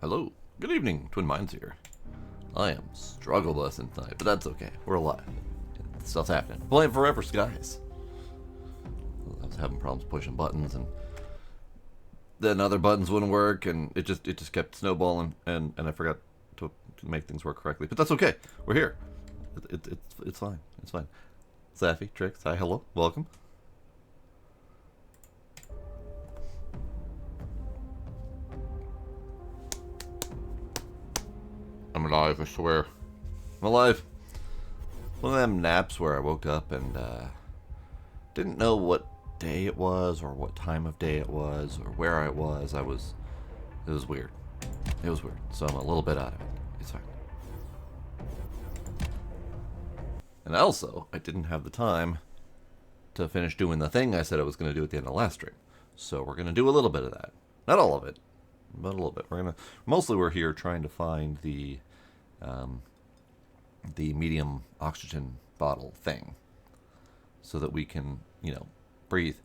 Hello. Good evening. Twin Minds here. I am struggle busting tonight, but that's okay. We're alive. Stuff's happening. Playing Forever Skies. I was having problems pushing buttons, and then other buttons wouldn't work, and it just kept snowballing, and I forgot to make things work correctly. But that's okay. We're here. It's fine. It's fine. Zaffy, Trix, hi, hello, welcome. I'm alive, I swear. I'm alive. One of them naps where I woke up and didn't know what day it was or what time of day it was or where I was. It was weird. It was weird. So I'm a little bit out of it. It's fine. And also, I didn't have the time to finish doing the thing I said I was going to do at the end of the last stream. So we're going to do a little bit of that. Not all of it, but a little bit. Mostly we're here trying to find the medium oxygen bottle thing, so that we can, breathe.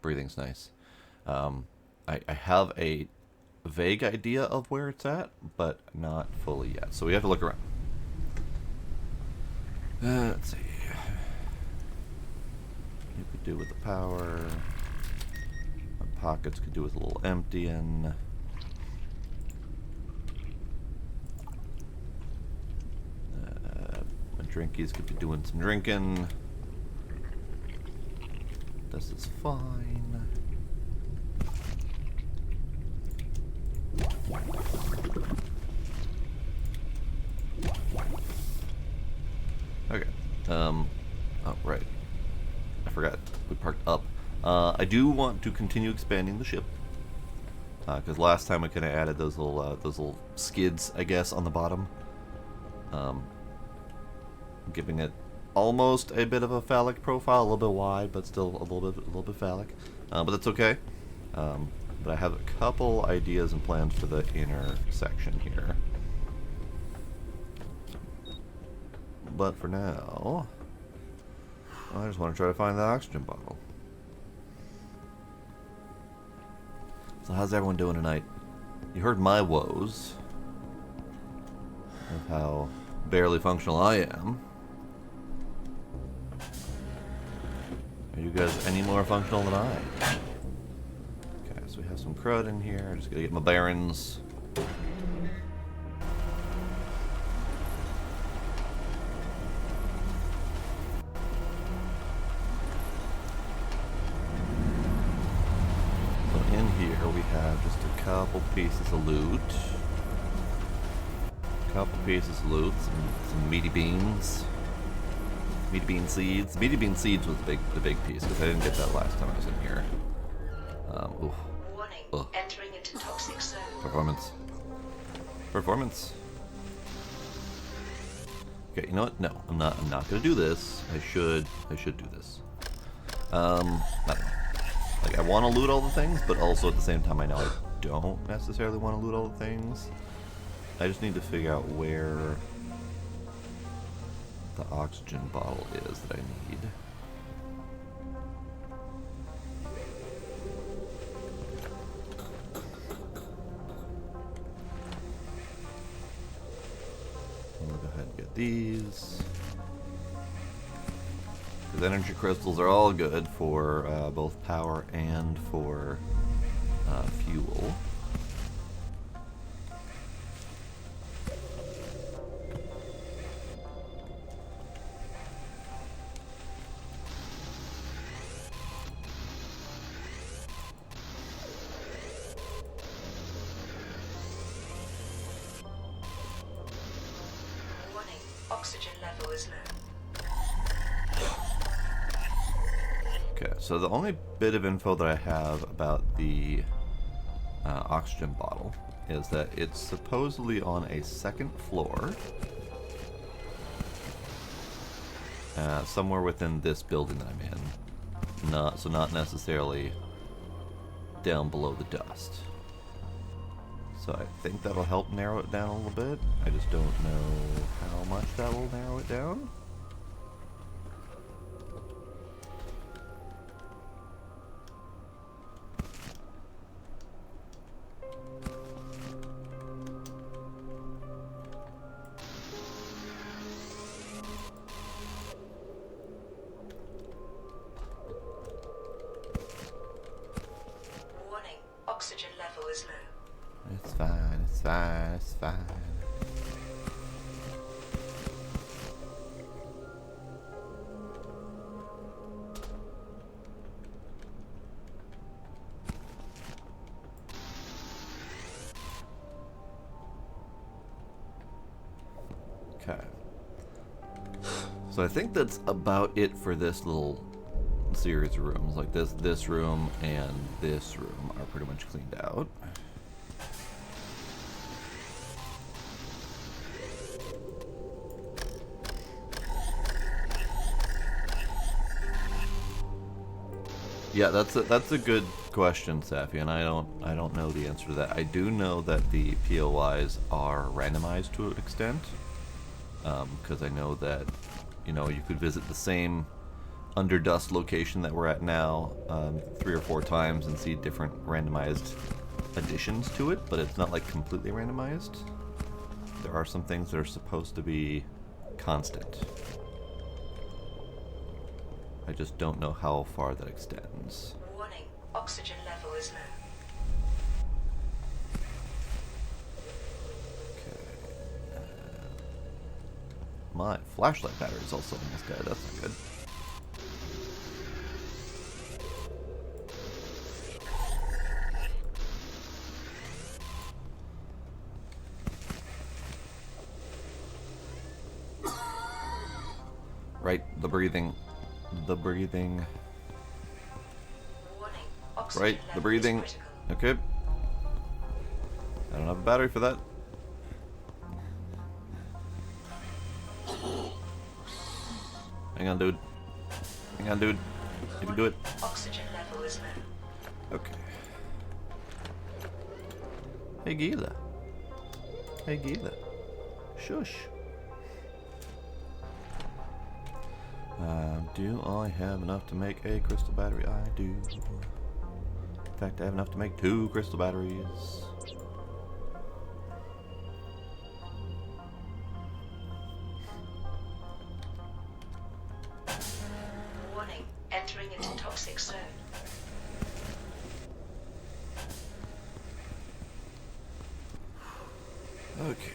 Breathing's nice. I have a vague idea of where it's at, but not fully yet. So we have to look around. Let's see. You could do with the power. My pockets could do with a little emptying. My drinkies could be doing some drinking. This is fine. Okay. Oh, right. I forgot. We parked up. I do want to continue expanding the ship. Because last time we kind of added those little skids, I guess, on the bottom. Giving it almost a bit of a phallic profile, a little bit wide, but still a little bit phallic. But that's okay. But I have a couple ideas and plans for the inner section here. But for now, I just want to try to find the oxygen bottle. So how's everyone doing tonight? You heard my woes of how barely functional I am. Are you guys any more functional than I? Okay, so we have some crud in here. I just gotta get my bearings. So in here we have just a couple pieces of loot. Some meaty beans. Meaty bean seeds. Meaty bean seeds was the big piece, because I didn't get that last time I was in here. Oof. Warning, Ugh. entering into toxic zone. Performance. Okay, you know what? No, I'm not gonna do this. I should do this. I don't know. Like, I want to loot all the things, but also at the same time I know I don't necessarily want to loot all the things. I just need to figure out where the oxygen bottle is that I need. I'm gonna go ahead and get these. Because energy crystals are all good for both power and for fuel. Warning, oxygen level is low. Okay, so the only bit of info that I have about the oxygen bottle is that it's supposedly on a second floor, somewhere within this building that I'm in. Not necessarily down below the dust. So I think that'll help narrow it down a little bit. I just don't know how much that will narrow it down. Okay. So I think that's about it for this little series of rooms. Like this room and this room are pretty much cleaned out. Yeah, that's a good question, Safi, and I don't know the answer to that. I do know that the POIs are randomized to an extent, because I know that you could visit the same Underdust location that we're at now 3 or 4 times and see different randomized additions to it, but it's not like completely randomized. There are some things that are supposed to be constant. I just don't know how far that extends. Warning, oxygen level is low. Okay. My flashlight battery is also almost dead. That's not good. Right, the breathing. The breathing. Warning, oxygen Right, level the breathing. is critical. Okay. I don't have a battery for that. Hang on, dude. Hang on, dude. You can do it. Oxygen level is low. Okay. Hey, Gila. Hey, Gila. Shush. Do I have enough to make a crystal battery? I do. In fact, I have enough to make 2 crystal batteries. Warning, entering into toxic zone. Okay.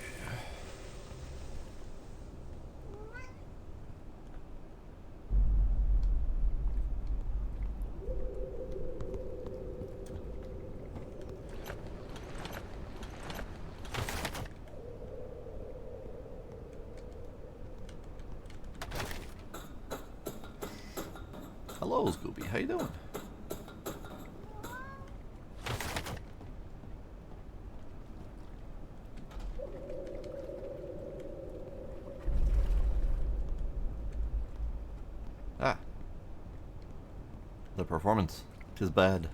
Hello, Scooby. How you doing? Ah. The performance. 'Tis bad.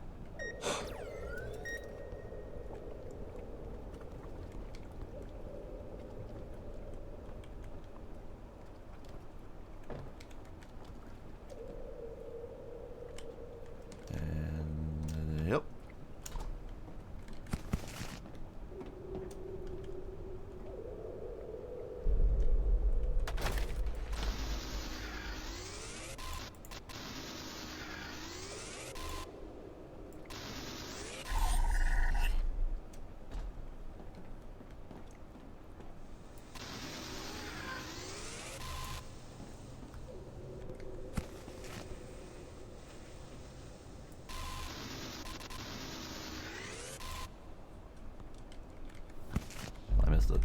And yep.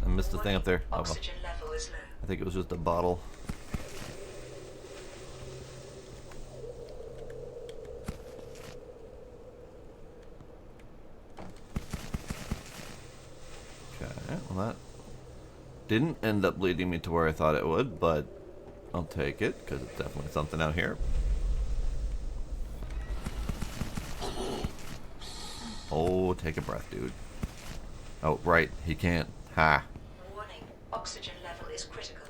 I missed the thing up there. Oh, well. Oxygen level is low. I think it was just a bottle. Okay, well that didn't end up leading me to where I thought it would, but I'll take it, because it's definitely something out here. Oh, take a breath, dude. Oh, right, he can't. Ha. Warning, oxygen level is critical.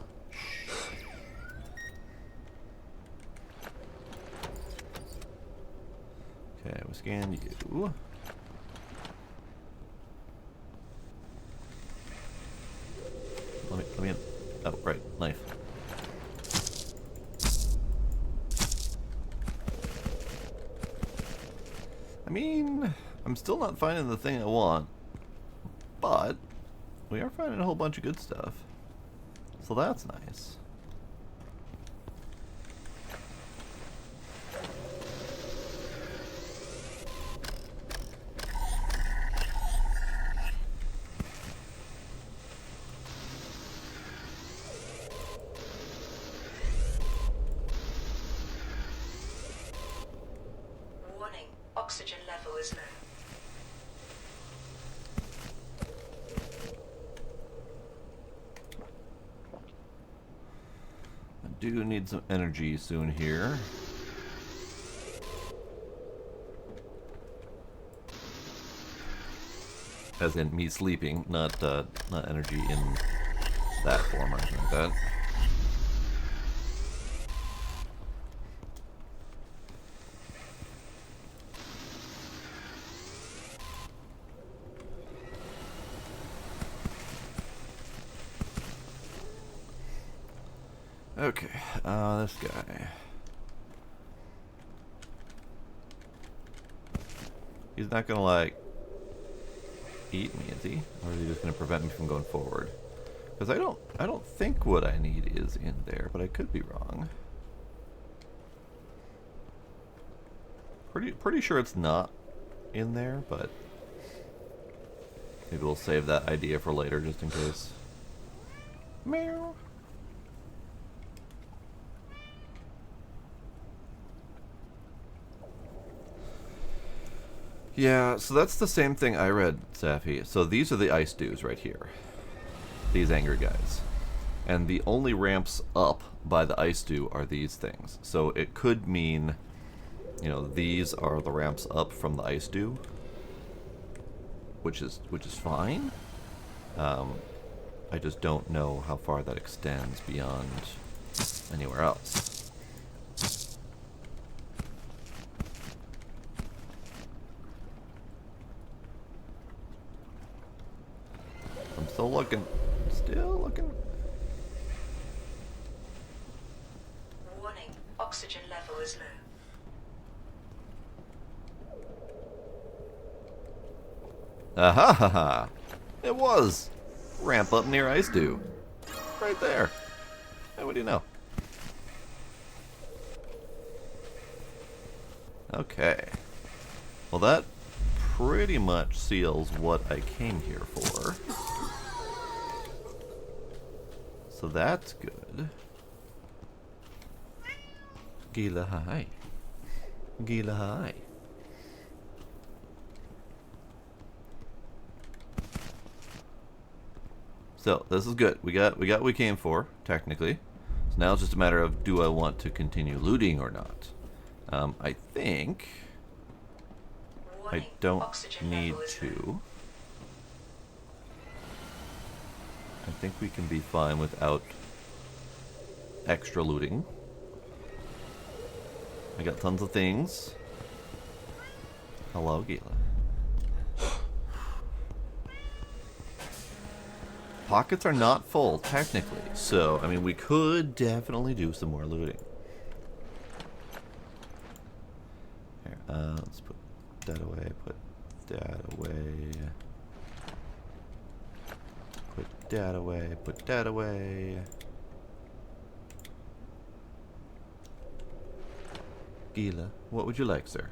Okay, we scan you. Let me in. Oh, right, knife. I mean, I'm still not finding the thing I want, but we are finding a whole bunch of good stuff. So that's nice. Oxygen level is low. I do need some energy soon here. As in me sleeping, not energy in that form or anything like that. Okay, this guy. He's not gonna, like, eat me, is he? Or is he just gonna prevent me from going forward? Because I don't think what I need is in there, but I could be wrong. Pretty sure it's not in there, but maybe we'll save that idea for later just in case. Meow. Yeah, so that's the same thing I read, Safi. So these are the ice dews right here. These angry guys. And the only ramps up by the ice dew are these things. So it could mean, you know, these are the ramps up from the ice dew, which is fine. I just don't know how far that extends beyond anywhere else. I'm still looking. Still looking. Warning, oxygen level is low. Aha ha ha! It was! Ramp up near Ice Dew. Right there. Hey, what do you know? Okay. Well, that pretty much seals what I came here for. So that's good. Gila hi. Gila hi. So this is good. We got what we came for, technically. So now it's just a matter of, do I want to continue looting or not? I think Warning, I don't oxygen need level is to. I think we can be fine without extra looting. I got tons of things. Hello, Gila. Pockets are not full, technically. So, I mean, we could definitely do some more looting. Here, let's put that away, put that away. Put that away, put that away. Gila, what would you like, sir?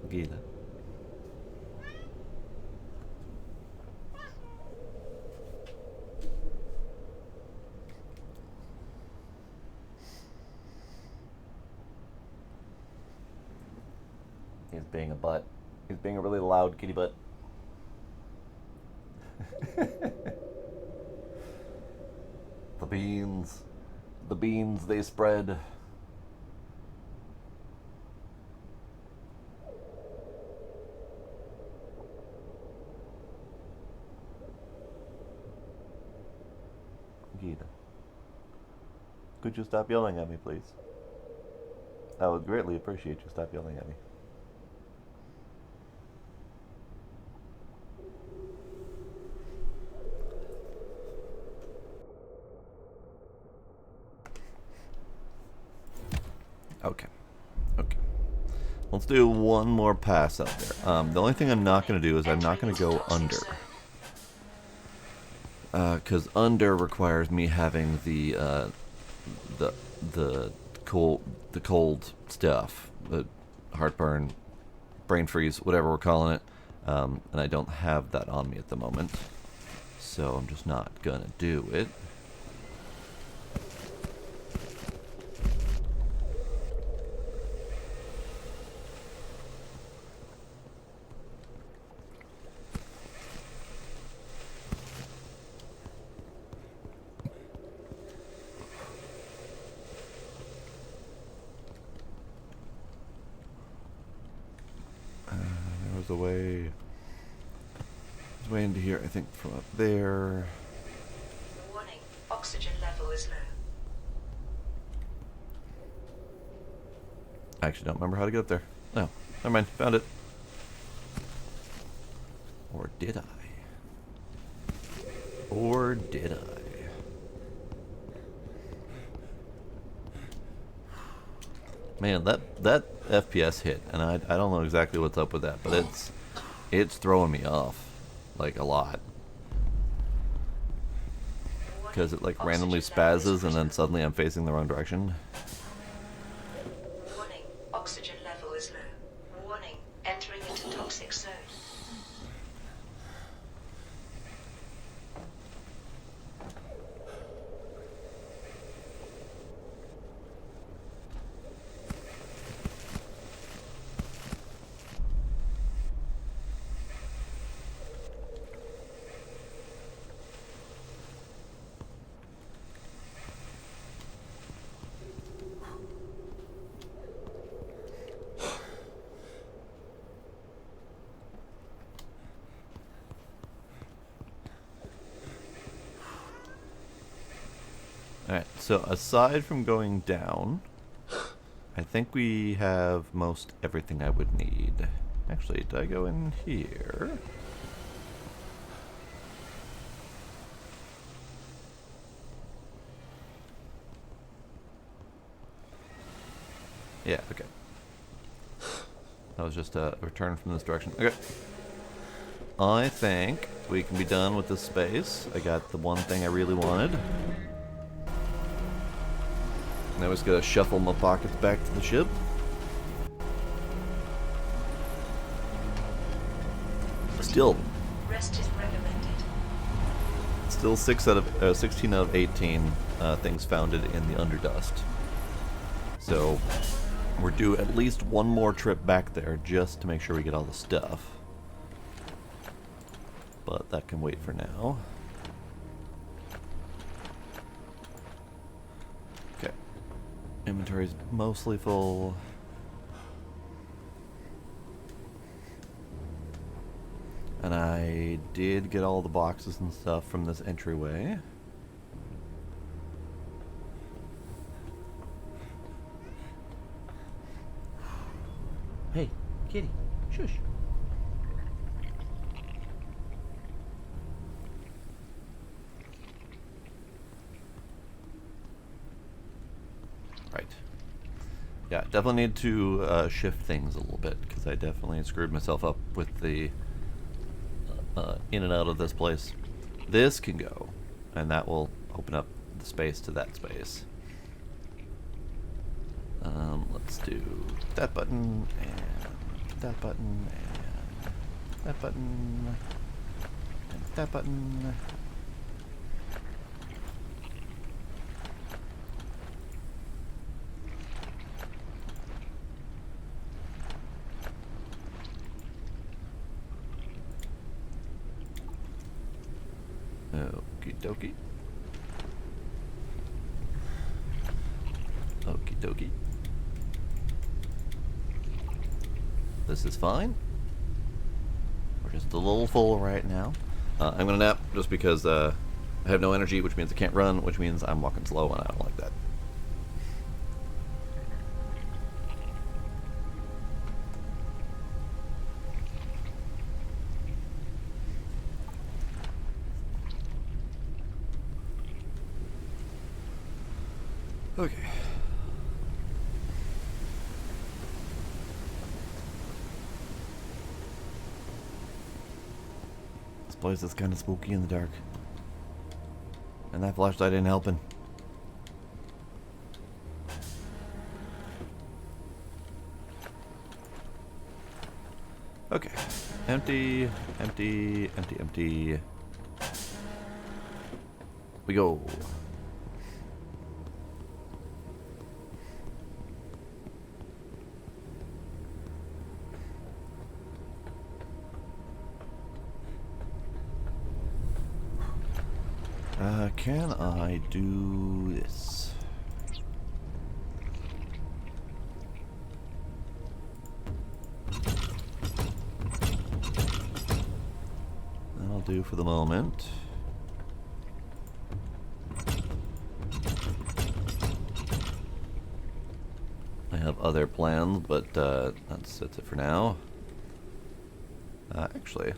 Gila. He's being a butt. He's being a really loud kitty butt. The beans. The beans they spread. Gita. Could you stop yelling at me, please? I would greatly appreciate you stop yelling at me. Okay. Okay. Let's do one more pass out there. The only thing I'm not going to do is I'm not going to go under. Because under requires me having the cold stuff, the heartburn, brain freeze, whatever we're calling it, and I don't have that on me at the moment, so I'm just not gonna do it. way. There's way into here, I think, from up there. Warning, oxygen level is low. I actually don't remember how to get up there. No, never mind. Found it. Or did I? Or did I? Man, that FPS hit, and I don't know exactly what's up with that, but it's throwing me off, like, a lot. Because it, like, randomly spazzes, and then suddenly I'm facing the wrong direction. Warning, oxygen level is low. Warning, entering into toxic zone. Alright, so aside from going down, I think we have most everything I would need. Actually, did I go in here? Yeah, okay. That was just a return from this direction. Okay. I think we can be done with this space. I got the one thing I really wanted. Now we just gotta shuffle my pockets back to the ship. Still, Rest is recommended. still 16 out of 18 things founded in the Underdust. So we're due at least one more trip back there just to make sure we get all the stuff. But that can wait for now. Okay. Inventory's mostly full. And I did get all the boxes and stuff from this entryway. Hey, kitty, shush. Right. Yeah, definitely need to shift things a little bit, because I definitely screwed myself up with the in and out of this place. This can go, and that will open up the space to that space. Let's do that button, and that button, and that button, and that button. Okie dokie. Okie dokie. This is fine. We're just a little full right now. I'm gonna nap just because I have no energy, which means I can't run, which means I'm walking slow, and I don't like that. Okay. This place is kind of spooky in the dark. And that flashlight ain't helping. Okay. Empty, empty, empty, empty. We go. Can I do this? do for the moment. I have other plans, but that's it for now. Actually,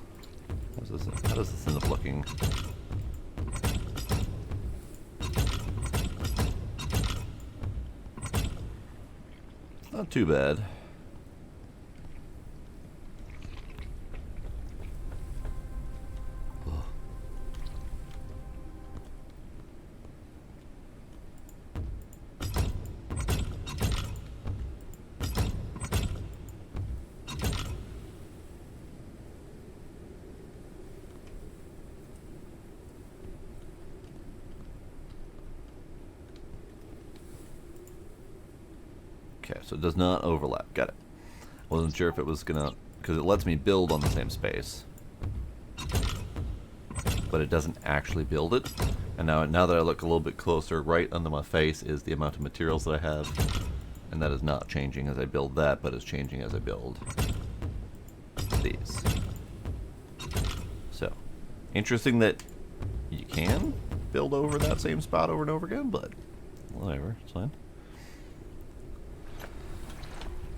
how does this end up looking? It's not too bad. Okay, so it does not overlap. Got it. Wasn't sure if it was gonna, because it lets me build on the same space, but it doesn't actually build it. And now that I look a little bit closer, right under my face is the amount of materials that I have, and that is not changing as I build that, but is changing as I build these. So, interesting that you can build over that same spot over and over again, but whatever, it's fine.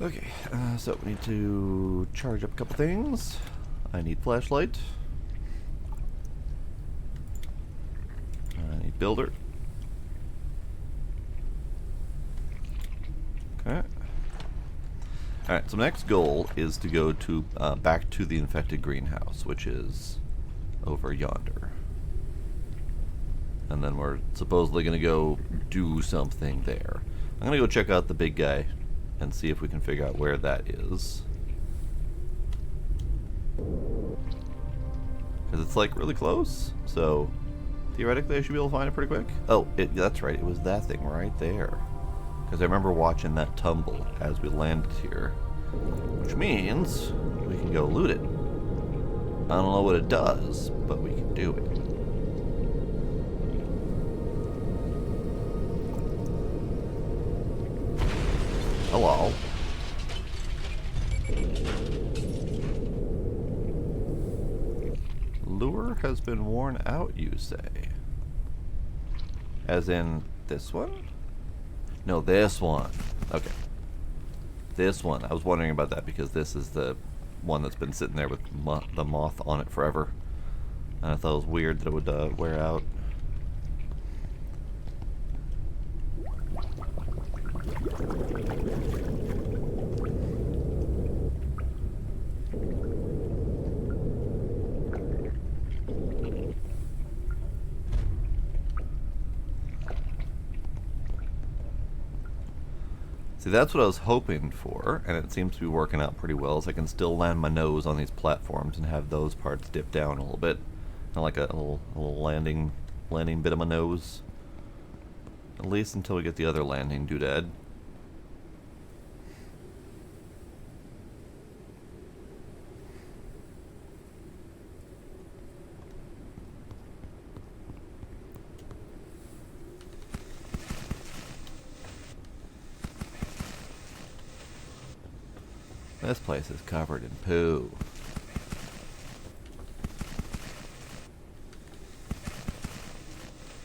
Okay, so we need to charge up a couple things. I need flashlight. I need builder. Okay. Alright, so next goal is to go to back to the infected greenhouse, which is over yonder. And then we're supposedly going to go do something there. I'm going to go check out the big guy and see if we can figure out where that is. Because it's like really close, so theoretically I should be able to find it pretty quick. Oh, that's right, it was that thing right there. Because I remember watching that tumble as we landed here. Which means we can go loot it. I don't know what it does, but we can do it. Hello. Lure has been worn out, you say? As in this one? No, this one. Okay. This one. I was wondering about that because this is the one that's been sitting there with the moth on it forever. And I thought it was weird that it would wear out. See, that's what I was hoping for, and it seems to be working out pretty well, so I can still land my nose on these platforms and have those parts dip down a little bit. Kind of like a little landing bit of my nose. At least until we get the other landing doodad. This place is covered in poo.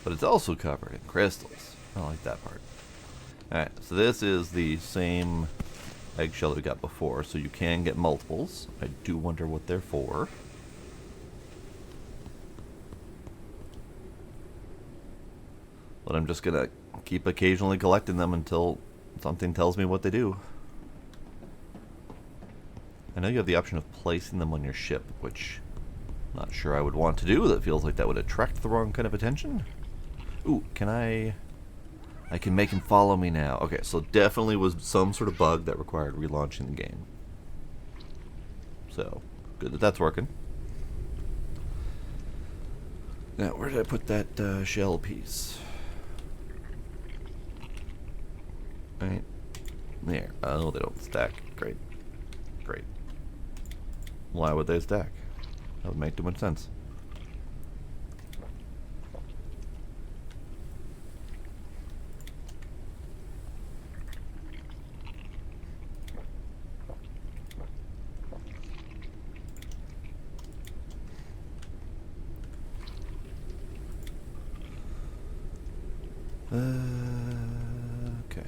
But it's also covered in crystals. I like that part. Alright, so this is the same eggshell that we got before, so you can get multiples. I do wonder what they're for. But I'm just gonna keep occasionally collecting them until something tells me what they do. I know you have the option of placing them on your ship, which I'm not sure I would want to do. That feels like that would attract the wrong kind of attention. Ooh, can I can make him follow me now. Okay, so definitely was some sort of bug that required relaunching the game. So, good that that's working. Now, where did I put that shell piece? Right there. Oh, they don't stack. Great. Great. Why would they stack? That would make too much sense. Okay.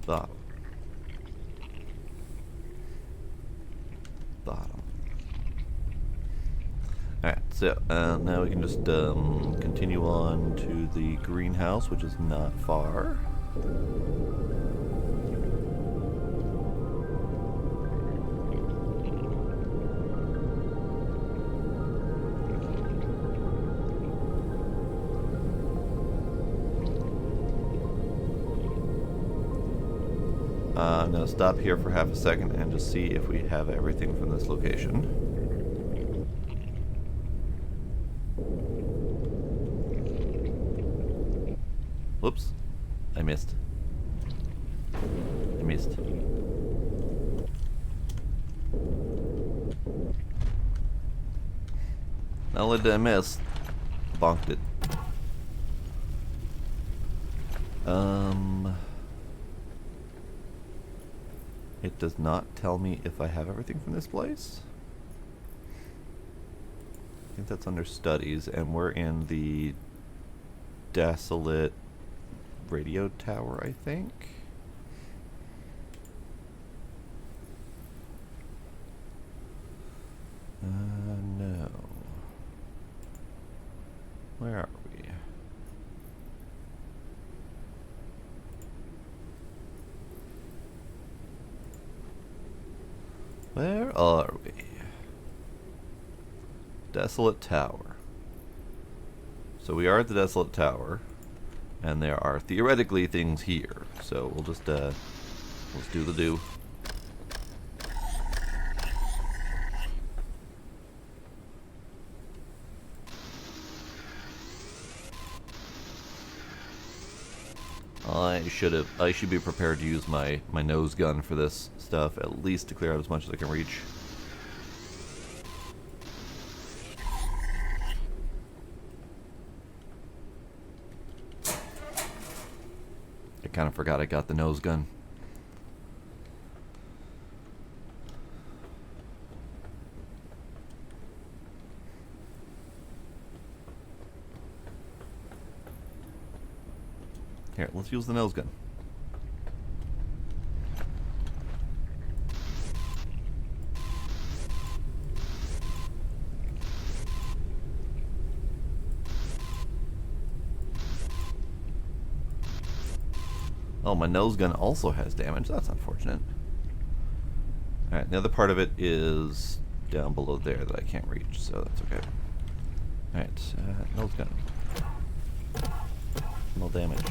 Bottom. Bottom. Alright, so now we can just continue on to the greenhouse, which is not far. I'm going to stop here for half a second and just see if we have everything from this location. Whoops. I missed. I missed. Not only did I miss, bonked it. It does not tell me if I have everything from this place. I think that's under studies, and we're in the desolate radio tower, I think. No. Where are we? Where are we? Desolate Tower. So we are at the Desolate Tower, and there are theoretically things here. So we'll just let's do the do. I should be prepared to use my nose gun for this stuff, at least to clear out as much as I can reach. I kind of forgot I got the nose gun. Here, let's use the nose gun. Oh, my nose gun also has damage. That's unfortunate. Alright, the other part of it is down below there that I can't reach, so that's okay. Alright, nose gun. No damage.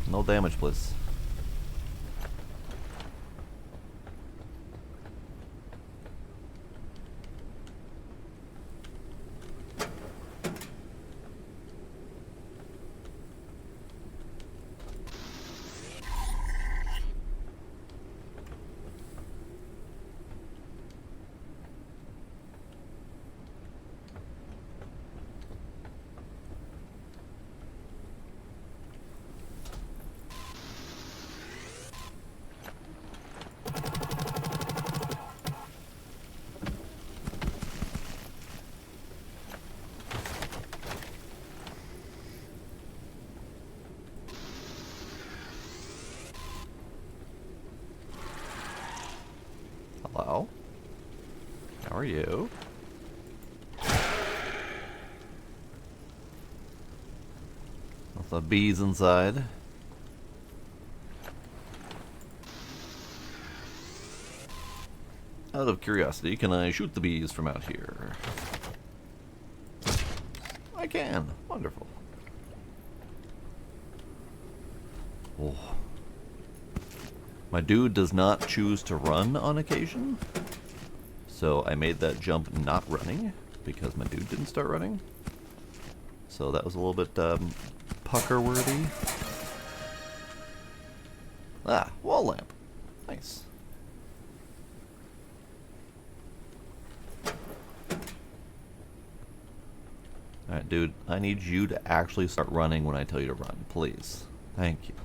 No damage, please. Hello? How are you? Lots of bees inside. Out of curiosity, can I shoot the bees from out here? I can. Wonderful. Oh. My dude does not choose to run on occasion, so I made that jump not running because my dude didn't start running. So that was a little bit pucker-worthy. Ah, wall lamp. Nice. Alright, dude, I need you to actually start running when I tell you to run, please. Thank you.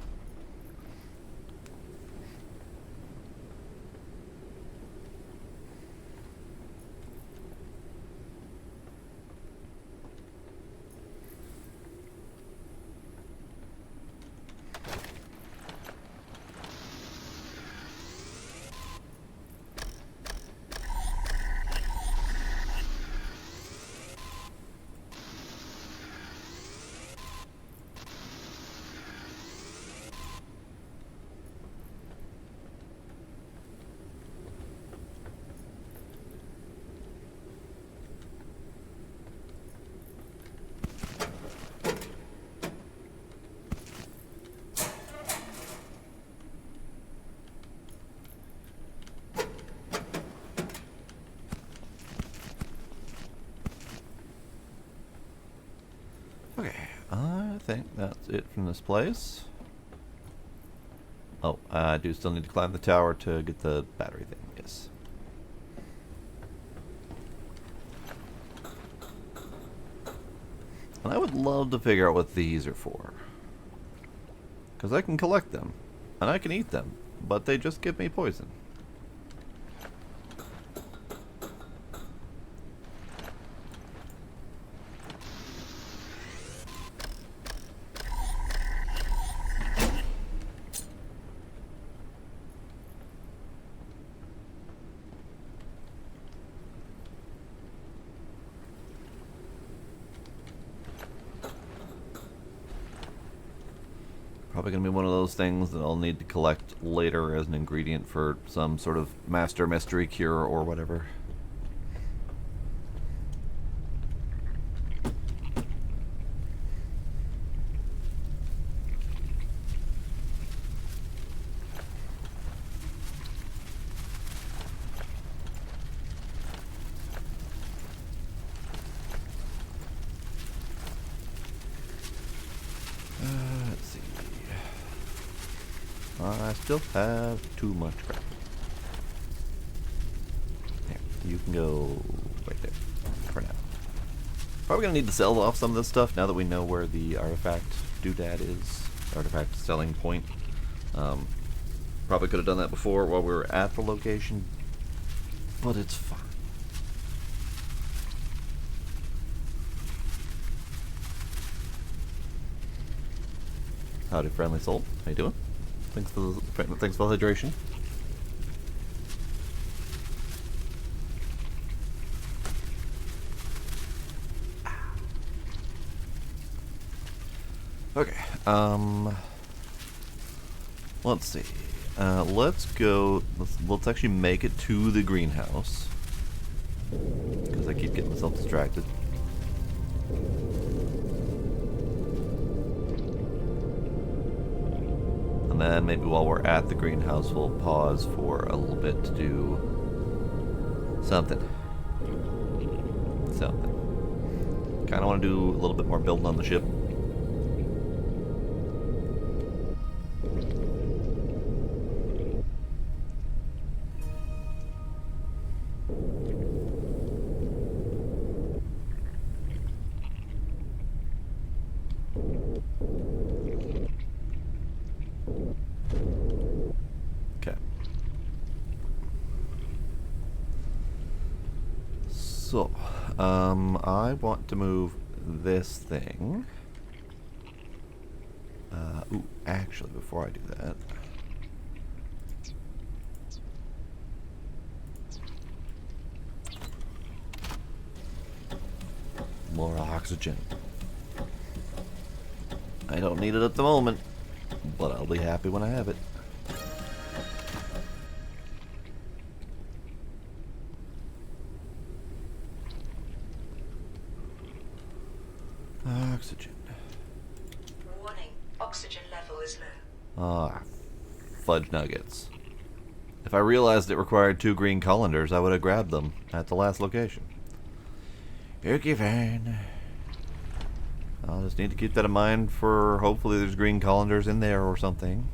Okay, I think that's it from this place. Oh, I do still need to climb the tower to get the battery thing, yes. And I would love to figure out what these are for. Because I can collect them, and I can eat them, but they just give me poison. Probably going to be one of those things that I'll need to collect later as an ingredient for some sort of master mystery cure or whatever. Let's see. I still have too much crap. Here, you can go right there for now. Probably gonna need to sell off some of this stuff now that we know where the artifact doodad is. Artifact selling point. Probably could have done that before while we were at the location, but it's fine. Howdy, friendly soul. How you doing? Thanks for the hydration. Okay. Let's see. Let's go. Let's actually make it to the greenhouse because I keep getting myself distracted. And then maybe while we're at the greenhouse, we'll pause for a little bit to do something. Kind of want to do a little bit more building on the ship. So, I want to move this thing. Ooh, actually, before I do that, more oxygen. I don't need it at the moment, but I'll be happy when I have it. Oxygen. Warning, oxygen level is low. Ah, fudge nuggets. If I realized it required 2 green colanders, I would have grabbed them at the last location. Okay, fine. I'll just need to keep that in mind for hopefully there's green colanders in there or something.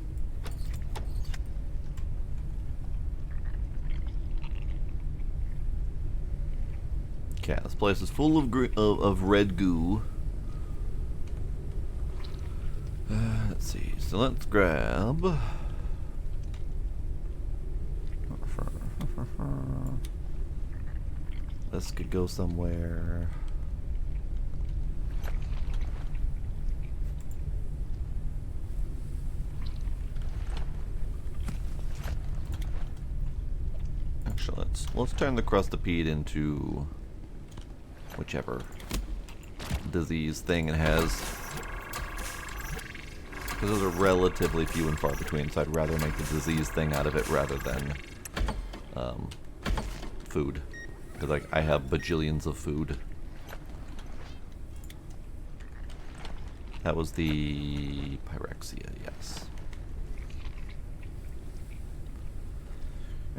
Okay, this place is full of red goo. Let's see. So let's grab. This could go somewhere. Actually, let's turn the crustipede into whichever disease thing it has. Because those are relatively few and far between, so I'd rather make the disease thing out of it rather than food. Because like, I have bajillions of food. That was the pyrexia, yes.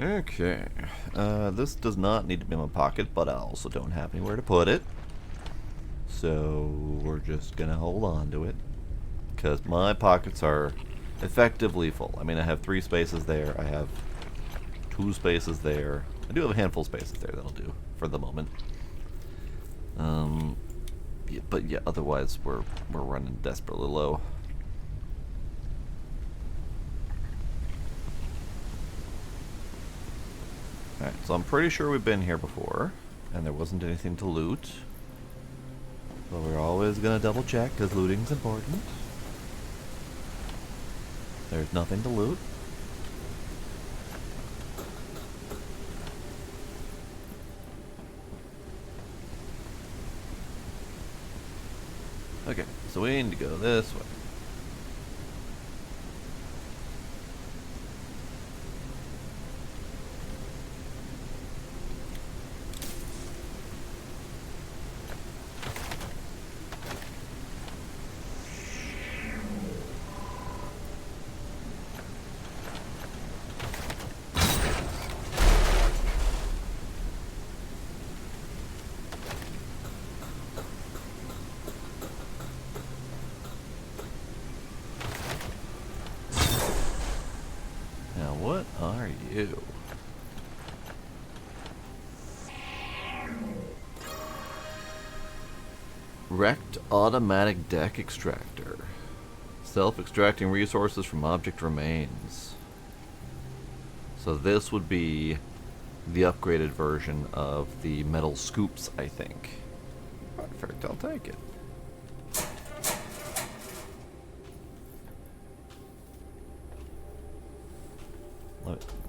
Okay. This does not need to be in my pocket, but I also don't have anywhere to put it. So we're just gonna hold on to it. Because my pockets are effectively full. I mean, I have 3 spaces there. I have 2 spaces there. I do have a handful of spaces there that'll do for the moment. Yeah, but yeah, otherwise we're running desperately low. Alright, so I'm pretty sure we've been here before, and there wasn't anything to loot. But we're always gonna double check, because looting's important. There's nothing to loot. Okay, so we need to go this way. Now, what are you? Wrecked automatic deck extractor. Self-extracting resources from object remains. So this would be the upgraded version of the metal scoops, I think. Perfect, I'll take it.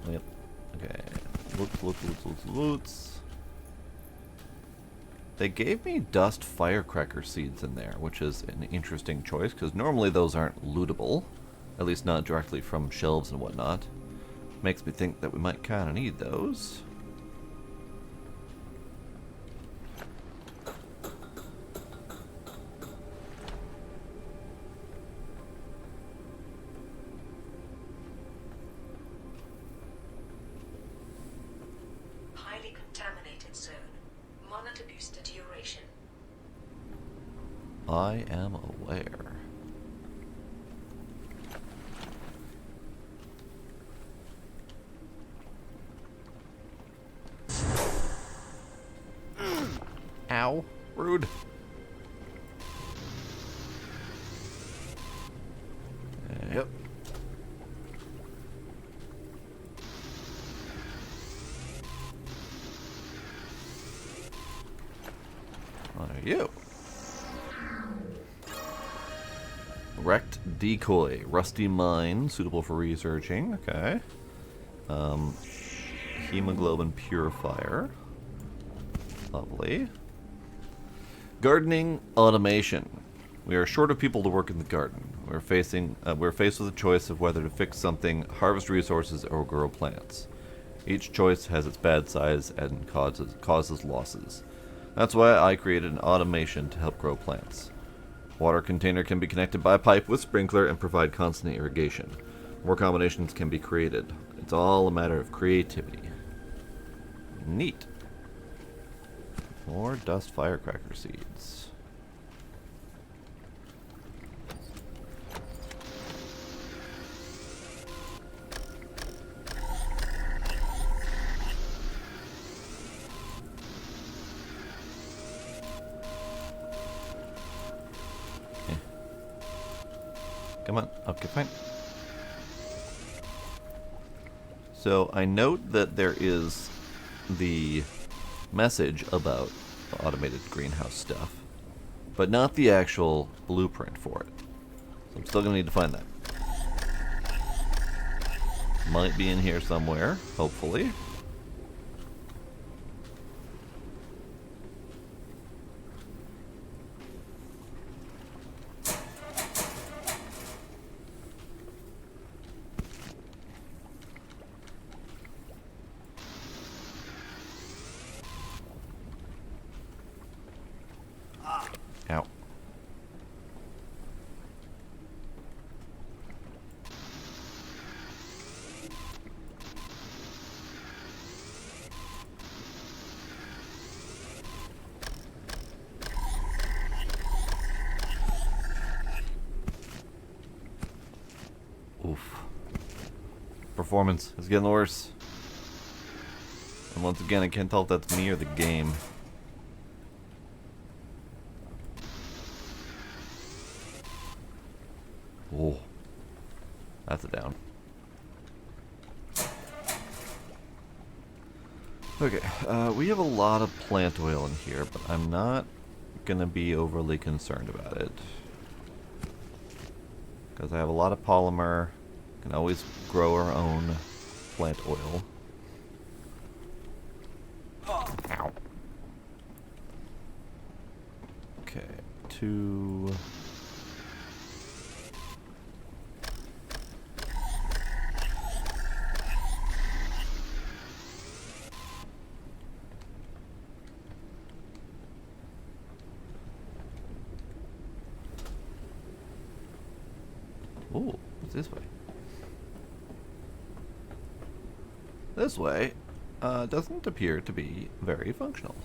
Yep. Okay. Loots. They gave me dust firecracker seeds in there, which is an interesting choice, because normally those aren't lootable. At least not directly from shelves and whatnot. Makes me think that we might kind of need those. Highly contaminated zone. Monitor booster duration. I am aware. Ow. Rude. Yep. What are you? Wrecked decoy. Rusty mine. Suitable for researching. Okay. Hemoglobin purifier. Lovely. Gardening automation. We are short of people to work in the garden. We're faced with a choice of whether to fix something, harvest resources, or grow plants. Each choice has its bad sides and causes losses. That's why I created an automation to help grow plants. Water container can be connected by pipe with sprinkler and provide constant irrigation. More combinations can be created. It's all a matter of creativity. Neat. More dust firecracker seeds. Okay. Come on. Okay, fine. So I note that there is the message about the automated greenhouse stuff, but not the actual blueprint for it. So I'm still going to need to find that. Might be in here somewhere, hopefully. Ow. performance is getting worse. And once again, I can't tell if that's me or the game. Oh, that's a down. Okay, we have a lot of plant oil in here, but I'm not gonna be overly concerned about it. Because I have a lot of polymer, can always grow our own plant oil. Ow. Okay, 2... Ooh, what's this way? This way doesn't appear to be very functional.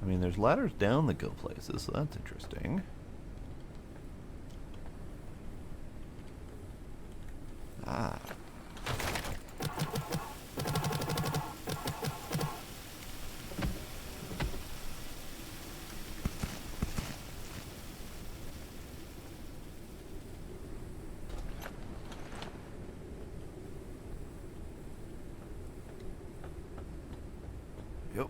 I mean, there's ladders down that go places, so that's interesting. Ah. Yep.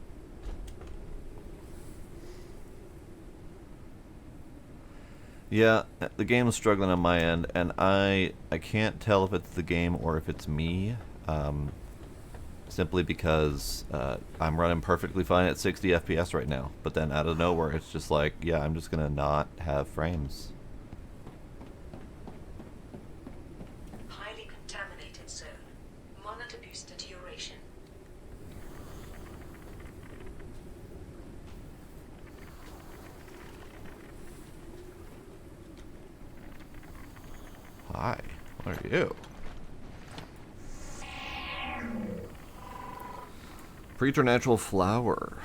Yeah, the game is struggling on my end, and I can't tell if it's the game or if it's me, simply because I'm running perfectly fine at 60 FPS right now, but then out of nowhere it's just like, yeah, I'm just gonna not have frames. Highly contaminated zone. Monitor booster duration. Hi, what are you? Preternatural flower.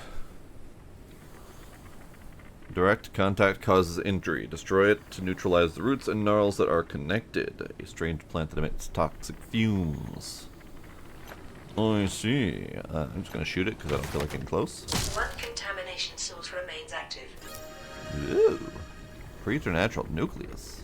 Direct contact causes injury. Destroy it to neutralize the roots and gnarls that are connected. A strange plant that emits toxic fumes. Oh, I see. I'm just gonna shoot it because I don't feel like getting close. One contamination source remains active. Ooh. Preternatural nucleus.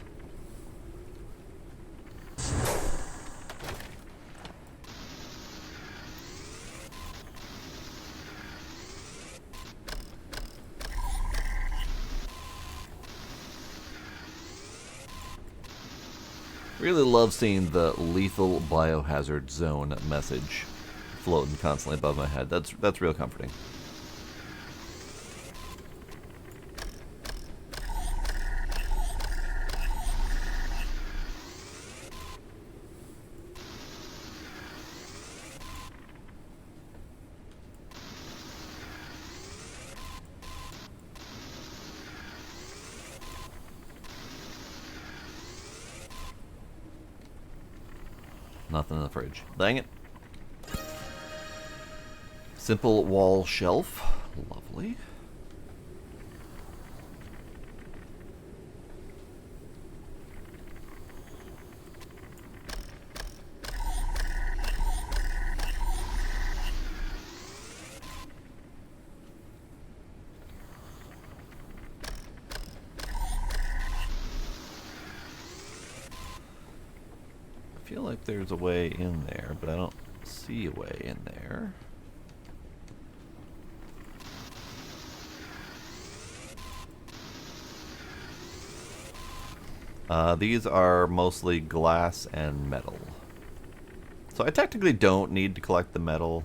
Really love seeing the lethal biohazard zone message floating constantly above my head. That's real comforting. Nothing in the fridge. Dang it. Simple wall shelf. Lovely. I feel like there's a way in there, but I don't see a way in there. These are mostly glass and metal. So I technically don't need to collect the metal,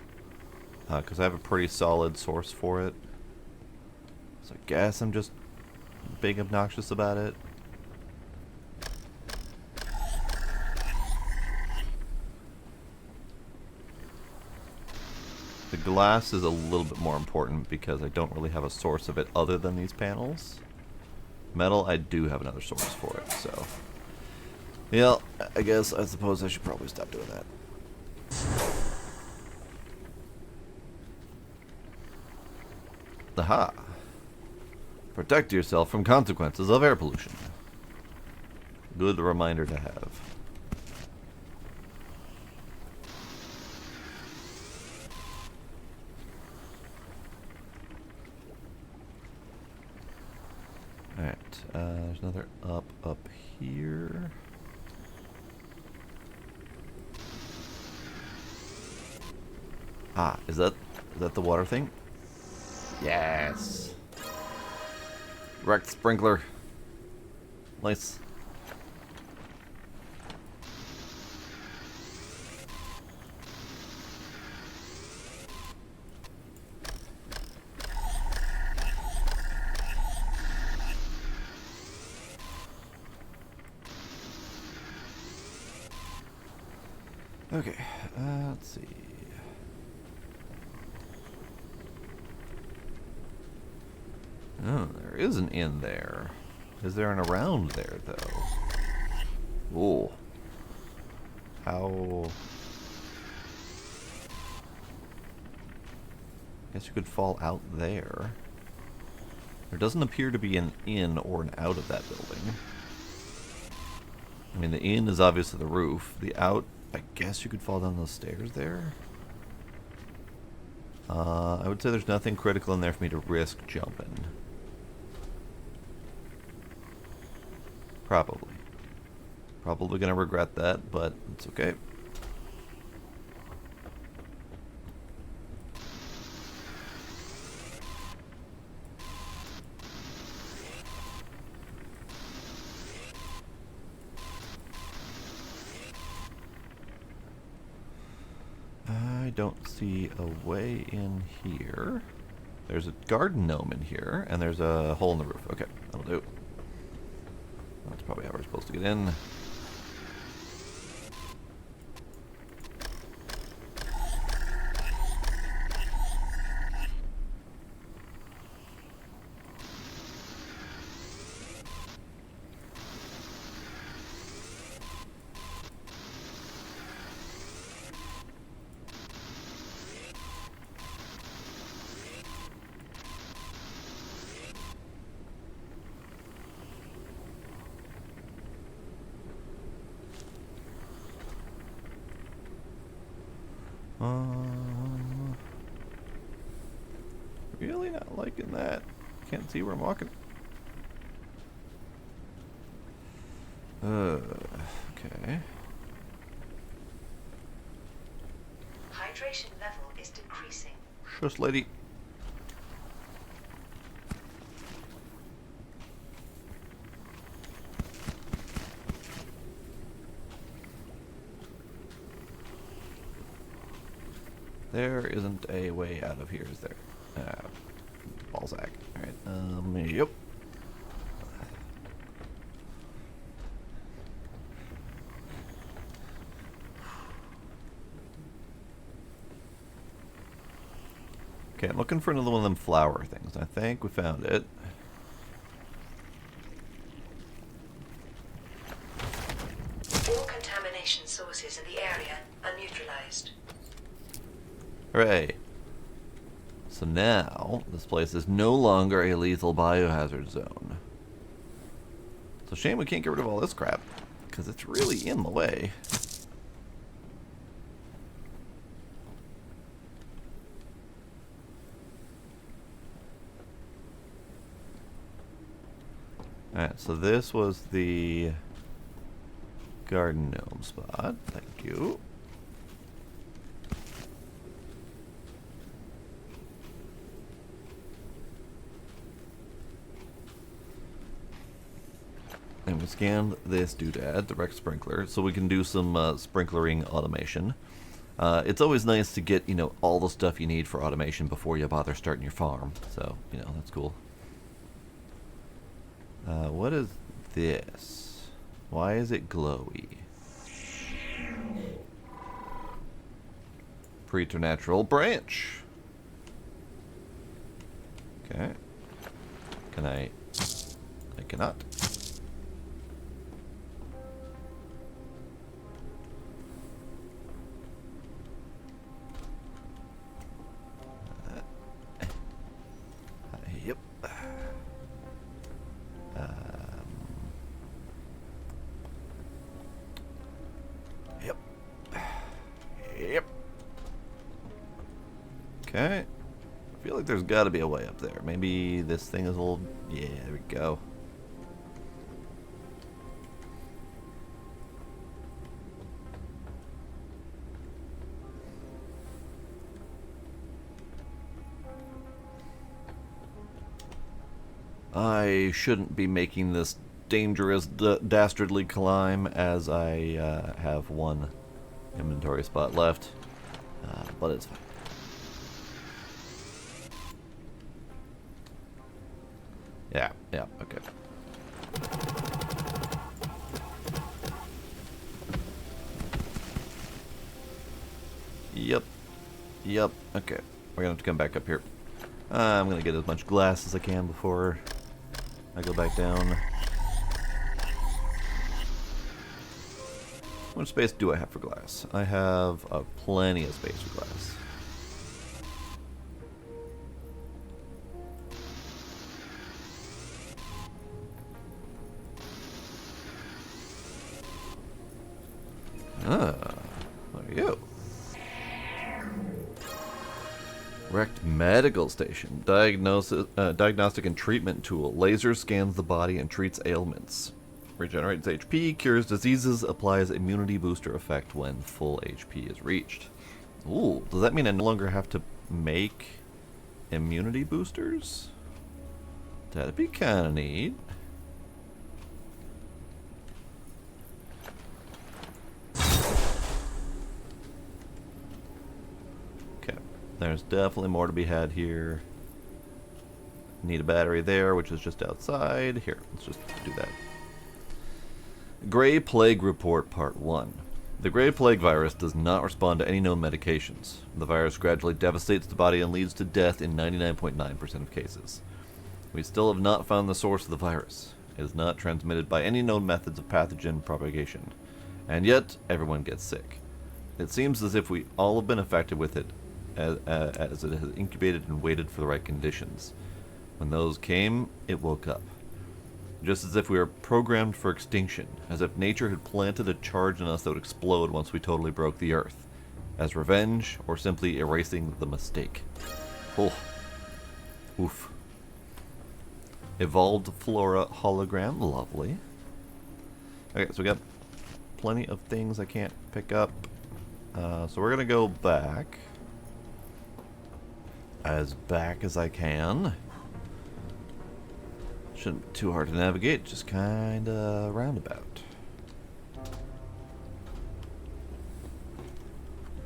because I have a pretty solid source for it. So I guess I'm just being obnoxious about it. The glass is a little bit more important because I don't really have a source of it other than these panels. Metal, I do have another source for it, so... yeah, I suppose I should probably stop doing that. Aha! Protect yourself from consequences of air pollution. Good reminder to have. There's another up here. Ah, is that the water thing? Yes. Wrecked sprinkler. Nice. Okay, let's see. Oh, there is an inn there. Is there an around there, though? Oh. How... Guess you could fall out there. There doesn't appear to be an in or an out of that building. I mean, the in is obviously the roof. The out, I guess you could fall down those stairs there. I would say there's nothing critical in there for me to risk jumping. Probably. Probably gonna regret that, but it's okay. I don't see a way in here. There's a garden gnome in here, and there's a hole in the roof. Okay, that'll do. That's probably how we're supposed to get in. Really not liking that. Can't see where I'm walking. Okay. Hydration level is decreasing. Shush, lady. There isn't a way out of here, is there? Ballsack. Alright, yep. Okay, I'm looking for another one of them flower things. I think we found it. All contamination sources in the area are neutralized. Hooray. So now, this place is no longer a lethal biohazard zone. It's a shame we can't get rid of all this crap, because it's really in the way. Alright, so this was the garden gnome spot. Thank you. And we scanned this doodad, the Rex sprinkler, so we can do some sprinklering automation. It's always nice to get, all the stuff you need for automation before you bother starting your farm. So, that's cool. What is this? Why is it glowy? Preternatural branch. Okay. Can I cannot. Yep. Yep. Yep. Okay. I feel like there's got to be a way up there. Maybe this thing is old. Yeah, there we go. I shouldn't be making this dangerous, dastardly climb as I have one inventory spot left, but it's fine. Yeah, okay. Yep, okay. We're gonna have to come back up here. I'm gonna get as much glass as I can before I go back down. How much space do I have for glass? I have plenty of space for glass. What are you? Wrecked medical station. Diagnostic and treatment tool. Laser scans the body and treats ailments. Regenerates HP, cures diseases, applies immunity booster effect when full HP is reached. Ooh, does that mean I no longer have to make immunity boosters? That'd be kinda neat. There's definitely more to be had here. Need a battery there, which is just outside. Here, let's just do that. Gray Plague Report Part 1. The Gray Plague virus does not respond to any known medications. The virus gradually devastates the body and leads to death in 99.9% of cases. We still have not found the source of the virus. It is not transmitted by any known methods of pathogen propagation. And yet, everyone gets sick. It seems as if we all have been affected with it, as it has incubated and waited for the right conditions. When those came, it woke up. Just as if we were programmed for extinction, as if nature had planted a charge in us that would explode once we totally broke the earth, as revenge, or simply erasing the mistake. Oh. Oof. Evolved Flora hologram, lovely. Okay, so we got plenty of things I can't pick up. So we're gonna go back. As back as I can. Shouldn't be too hard to navigate, just kinda roundabout.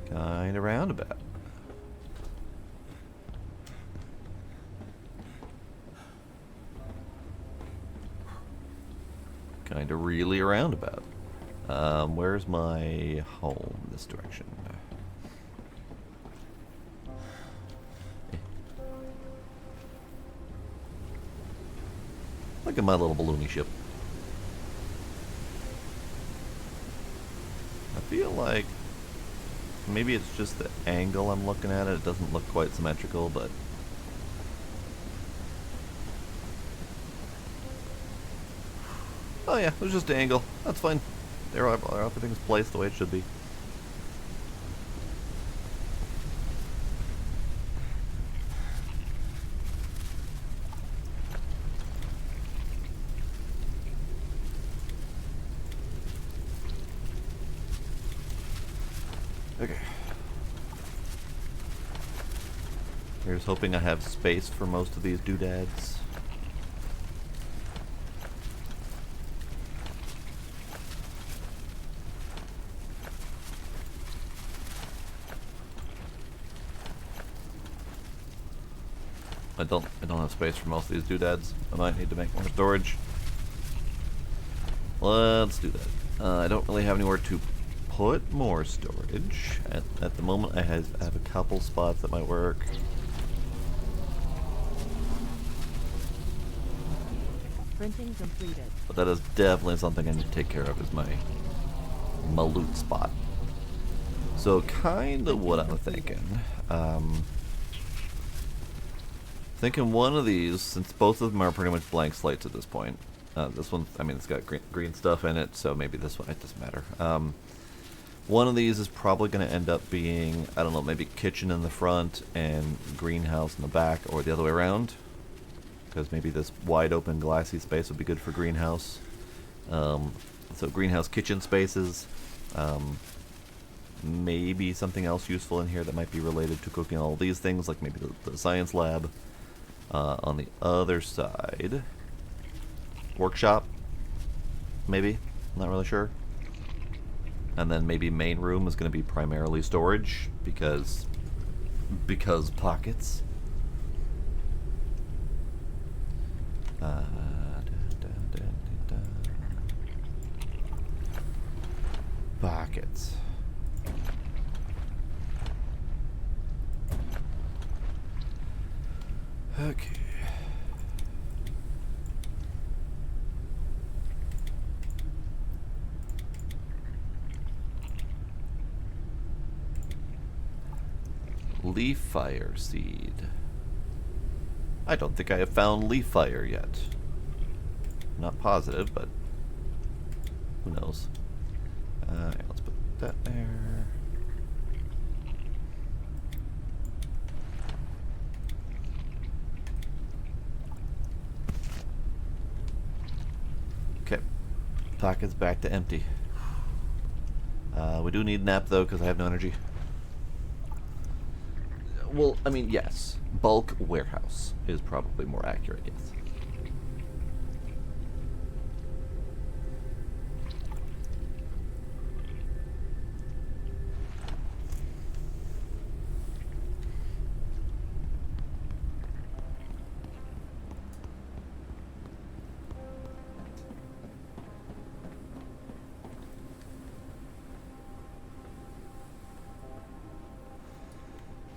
Kinda roundabout. Kinda really roundabout. Where's my home? This direction. Look at my little balloony ship. I feel like maybe it's just the angle I'm looking at it. It doesn't look quite symmetrical, but oh yeah, it was just an angle. That's fine. Everything's placed the way it should be. Okay. Here's hoping I have space for most of these doodads. I don't have space for most of these doodads. I might need to make more storage. Let's do that. I don't really have anywhere to put more storage. At the moment I have a couple spots that might work. Printing completed. But that is definitely something I need to take care of, is my loot spot. So kind of what I'm thinking. Thinking one of these, since both of them are pretty much blank slates at this point. This one, I mean, it's got green stuff in it, so maybe this one, it doesn't matter. One of these is probably going to end up being, I don't know, maybe kitchen in the front and greenhouse in the back, or the other way around. Because maybe this wide open glassy space would be good for greenhouse. So greenhouse kitchen spaces. Maybe something else useful in here that might be related to cooking all these things, like maybe the science lab. On the other side, workshop, maybe. Not really sure. And then maybe main room is going to be primarily storage because pockets. Pockets. Okay. Leaf fire seed. I don't think I have found leaf fire yet. Not positive, but who knows? Yeah, let's put that there. Okay, pockets back to empty. We do need a nap though, because I have no energy. Well, I mean, yes. Bulk warehouse is probably more accurate, yes.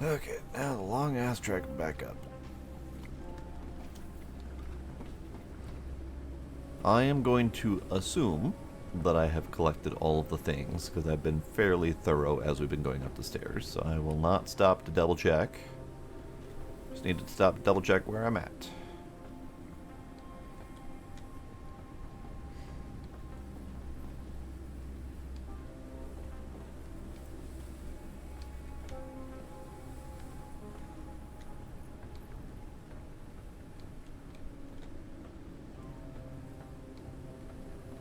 Okay, now the long ass trek back up. I am going to assume that I have collected all of the things because I've been fairly thorough as we've been going up the stairs, so I will not stop to double check. Just need to stop to double check where I'm at.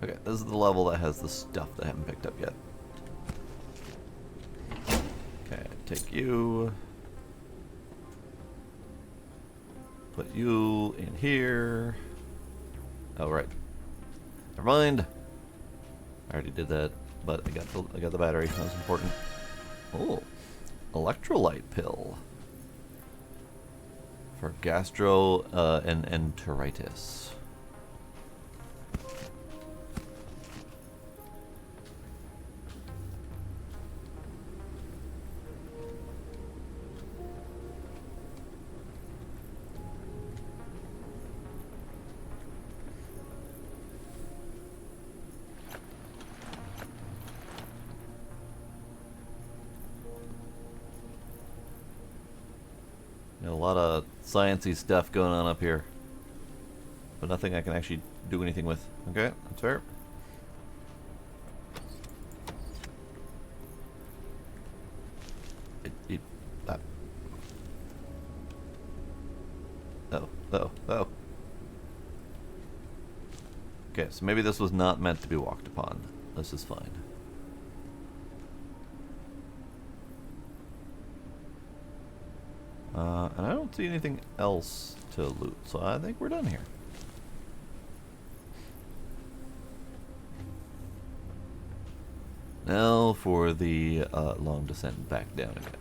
Okay, this is the level that has the stuff that I haven't picked up yet. Okay, take you. Put you in here. Oh, right. Never mind. I already did that, but I got the battery. That was important. Oh, electrolyte pill for gastro and enteritis. A lot of sciencey stuff going on up here, but nothing I can actually do anything with. Okay, that's fair. Oh. Okay, so maybe this was not meant to be walked upon. This is fine. And I don't see anything else to loot, so I think we're done here. Now for the long descent back down again.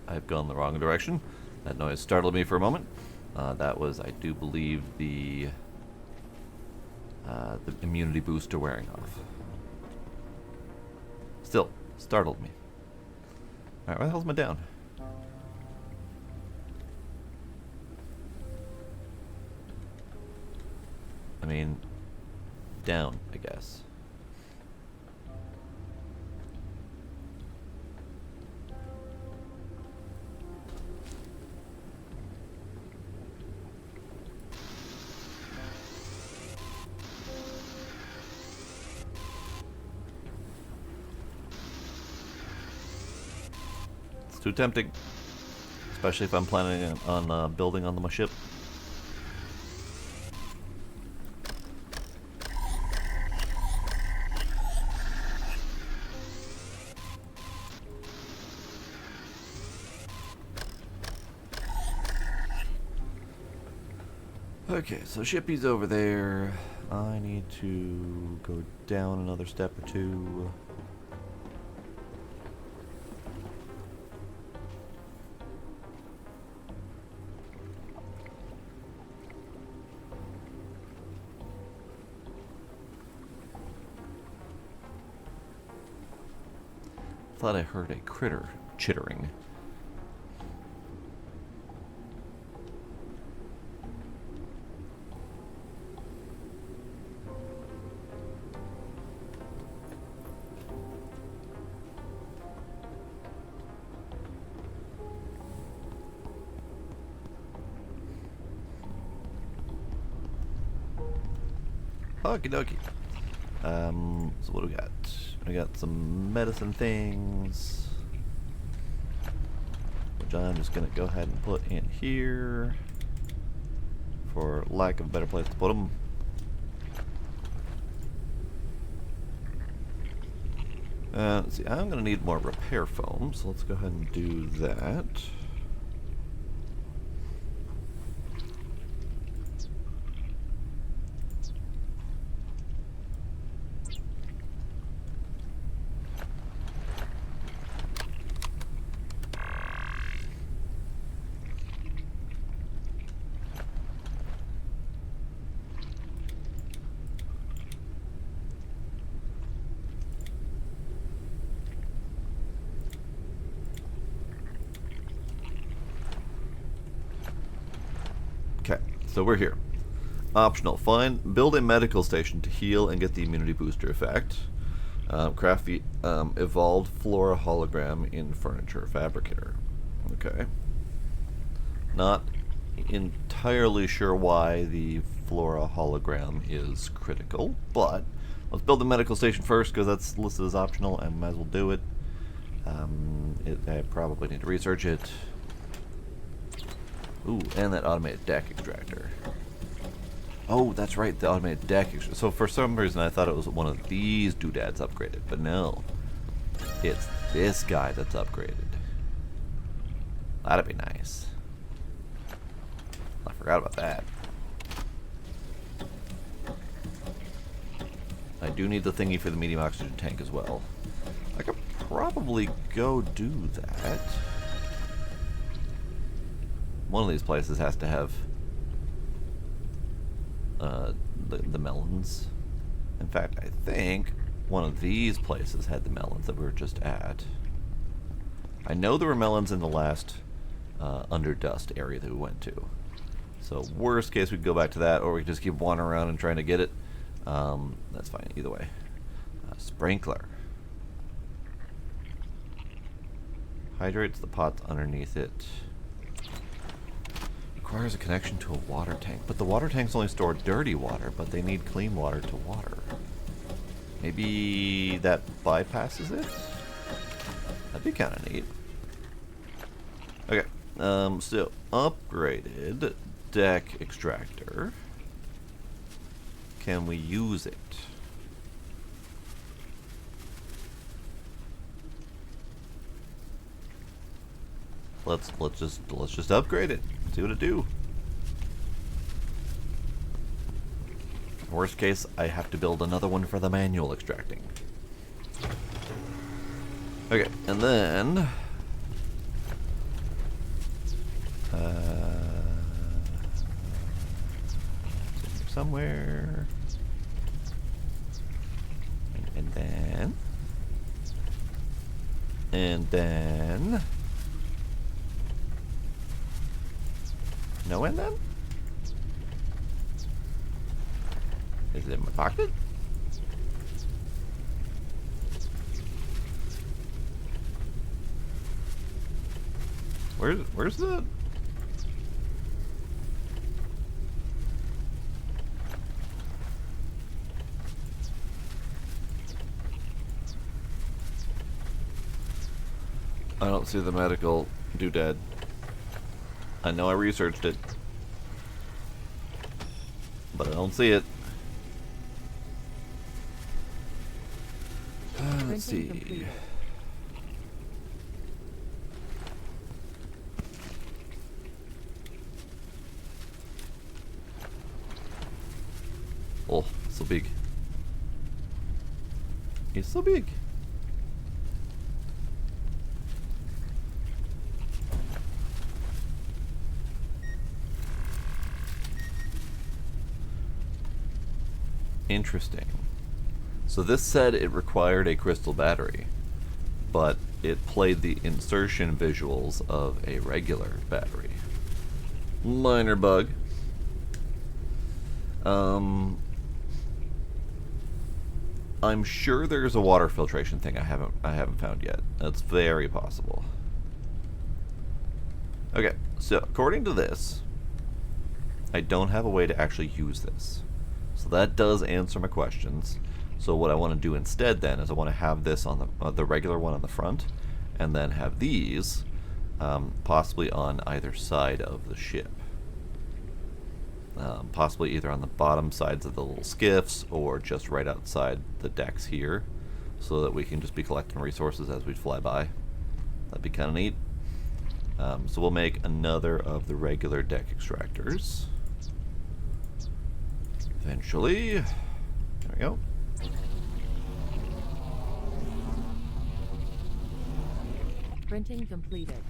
I've gone the wrong direction. That noise startled me for a moment. That was, I do believe, the immunity booster wearing off. Still, startled me. Alright, where the hell's my down? I mean, down, I guess. too tempting. Especially if I'm planning on building on my ship. Okay, so Shippy's over there. I need to go down another step or two. Thought I heard a critter chittering. Okie dokie. So what do we got? We got some medicine things, which I'm just gonna go ahead and put in here, for lack of a better place to put them. Let's see, I'm gonna need more repair foam, so let's go ahead and do that. Okay, so we're here. Optional. Build a medical station to heal and get the immunity booster effect. Craft the evolved flora hologram in furniture fabricator. Okay. Not entirely sure why the flora hologram is critical, but let's build the medical station first because that's listed as optional and might as well do it. I probably need to research it. Ooh, and that automated deck extractor. Oh, that's right, the automated deck extractor. So for some reason I thought it was one of these doodads upgraded, but no. It's this guy that's upgraded. That'd be nice. I forgot about that. I do need the thingy for the medium oxygen tank as well. I could probably go do that. One of these places has to have the melons. In fact, I think one of these places had the melons that we were just at. I know there were melons in the last Underdust area that we went to. So worst case, we could go back to that, or we could just keep wandering around and trying to get it. That's fine, either way. Sprinkler. Hydrates the pots underneath it. Requires a connection to a water tank. But the water tanks only store dirty water, but they need clean water to water. Maybe that bypasses it? That'd be kind of neat. Okay, so upgraded deck extractor. Can we use it? Let's just upgrade it. See what it do. Worst case, I have to build another one for the manual extracting. Okay, and then somewhere, and then. No, and then? Is it in my pocket? Where's the... I don't see the medical doodad. I know I researched it, but I don't see it. Let's Printing see. completed. Oh, so big. It's so big. Interesting. So this said it required a crystal battery, but it played the insertion visuals of a regular battery. Minor bug. I'm sure there's a water filtration thing I haven't found yet. That's very possible. Okay, so according to this, I don't have a way to actually use this. So that does answer my questions. So what I want to do instead then is I want to have this on the regular one on the front, and then have these possibly on either side of the ship. Possibly either on the bottom sides of the little skiffs or just right outside the decks here, so that we can just be collecting resources as we fly by. That'd be kind of neat. So we'll make another of the regular deck extractors. Eventually. There we go. Printing completed.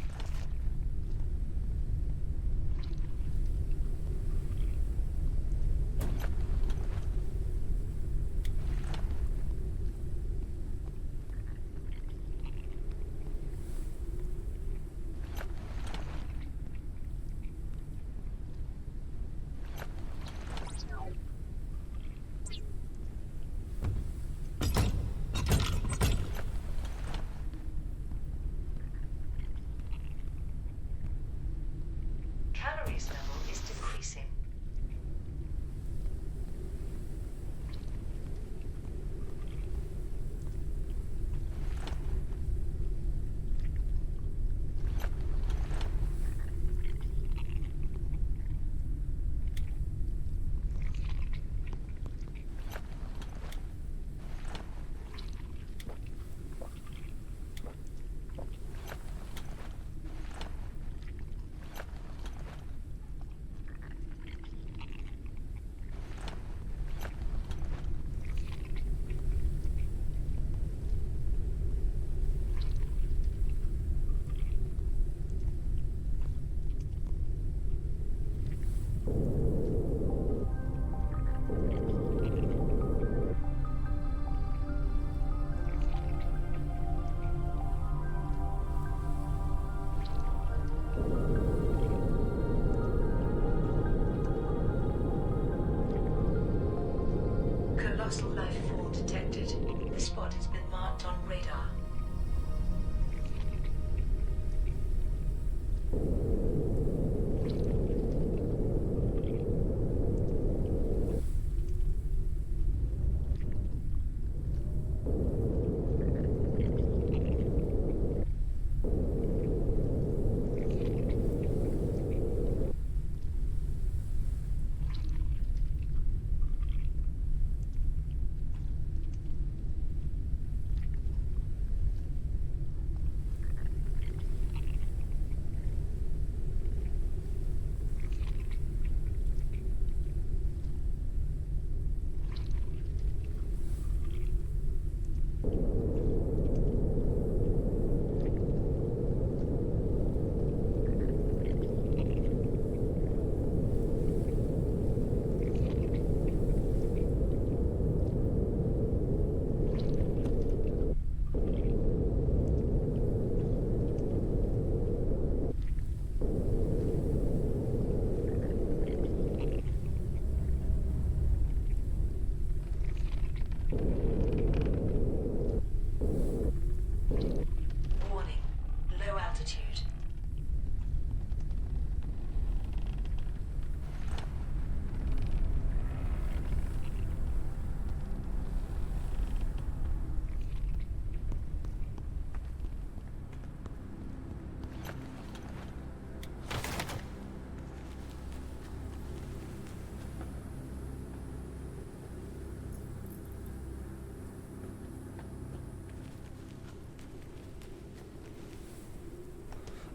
Calories level is decreasing. Colossal life form detected. The spot has been marked on radar.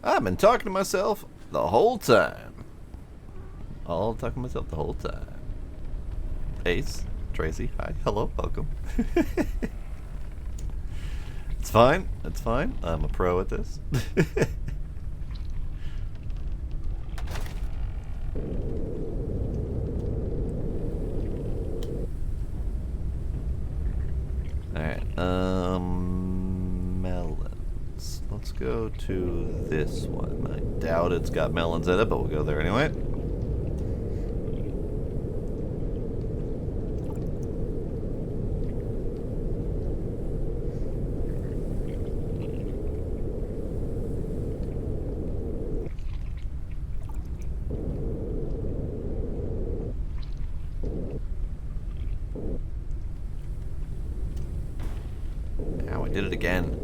I've been talking to myself the whole time. All talking to myself the whole time. Ace, Tracy, hi, hello, welcome. It's fine, it's fine. I'm a pro at this. Alright, melons. Let's go to this one. I doubt it's got melons in it, but we'll go there anyway. Ow, I did it again.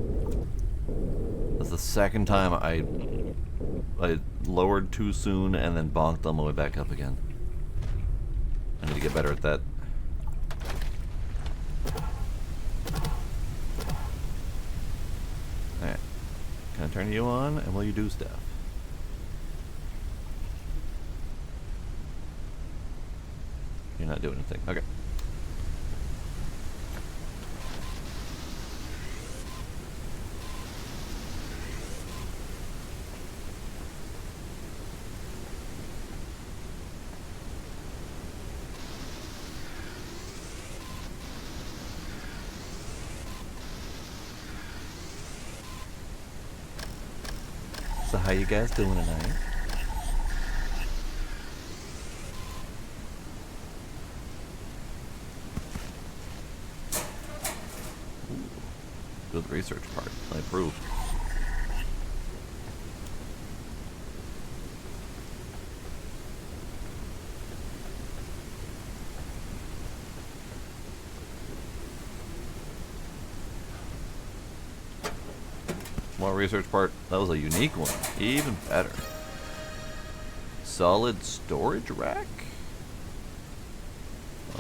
That's the second time I lowered too soon and then bonked on my way back up again. I need to get better at that. Alright. Can I turn you on and will you do stuff? You're not doing anything. Okay. So how you guys doing tonight? Ooh, good research part. I approve. More research part. That was a unique one. Even better. Solid storage rack?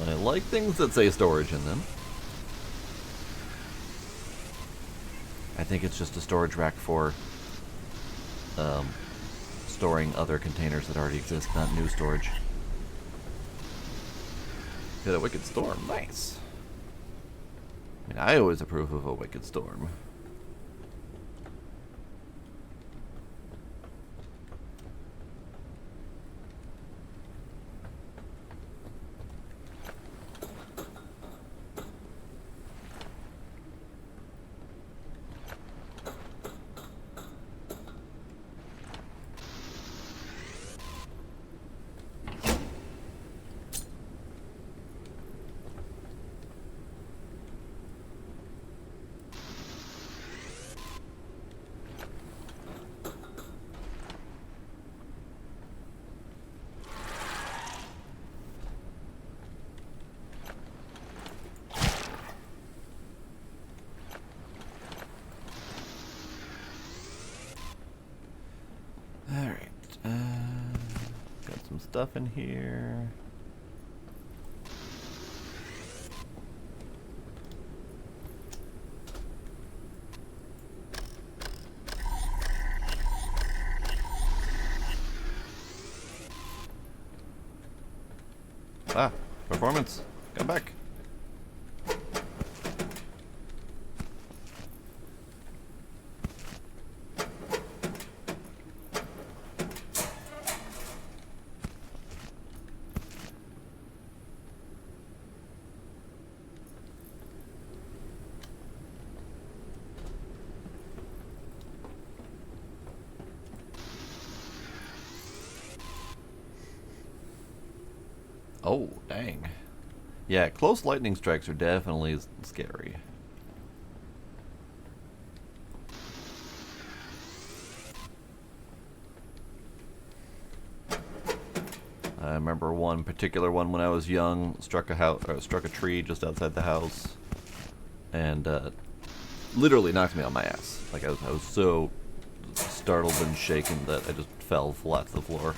I like things that say storage in them. I think it's just a storage rack for storing other containers that already exist, not new storage. Hit a wicked storm. Nice. I mean, I always approve of a wicked storm. Stuff in here. Ah, performance. Come back. Oh, dang. Yeah, close lightning strikes are definitely scary. I remember one particular one when I was young, struck a tree just outside the house, and literally knocked me on my ass. Like I was so startled and shaken that I just fell flat to the floor.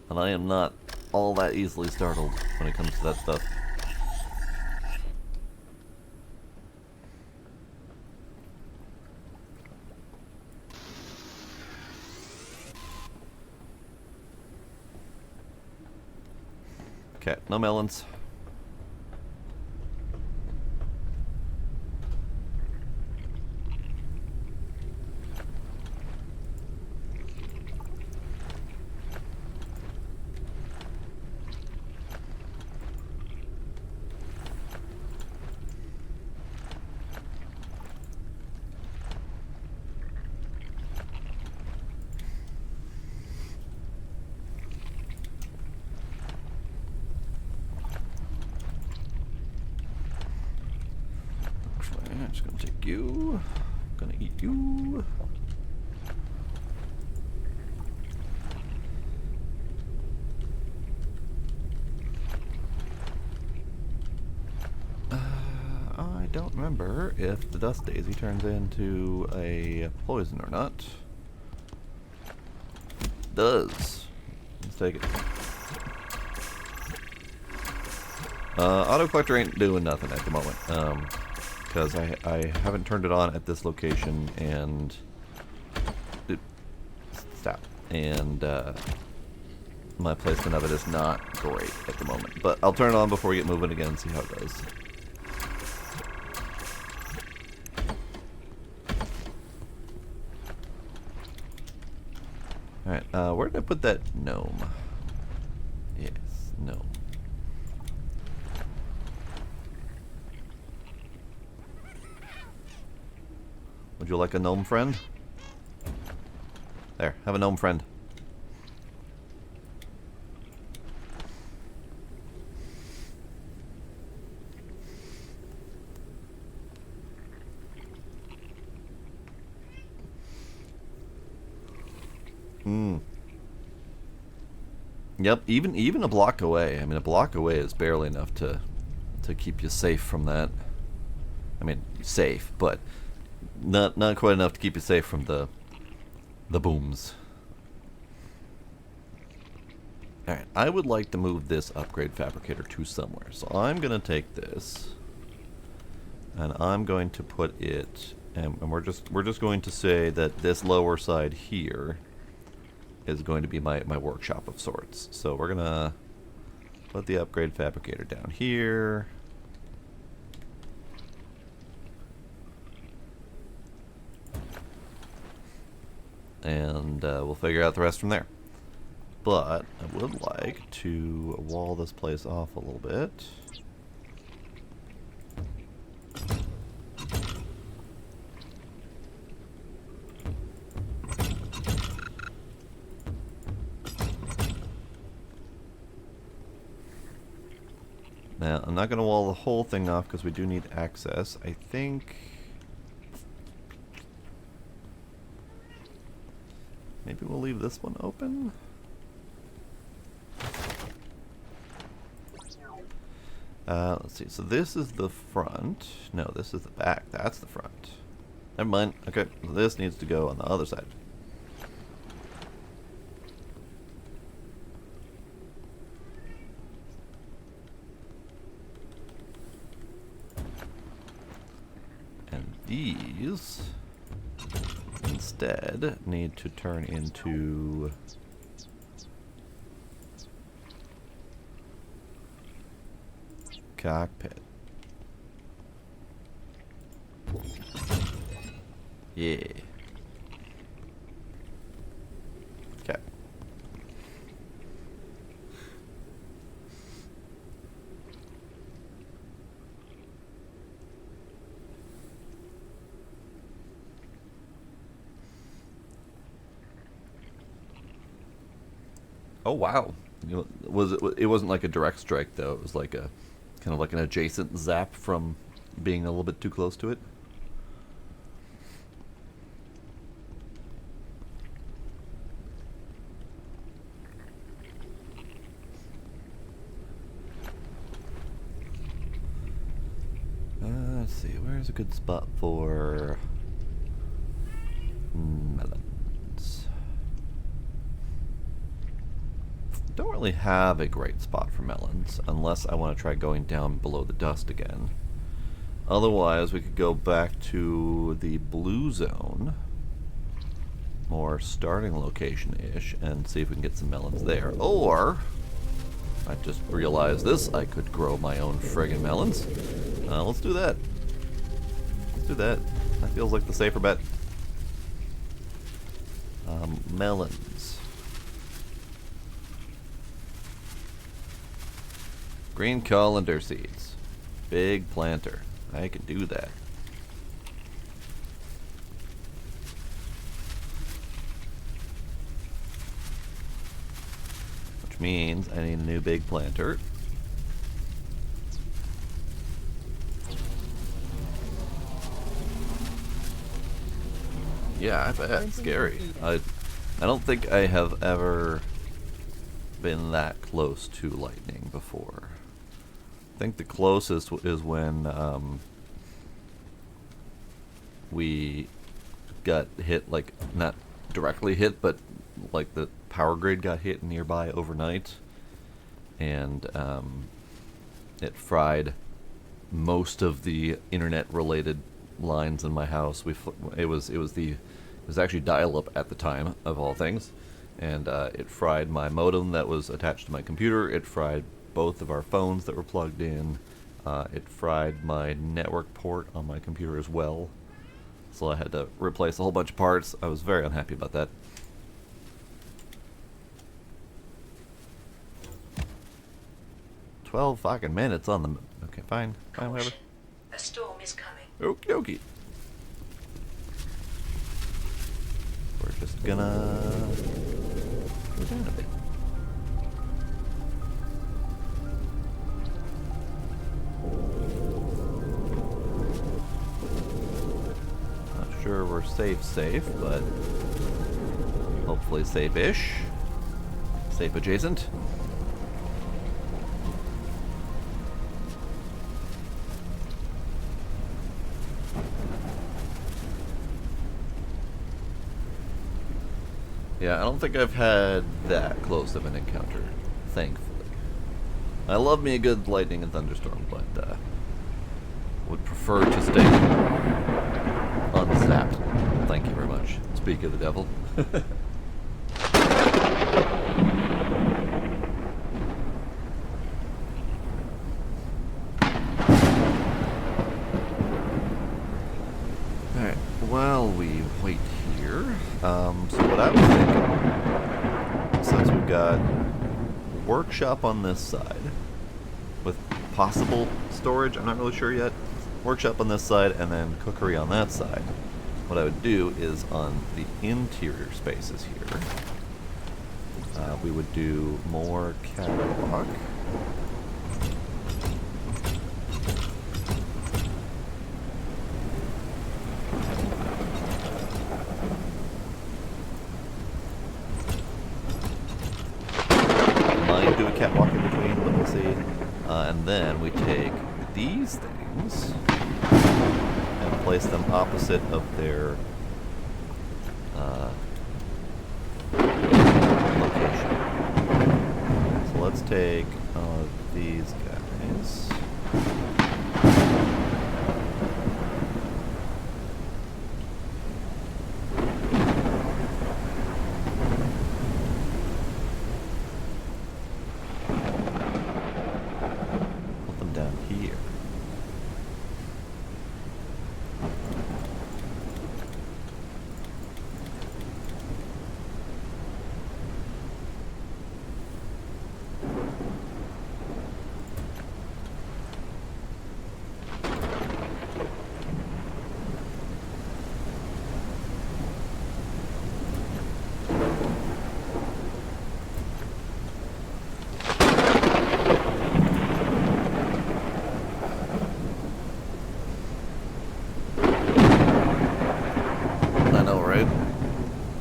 And I am not all that easily startled when it comes to that stuff. Okay, no melons. Actually, I'm just gonna take you. Gonna eat you. I don't remember if the dust daisy turns into a poison or not. Does. Let's take it. Auto collector ain't doing nothing at the moment. Because I haven't turned it on at this location and stop. And my placement of it is not great at the moment. But I'll turn it on before we get moving again and see how it goes. Alright, where did I put that gnome? Yes, gnome. Would you like a gnome friend? There, have a gnome friend. Yep, even a block away. I mean, a block away is barely enough to keep you safe from that. I mean, safe, but not quite enough to keep you safe from the booms. Alright, I would like to move this upgrade fabricator to somewhere. So I'm going to take this, and I'm going to put it, and we're just going to say that this lower side here is going to be my workshop of sorts. So we're going to put the upgrade fabricator down here. And we'll figure out the rest from there. But I would like to wall this place off a little bit. Now, I'm not going to wall the whole thing off because we do need access. I think maybe we'll leave this one open. Let's see. So this is the front. No, this is the back. That's the front. Never mind. Okay, this needs to go on the other side. And these instead need to turn into cockpit. Yeah. Okay. Oh wow! You know, it wasn't like a direct strike though. It was like a kind of like an adjacent zap from being a little bit too close to it. Let's see, where's a good spot for melons? Don't really have a great spot for melons unless I want to try going down below the dust again. Otherwise, we could go back to the blue zone, more starting location-ish, and see if we can get some melons there. Or I just realized this. I could grow my own friggin' melons. Let's do that. Let's do that. That feels like the safer bet. Melons. Green colander seeds. Big planter. I can do that. Which means I need a new big planter. Yeah, I bet. Scary. I don't think I have ever been that close to lightning before. I think the closest is when we got hit, like, not directly hit, but like the power grid got hit nearby overnight, and it fried most of the internet-related lines in my house. It was actually dial-up at the time, of all things, and it fried my modem that was attached to my computer. It fried both of our phones that were plugged in. It fried my network port on my computer as well. So I had to replace a whole bunch of parts. I was very unhappy about that. "12 fucking minutes on the... Okay, fine. Fine, whatever. Caution. A storm is coming. Okie dokie. We're just gonna go down a bit. Not sure we're safe, but hopefully safe-ish. Safe adjacent. Yeah, I don't think I've had that close of an encounter, thankfully. I love me a good lightning and thunderstorm, but would prefer to stay unzapped. Thank you very much. Speak of the devil. Alright, while we wait here, so what I was thinking, since we've got workshop on this side, with possible storage, I'm not really sure yet, workshop on this side and then cookery on that side, what I would do is on the interior spaces here, we would do more catwalk. Do a catwalk in between, but we'll see. And then we take these things and place them opposite of their location. So let's take these guys.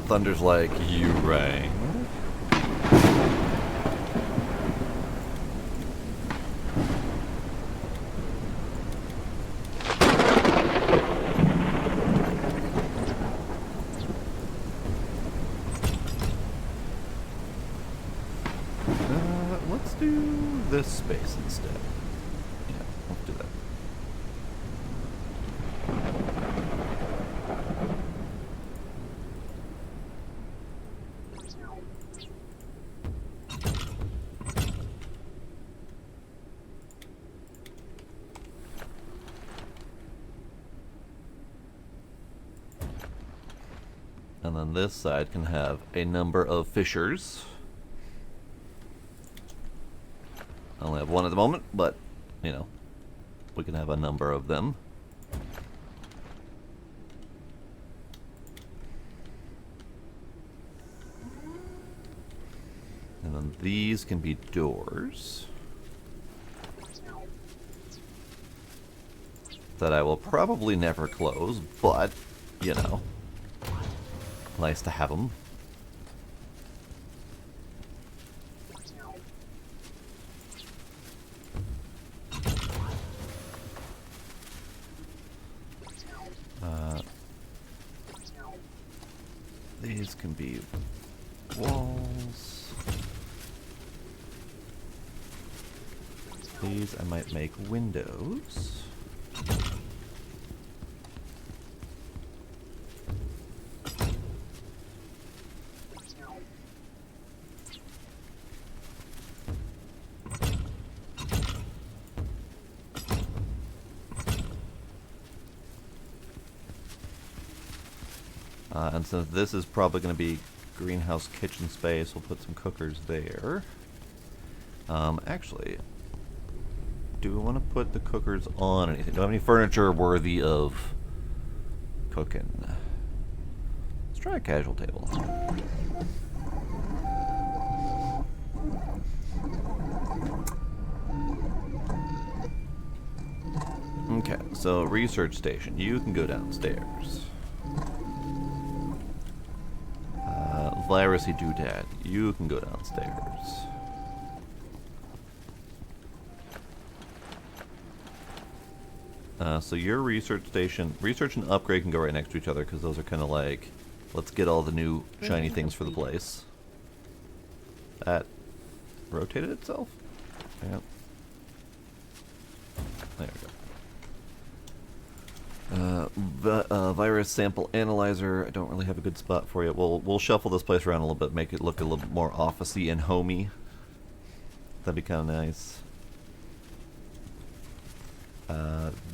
Thunder's like, you rang. Let's do this space instead. Yeah, let's do that. And then this side can have a number of fissures. I only have one at the moment, but, you know, we can have a number of them. And then these can be doors that I will probably never close, but, you know, nice to have them. These can be walls. These I might make windows. And since this is probably going to be greenhouse kitchen space, we'll put some cookers there. Actually, do we want to put the cookers on anything? Do I have any furniture worthy of cooking? Let's try a casual table. Okay, so research station. You can go downstairs. Virusy doodad. You can go downstairs. So your research station, research and upgrade can go right next to each other because those are kind of like, let's get all the new shiny things for the place. That rotated itself? Yep. There we go. Virus sample analyzer. I don't really have a good spot for you. We'll shuffle this place around a little bit, make it look a little more officey and homey. That'd be kind of nice.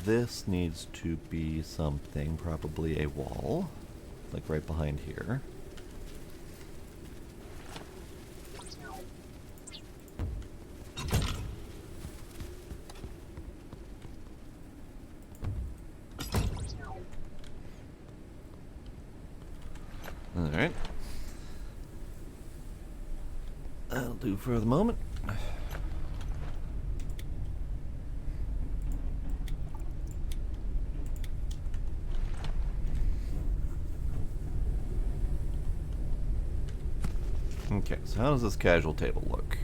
This needs to be something, probably a wall, like right behind here. Alright. That'll do for the moment. Okay, so how does this casual table look?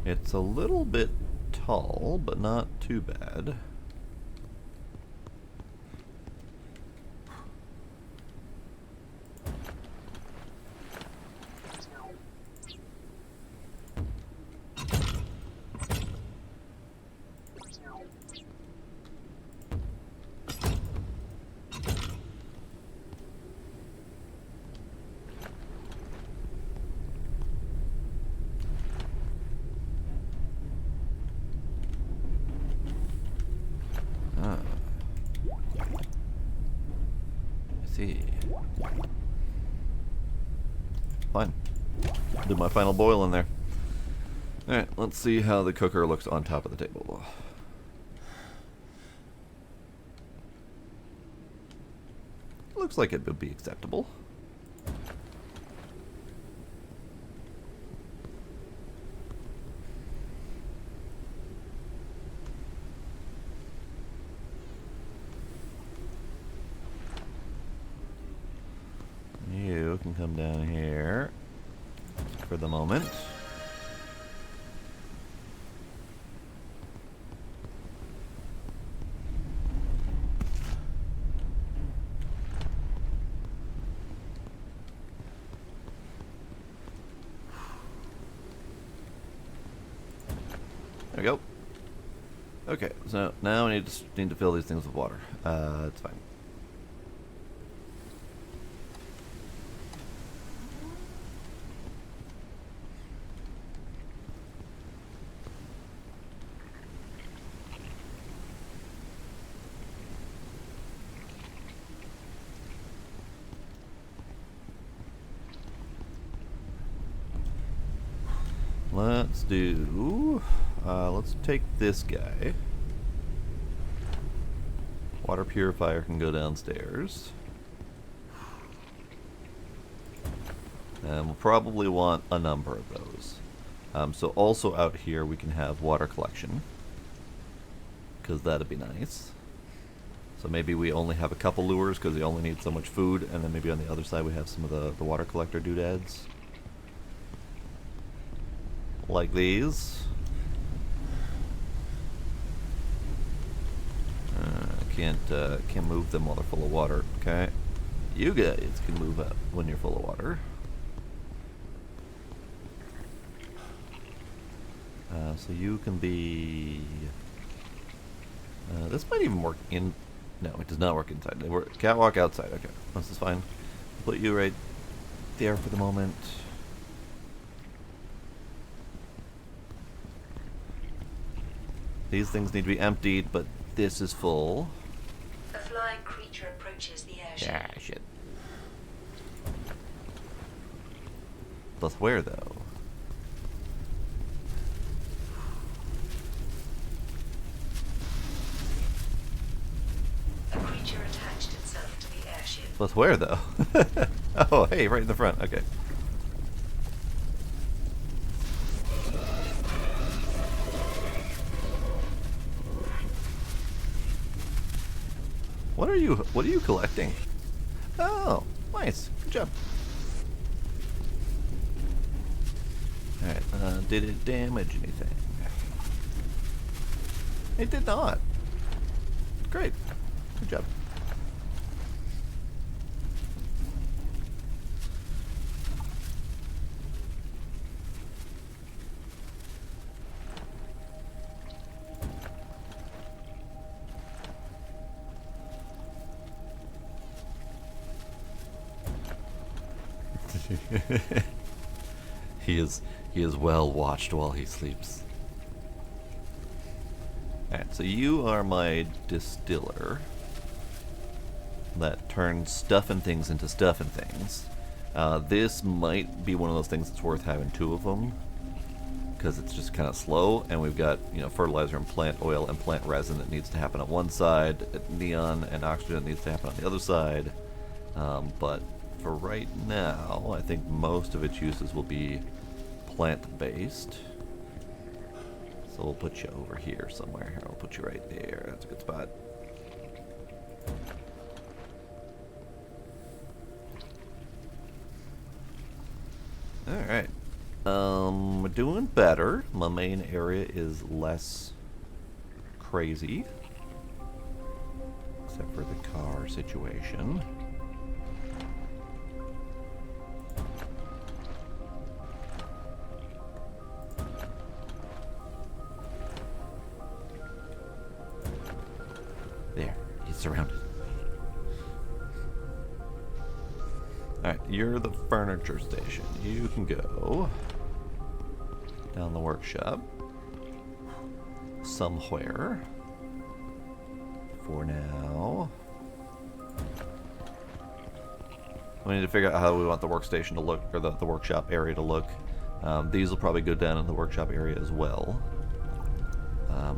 It's a little bit tall, but not too bad. See. Fine. Do my final boil in there. Alright, let's see how the cooker looks on top of the table. Looks like it would be acceptable. You can come down here for the moment. There we go. Okay, so now we need to fill these things with water. It's fine. Let's do... let's take this guy. Water purifier can go downstairs. And we'll probably want a number of those. So also out here we can have water collection, because that'd be nice. So maybe we only have a couple lures because we only need so much food, and then maybe on the other side we have some of the water collector doodads. Like these. Can't move them while they're full of water. Okay. You guys can move up when you're full of water. So you can be... this might even work in... No, it does not work inside. They work catwalk outside. Okay, this is fine. Put you right there for the moment. These things need to be emptied, but this is full. A flying creature approaches the airship. Yeah, shit. But where, though? A creature attached itself to the airship. But where, though? Oh, hey, right in the front. Okay. What are you collecting? Oh, nice. Good job. Alright, did it damage anything? It did not. Great. Good job. He is well watched while he sleeps. Alright, so you are my distiller that turns stuff and things into stuff and things. This might be one of those things that's worth having two of them, because it's just kind of slow, and we've got, you know, fertilizer and plant oil and plant resin that needs to happen on one side, neon and oxygen that needs to happen on the other side. But for right now, I think most of its uses will be plant-based. So we'll put you over here somewhere. Here, I'll put you right there. That's a good spot. Alright. We're doing better. My main area is less crazy. Except for the car situation. There, he's surrounded. Alright, you're the furniture station. You can go down the workshop somewhere for now. We need to figure out how we want the workstation to look, or the workshop area to look. These will probably go down in the workshop area as well.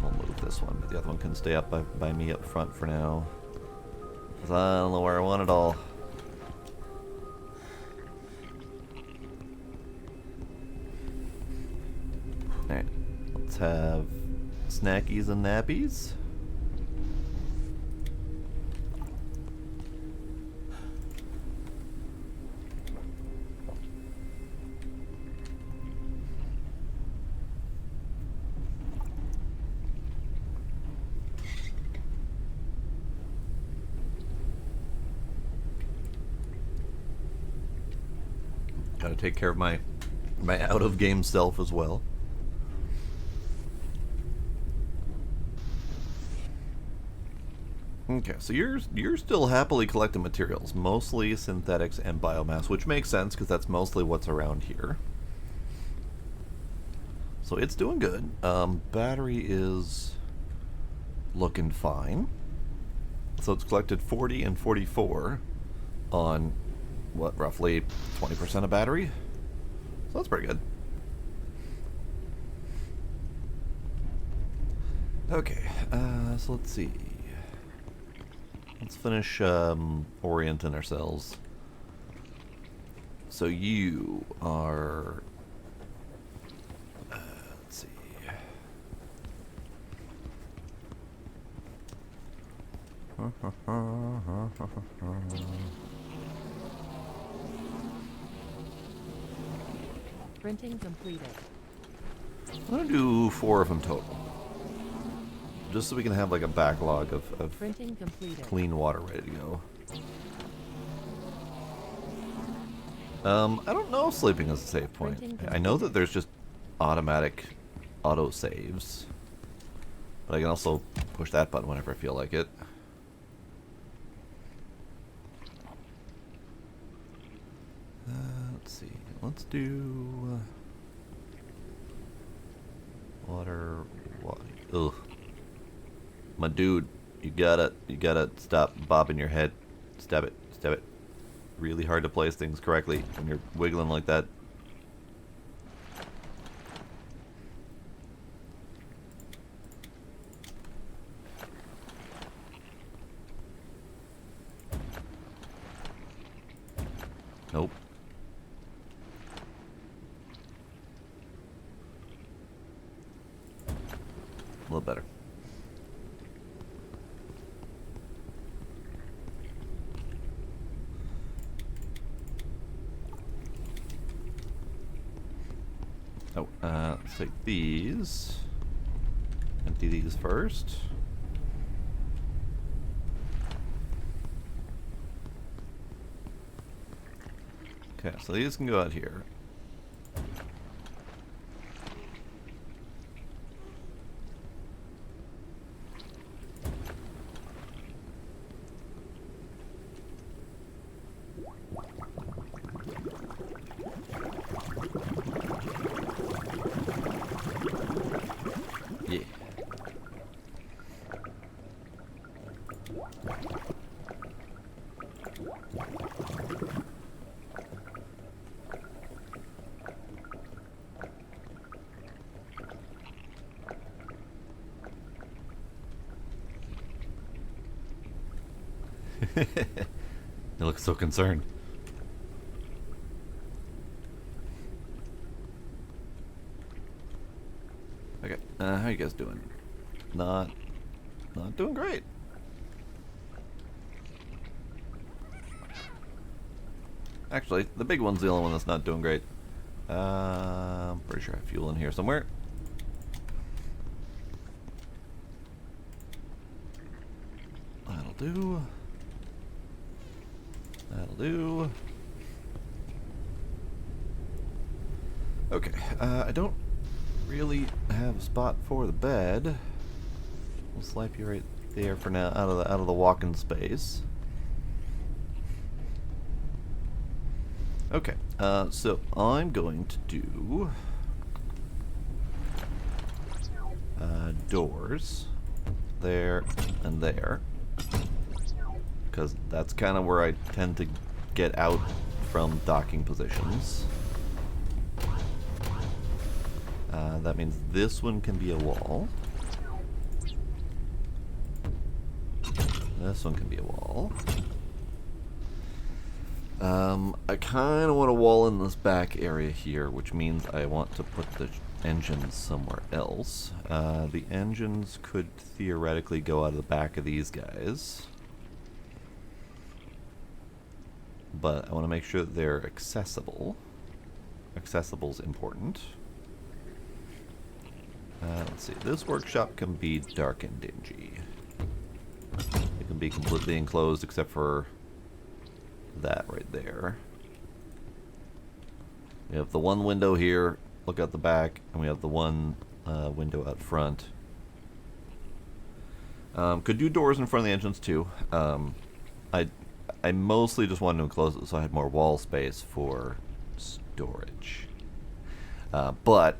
We'll move this one, but the other one can stay up by me up front for now. 'Cause I don't know where I want it all. Alright, let's have snackies and nappies. Gotta take care of my out-of-game self as well. Okay, so you're still happily collecting materials, mostly synthetics and biomass, which makes sense because that's mostly what's around here. So it's doing good. Battery is looking fine. So it's collected 40 and 44 on, what, roughly 20% of battery? So that's pretty good. Okay, so let's see. Let's finish orienting ourselves. So you are... let's see. Printing completed. I'm going to do 4 of them total. Just so we can have like a backlog of Printing completed. clean water ready to go. I don't know if sleeping is a save point. Printing I know that there's just automatic auto saves. But I can also push that button whenever I feel like it. Let's see. Let's do water. Ugh. My dude, you gotta stop bobbing your head. Stab it. Stab it. Really hard to place things correctly when you're wiggling like that. Nope. A little better. Oh, let's take these. Empty these first. Okay, so these can go out here. Yeah. You look so concerned. Okay, how you guys doing? Not doing great. Actually, the big one's the only one that's not doing great. I'm pretty sure I have fuel in here somewhere. That'll do. That'll do. Okay, I don't really have a spot for the bed. We'll slap you right there for now, out of the walk-in space. Okay, so I'm going to do doors there and there, because that's kind of where I tend to get out from docking positions. That means this one can be a wall. This one can be a wall. I kind of want a wall in this back area here, which means I want to put the engines somewhere else. The engines could theoretically go out of the back of these guys. But I want to make sure that they're accessible. Accessible's important. Let's see, this workshop can be dark and dingy. It can be completely enclosed except for that right there. We have the one window here, look out the back, and we have the one window out front. Could do doors in front of the entrance too. I mostly just wanted to enclose it so I had more wall space for storage. But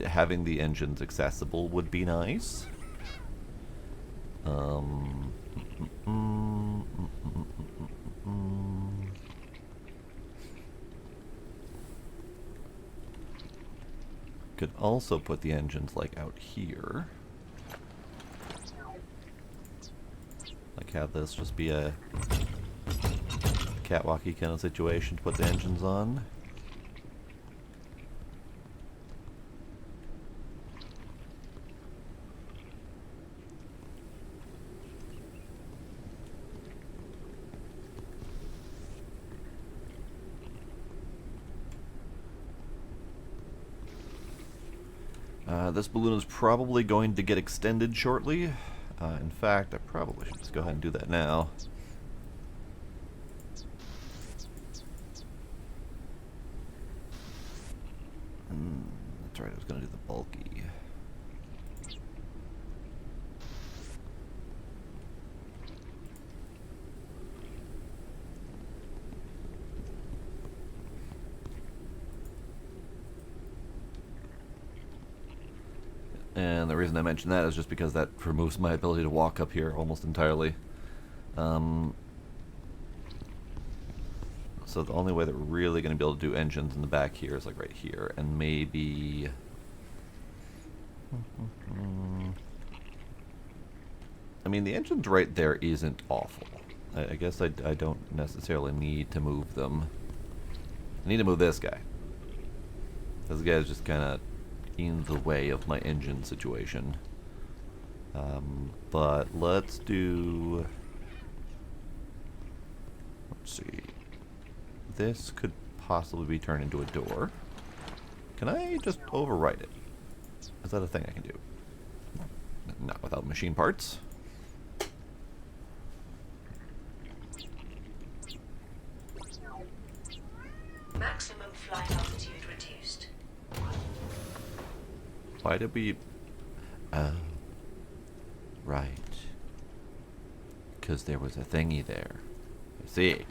having the engines accessible would be nice. Could also put the engines like out here. have this just be a catwalky kind of situation to put the engines on. This balloon is probably going to get extended shortly. In fact, I probably should just go ahead and do that now. That's right, I was going to do the bulky. And the reason I mention that is just because that removes my ability to walk up here almost entirely. So the only way that we're really going to be able to do engines in the back here is like right here, and maybe... I mean, the engines right there isn't awful. I guess I don't necessarily need to move them. I need to move this guy. This guy is just kind of in the way of my engine situation. But let's do... Let's see. This could possibly be turned into a door. Can I just override it? Is that a thing I can do? Not without machine parts. Maximum flight altitude reduced. Why did we... Oh. Right. Because there was a thingy there. I see.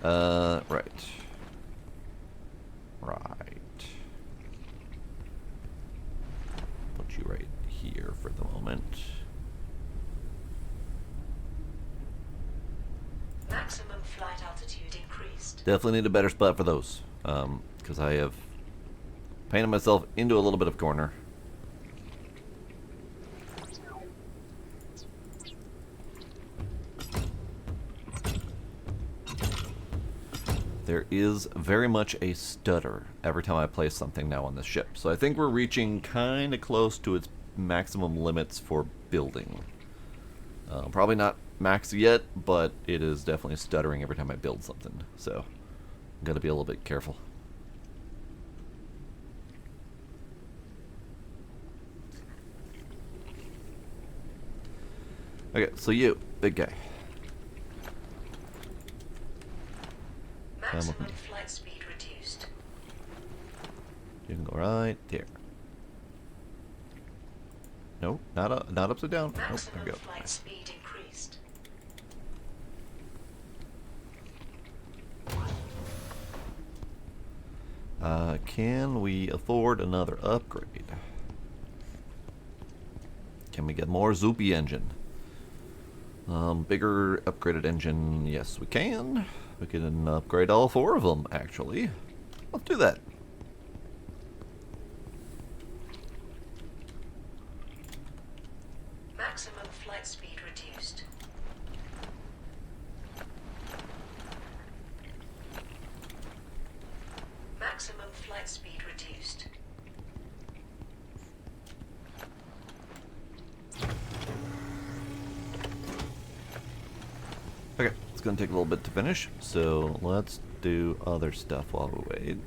Right. Right. Put you right here for the moment. Maximum flight altitude increased. Definitely need a better spot for those. Because I have painted myself into a little bit of corner. There is very much a stutter every time I place something now on this ship. So I think we're reaching kind of close to its maximum limits for building. Probably not max yet, but it is definitely stuttering every time I build something. So I've got to be a little bit careful. Okay, so you, big guy. Maximum flight speed reduced. You can go right there. No, not upside down. Nope, there Maximum we go. flight speed increased. Can we afford another upgrade? Can we get more Zoopy engine? Bigger upgraded engine, yes we can. We can upgrade all 4 of them, actually. Let's do that. Maximum flight speed reduced. Maximum flight speed reduced. Okay, it's going to take a little bit to finish, so let's do other stuff while we wait.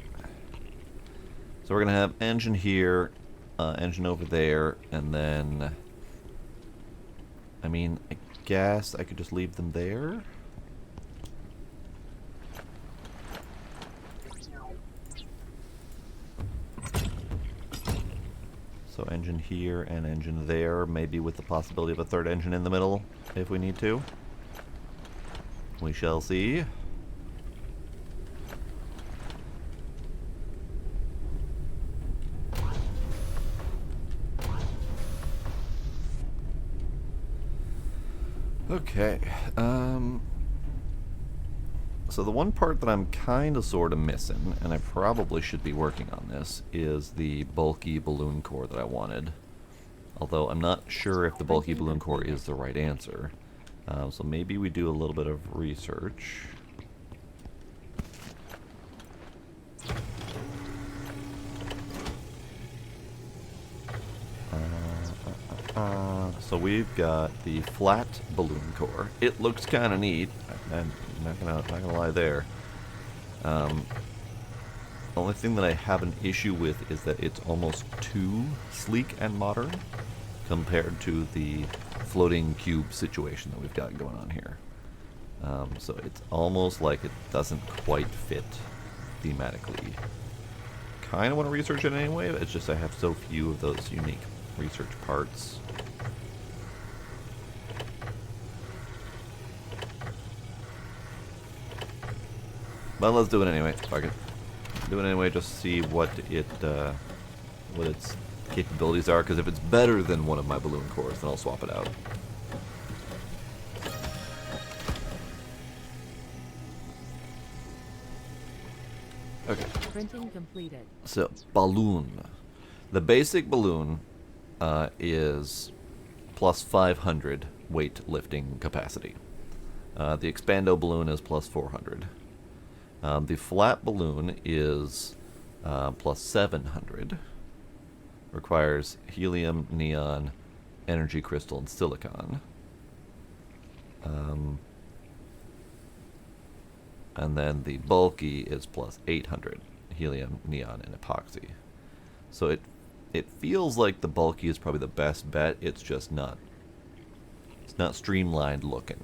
So we're going to have engine here, engine over there, and then... I mean, I guess I could just leave them there. So engine here and engine there, maybe with the possibility of a 3rd engine in the middle, if we need to. We shall see. Okay, so the one part that I'm kind of sort of missing, and I probably should be working on this, is the bulky balloon core that I wanted. Although I'm not sure if the bulky balloon core is the right answer. So maybe we do a little bit of research. So we've got the flat balloon core. It looks kind of neat. I'm not gonna lie there. The only thing that I have an issue with is that it's almost too sleek and modern compared to the floating cube situation that we've got going on here. So it's almost like it doesn't quite fit thematically. Kind of want to research it anyway, but it's just I have so few of those unique research parts. But let's do it anyway. Fuck it. Do it anyway, just to see what its capabilities are. Because if it's better than one of my balloon cores, then I'll swap it out. Okay. Printing completed. So balloon. The basic balloon is plus 500 weight lifting capacity. The expando balloon is plus 400. The flat balloon is plus 700. Requires helium, neon, energy crystal, and silicon. And then the bulky is plus 800. Helium, neon, and epoxy. So it feels like the bulky is probably the best bet. It's just not. It's not streamlined looking.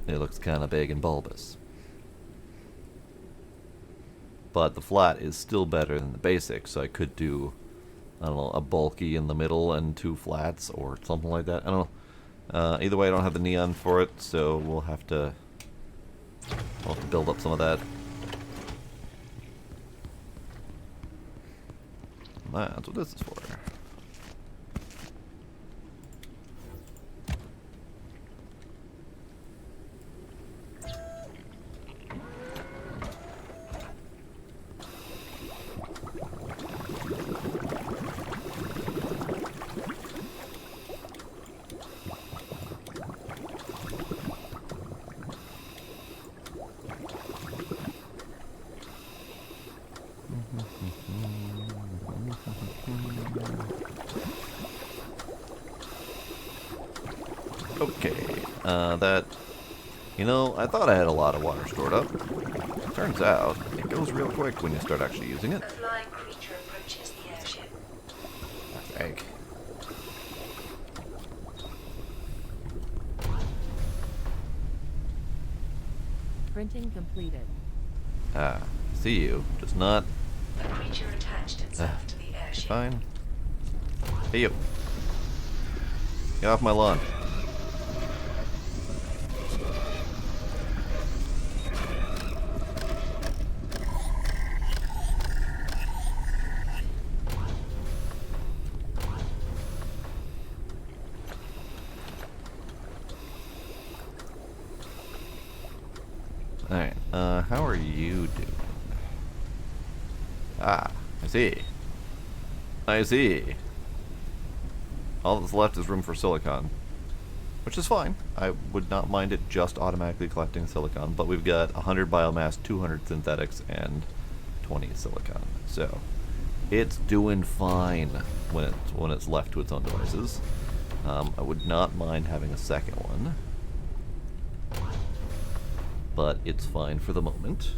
It looks kind of big and bulbous. But the flat is still better than the basic, so I could do, I don't know, a bulky in the middle and 2 flats or something like that. I don't know. Either way, I don't have the neon for it, so we'll have to build up some of that. That's what this is for. Okay, that, you know, I thought I had a lot of water stored up. Turns out, it goes real quick when you start actually using it. A flying creature approaches the airship. Egg. Printing completed. See you, just not A creature attached itself to the airship. fine. Hey you. Get off my lawn. Alright, how are you doing? Ah, I see. I see. All that's left is room for silicon. Which is fine. I would not mind it just automatically collecting silicon, but we've got 100 biomass, 200 synthetics, and 20 silicon. So, it's doing fine when it's left to its own devices. I would not mind having a second one. But it's fine for the moment.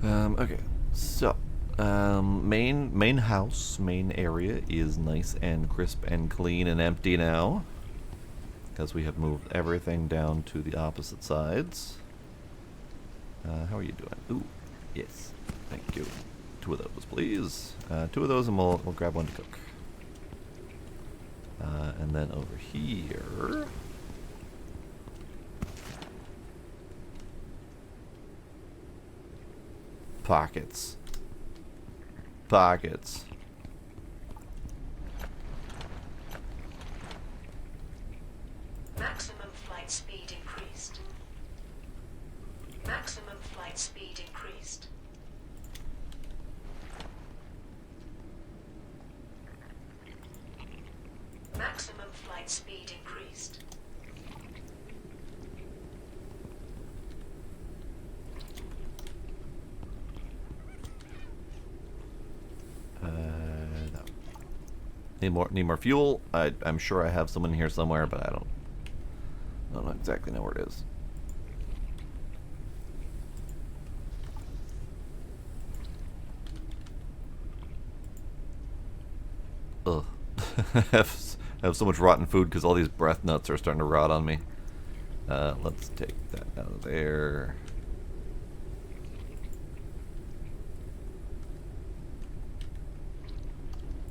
Okay, so main house, main area is nice and crisp and clean and empty now, because we have moved everything down to the opposite sides. How are you doing? Ooh, yes, thank you. 2 of those, please. 2 of those, and we'll grab 1 to cook. And then over here. Pockets. Pockets. Maximum flight speed increased. Maximum flight speed increased. Maximum flight flight speed increased. No. Need more fuel. I'm sure I have someone here somewhere, but I don't exactly know where it is. Ugh. I have so much rotten food because all these breath nuts are starting to rot on me. Let's take that out of there.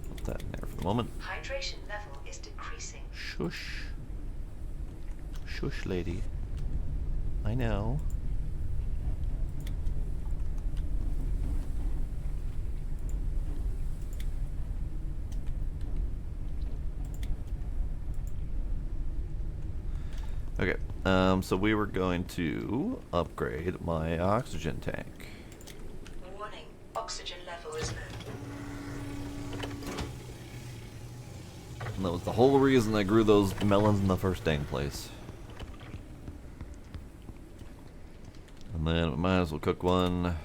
Put that in there for the moment. Hydration level is decreasing. Shush. Shush, lady. I know. Okay, so we were going to upgrade my oxygen tank. Warning, oxygen level is low. And that was the whole reason I grew those melons in the first dang place. And then we might as well cook one.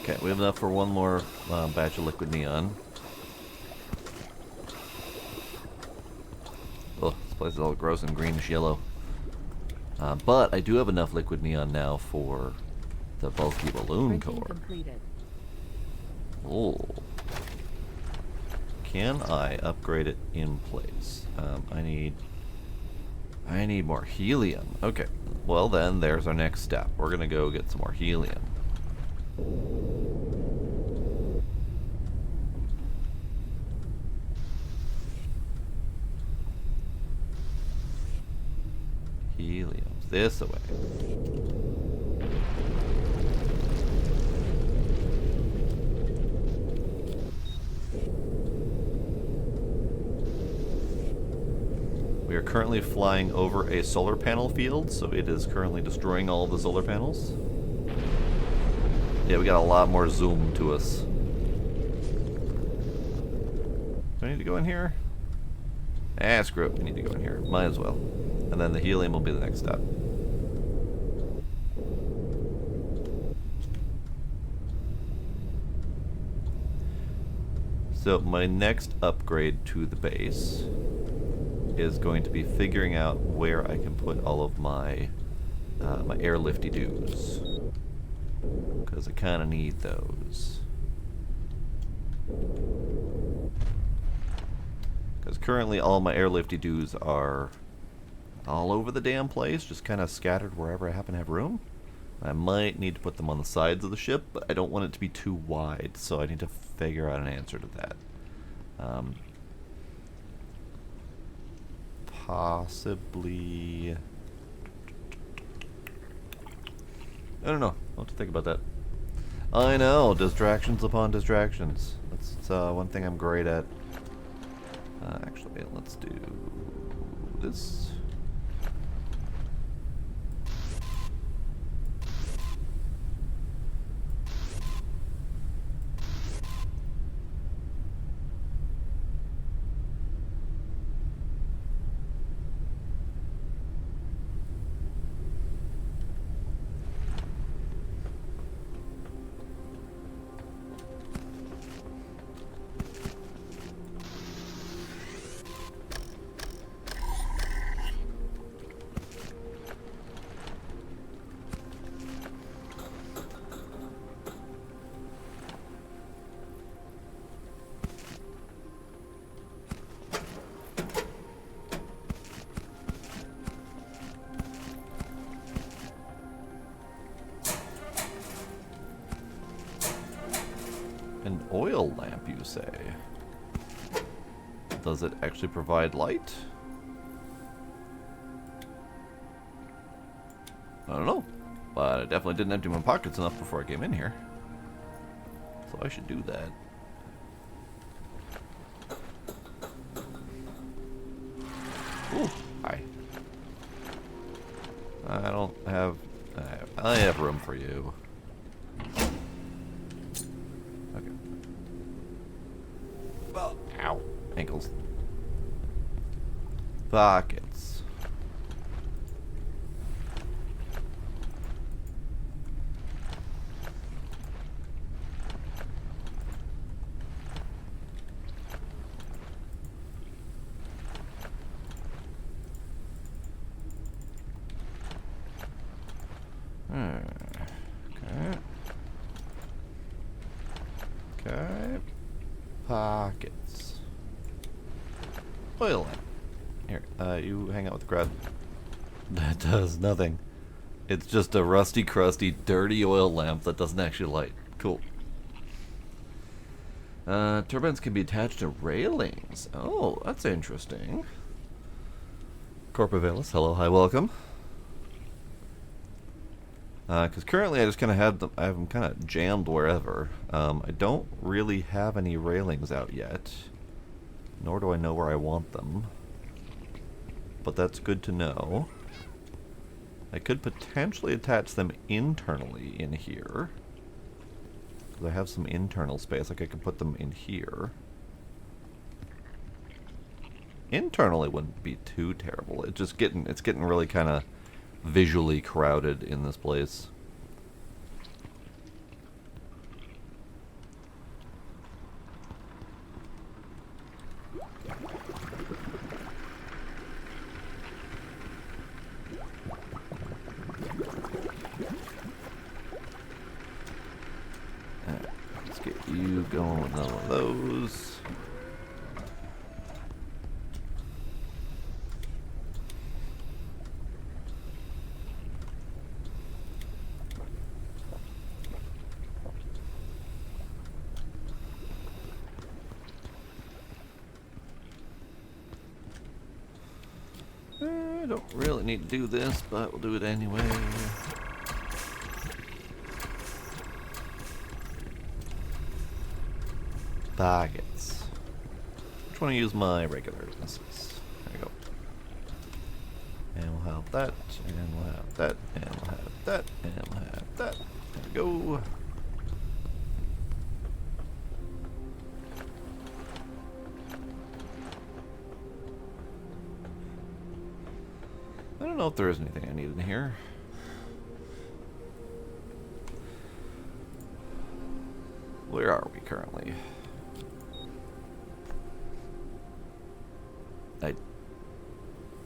Okay, we have enough for one more batch of liquid neon. Oh, this place is all gross and greenish yellow. But I do have enough liquid neon now for the bulky balloon Printing core. completed. Oh. Can I upgrade it in place? I need more helium. Okay. Well then, there's our next step. We're gonna go get some more helium. Helium's this away. We are currently flying over a solar panel field, so it is currently destroying all of the solar panels. Yeah, we got a lot more zoom to us. Do I need to go in here? Ah, screw it. We need to go in here. Might as well. And then the helium will be the next step. So my next upgrade to the base is going to be figuring out where I can put all of my my airlifty-doos, because I kind of need those. Because currently all my airlifty-doos are all over the damn place, just kind of scattered wherever I happen to have room. I might need to put them on the sides of the ship, but I don't want it to be too wide, so I need to figure out an answer to that. Possibly... I don't know. I'll have to think about that. I know, distractions upon distractions. That's one thing I'm great at. Actually, let's do this. An oil lamp, you say? Does it actually provide light? I don't know. But I definitely didn't empty my pockets enough before I came in here. So I should do that. Ooh, hi. I don't have... I have room for you. Okay. Well, ow. Ankles. Pockets. Okay. Okay. Pockets. Oil lamp. Here, you hang out with the crowd. That does nothing. It's just a rusty, crusty, dirty oil lamp that doesn't actually light. Cool. Turbines can be attached to railings. Oh, that's interesting. Corporavelis, hello, hi, welcome. Because currently I just kind of have them kind of jammed wherever. I don't really have any railings out yet, nor do I know where I want them. But that's good to know. I could potentially attach them internally in here. Because I have some internal space, like I could put them in here. Internally wouldn't be too terrible. It's getting really kind of visually crowded in this place. Alright, let's get you going with one of those. I don't really need to do this, but we'll do it anyway. Pockets. Which one to use my regular missiles? There you go. And we'll have that, and we'll have that, and we'll have that, and we'll have that. There we go. I don't know if there is anything I need in here. Where are we currently?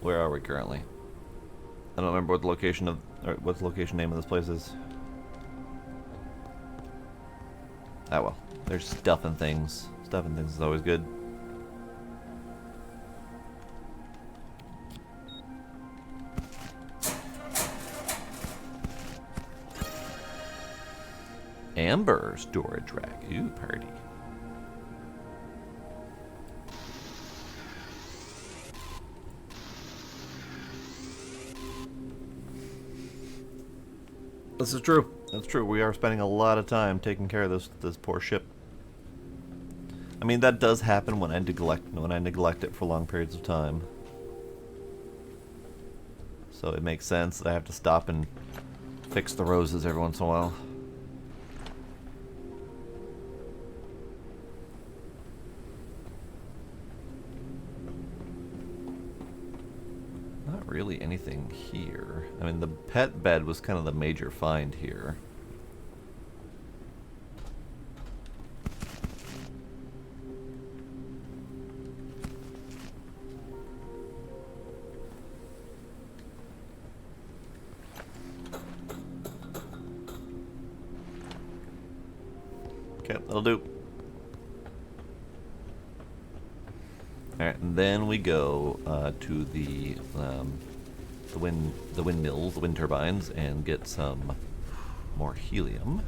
Where are we currently? I don't remember what the location of, or what the location name of this place is. Ah well, there's stuff and things. Stuff and things is always good. Amber storage rack. Ooh, party. This is true. That's true. We are spending a lot of time taking care of this poor ship. I mean, that does happen when I neglect it for long periods of time. So it makes sense that I have to stop and fix the roses every once in a while. Not really anything here. I mean, the pet bed was kind of the major find here. Okay, that'll do. Alright, and then we go to the windmills, the wind turbines, and get some more helium.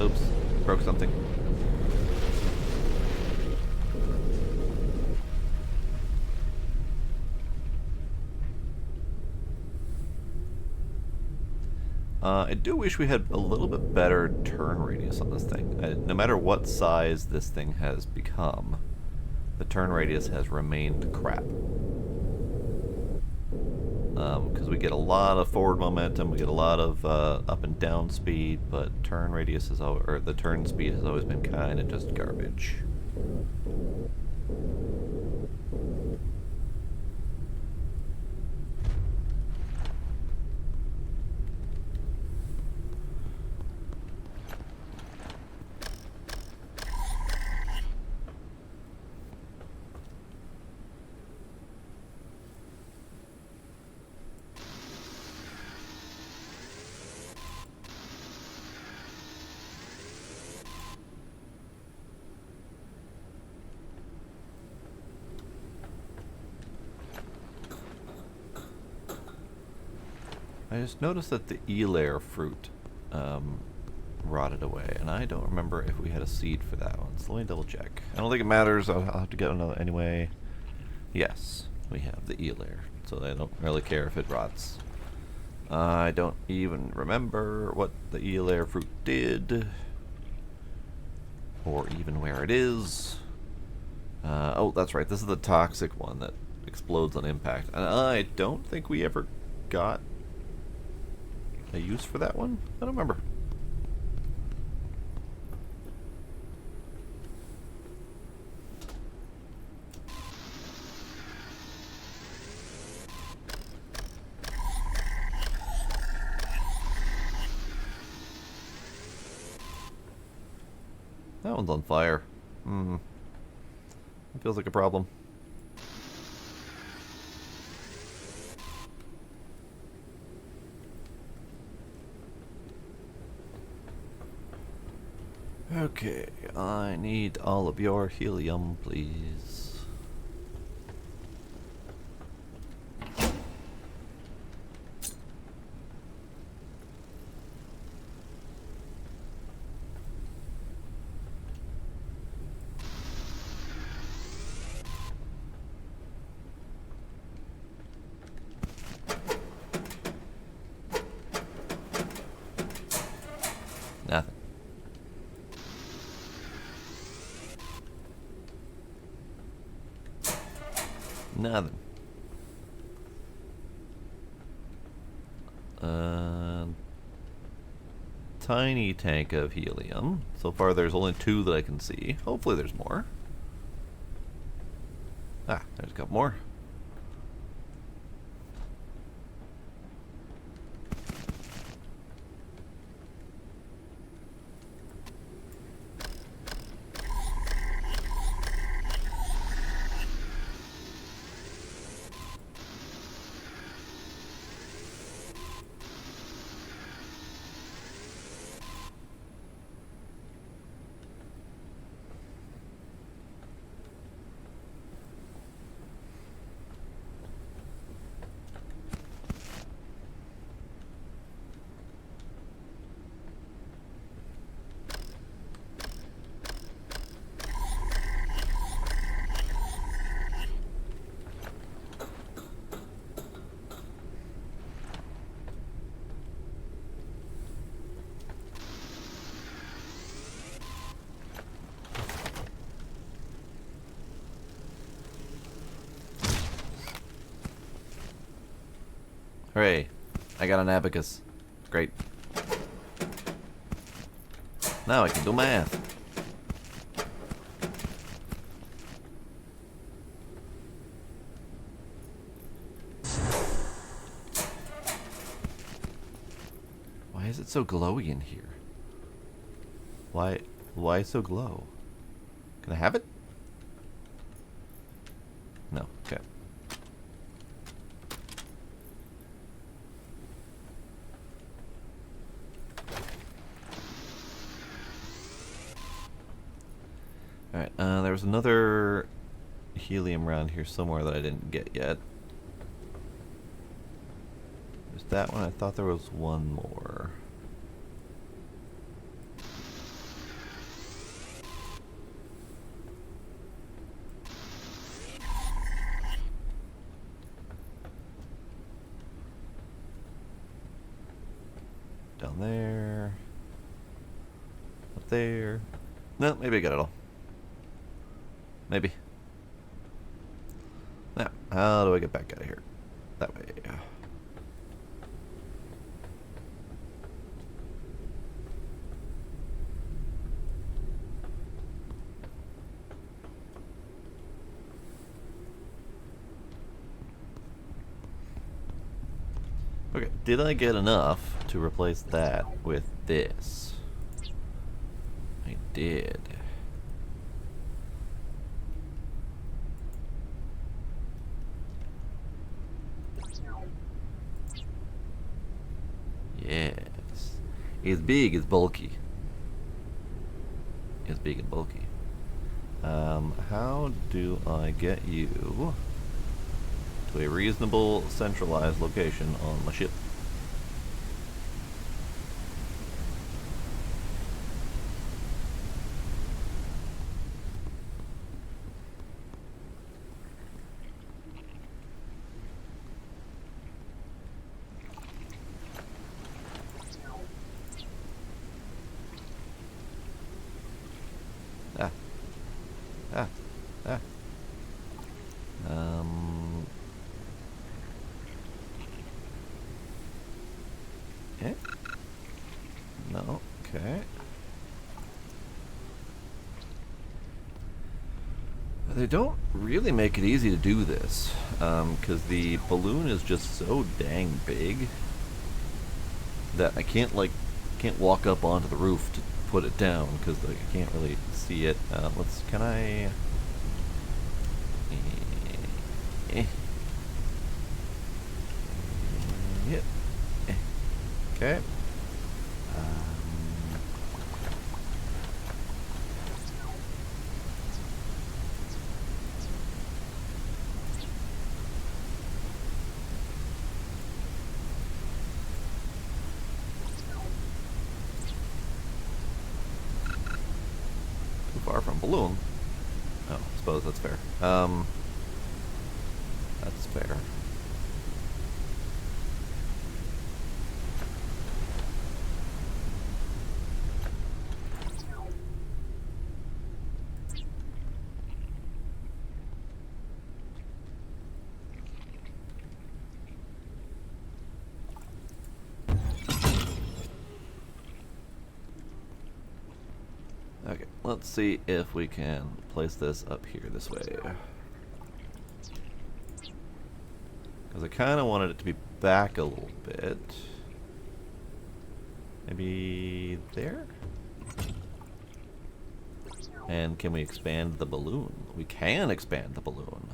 Oops, broke something. I do wish we had a little bit better turn radius on this thing. No matter what size this thing has become, the turn radius has remained crap. Because we get a lot of forward momentum, we get a lot of up and down speed, but turn radius is or the turn speed has always been kind of just garbage. I just noticed that the Elair fruit rotted away, and I don't remember if we had a seed for that one, so let me double check. I don't think it matters, I'll have to get another anyway. Yes, we have the Elair, so I don't really care if it rots. I don't even remember what the Elair fruit did, or even where it is. Oh, that's right, this is the toxic one that explodes on impact, and I don't think we ever got a use for that one? I don't remember. That one's on fire. It feels like a problem. Okay, I need all of your helium, please. Nothing. Nothing. Tiny tank of helium. So far there's only 2 that I can see. Hopefully there's more. Ah, there's a couple more. Hooray. I got an abacus. Great. Now I can do math. Why is it so glowy in here? Why so glow? Can I have it? No, okay. Alright, there was another helium around here somewhere that I didn't get yet. There's that one. I thought there was one more. down there. Up there. No, maybe I got it all. Maybe. Now, how do I get back out of here? That way. Okay, did I get enough to replace that with this? I did. Yes. It's big, it's bulky. It's big and bulky. How do I get you to a reasonable centralized location on my ship? Ah. Ah. Ah. Okay. No. Okay. They don't really make it easy to do this, because the balloon is just so dang big that I can't walk up onto the roof to put it down because I can't really see it. Can I? Yeah. Okay. Too far from balloon. Oh, I suppose that's fair. That's fair. Okay, let's see if we can place this up here this way. Because I kind of wanted it to be back a little bit. Maybe there? And can we expand the balloon? We can expand the balloon.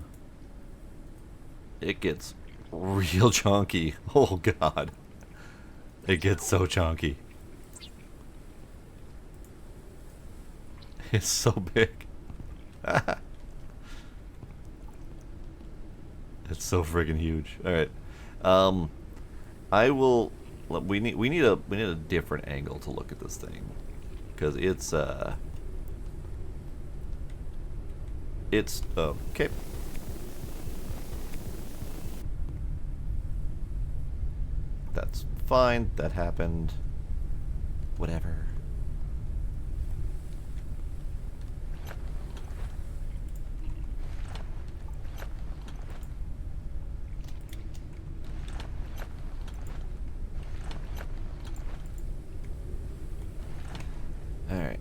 It gets real chunky. Oh god. It gets so chunky. It's so big. It's so friggin' huge. All right. I will. We need a different angle to look at this thing, because it's okay. That's fine. That happened. Whatever. Alright,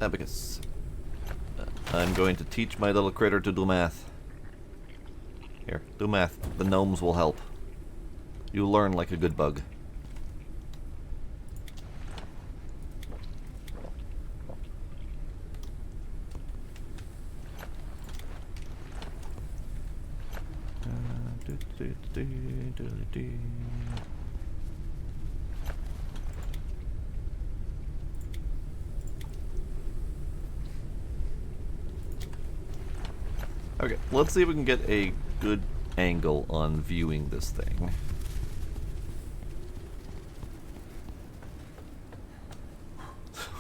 Abacus. I'm going to teach my little critter to do math. Here, do math. The gnomes will help. You learn like a good bug. Okay, let's see if we can get a good angle on viewing this thing.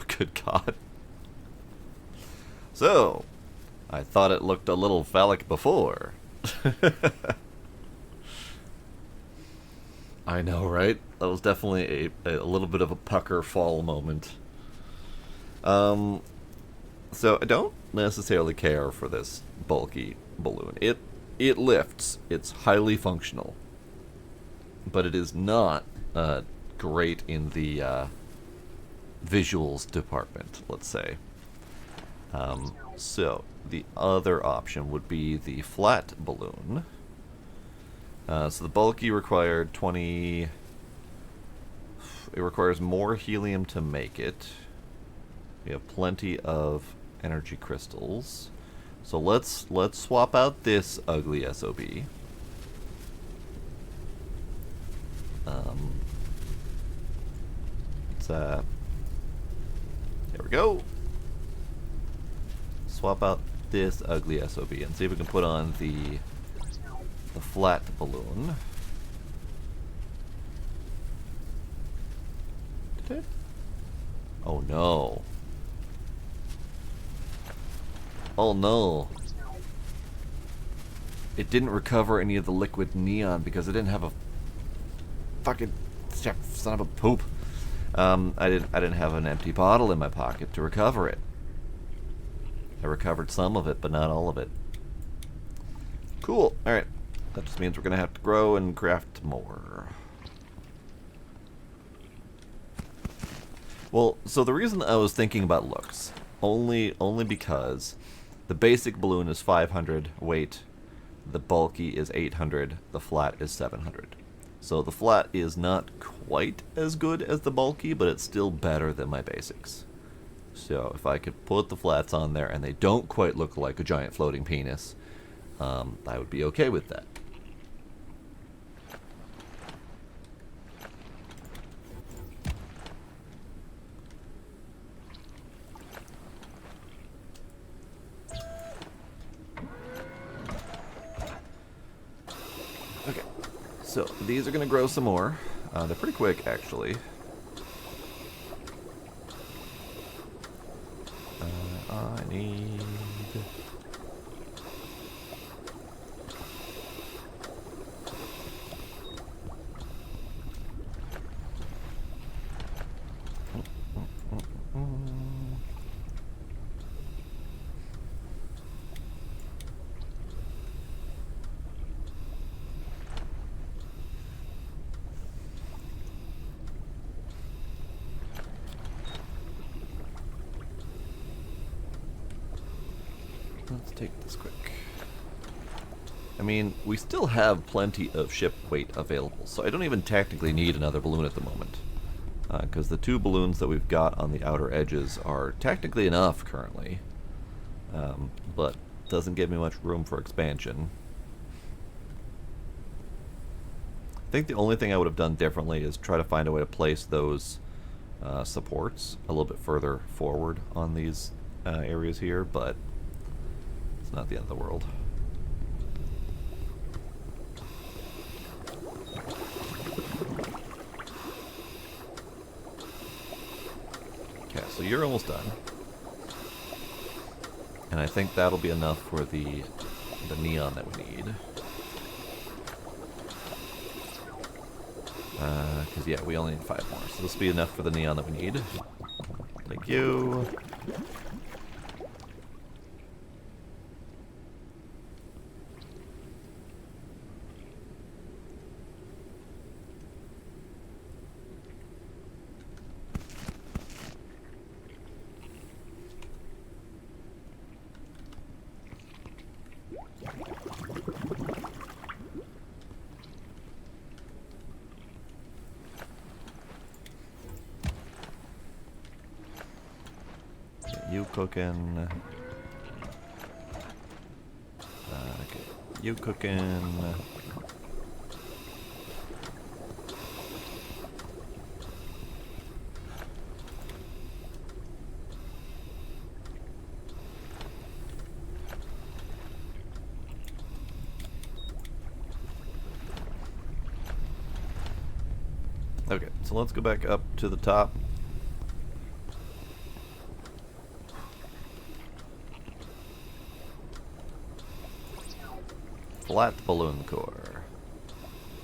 Good God. So, I thought it looked a little phallic before. I know, right? That was definitely a little bit of a pucker fall moment. So I don't necessarily care for this bulky balloon. It lifts. It's highly functional, but it is not great in the visuals department, let's say. So the other option would be the flat balloon. So the bulky required 20. It requires more helium to make it. We have plenty of energy crystals. So let's swap out this ugly SOB. There we go. Swap out this ugly SOB and see if we can put on the flat balloon. Did it? Oh no. Oh no. It didn't recover any of the liquid neon because it didn't have a fucking son of a poop. I didn't have an empty bottle in my pocket to recover it. I recovered some of it, but not all of it. Cool. Alright. That just means we're gonna have to grow and craft more. Well, so the reason I was thinking about looks, only because the basic balloon is 500 weight, the bulky is 800, the flat is 700. So the flat is not quite as good as the bulky, but it's still better than my basics. So if I could put the flats on there and they don't quite look like a giant floating penis, I would be okay with that. Okay, so these are going to grow some more. They're pretty quick, actually. I need... Let's take this quick. I mean, we still have plenty of ship weight available, so I don't even technically need another balloon at the moment. Because the two balloons that we've got on the outer edges are technically enough currently. But doesn't give me much room for expansion. I think the only thing I would have done differently is try to find a way to place those supports a little bit further forward on these areas here, but it's not the end of the world. Okay, so you're almost done. And I think that'll be enough for the neon that we need. Because, yeah, we only need 5 more. So this will be enough for the neon that we need. Thank you. You cooking. Okay. You cooking. Okay, so let's go back up to the top. Flat balloon core.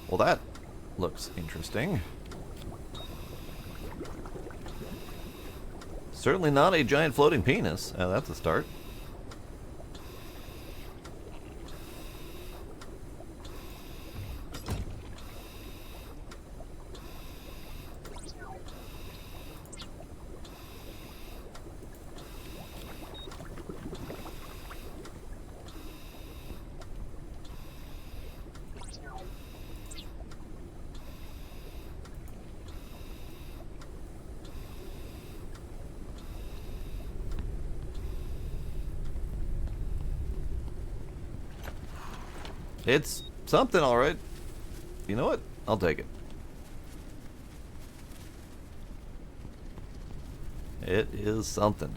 Well, that looks interesting. Certainly not a giant floating penis. That's a start. It's something, alright. You know what? I'll take it. It is something.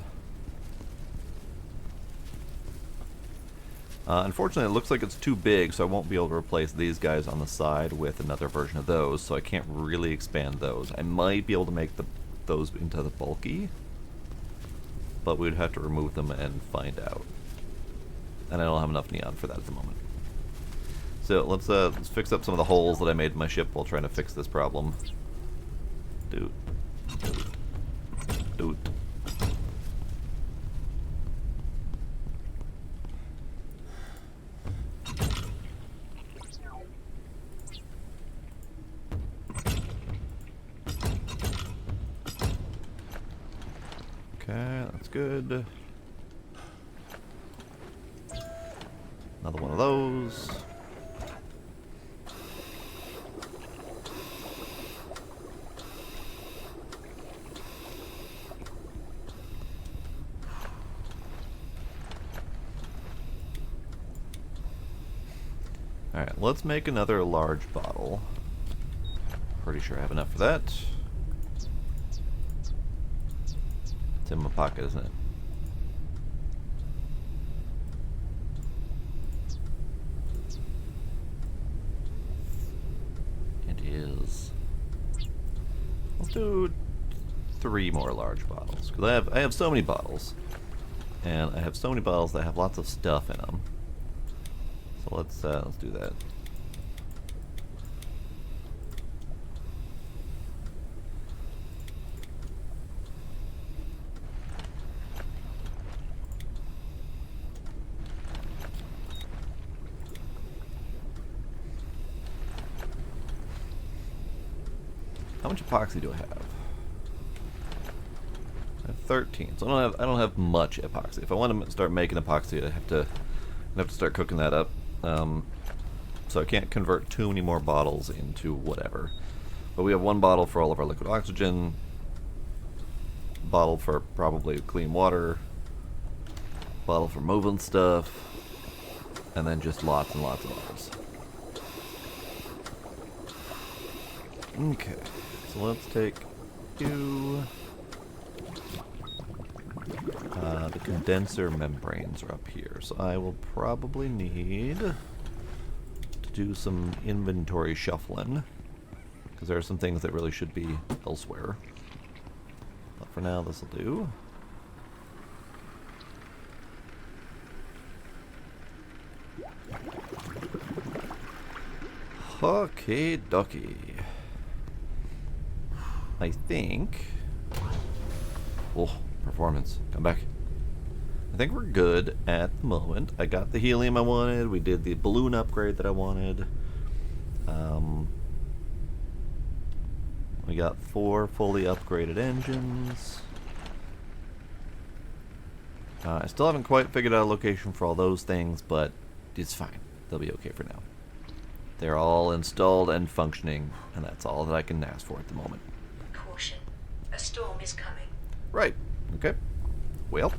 Unfortunately, it looks like it's too big, so I won't be able to replace these guys on the side with another version of those, so I can't really expand those. I might be able to make those into the bulky, but we'd have to remove them and find out. And I don't have enough neon for that at the moment. So let's fix up some of the holes that I made in my ship while trying to fix this problem. Doot. Doot. Doot. Okay, that's good. Another one of those. Alright, let's make another large bottle. Pretty sure I have enough for that. It's in my pocket, isn't it? It is. Let's do 3 more large bottles. Because I have so many bottles. And I have so many bottles that have lots of stuff in them. So let's do that. How much epoxy do I have? I have 13. So I don't have much epoxy. If I want to start making epoxy, I'd have to start cooking that up. So I can't convert too many more bottles into whatever. But we have 1 bottle for all of our liquid oxygen, bottle for probably clean water, bottle for moving stuff, and then just lots and lots of bottles. Okay, so let's take you. The condenser membranes are up here, so I will probably need to do some inventory shuffling, because there are some things that really should be elsewhere. But for now, this will do. Okay, dokie. I think. Oh, performance. Come back. I think we're good at the moment. I got the helium I wanted. We did the balloon upgrade that I wanted. We got 4 fully upgraded engines. I still haven't quite figured out a location for all those things, but it's fine. They'll be okay for now. They're all installed and functioning, and that's all that I can ask for at the moment. Caution. A storm is coming. Right. Okay. Well,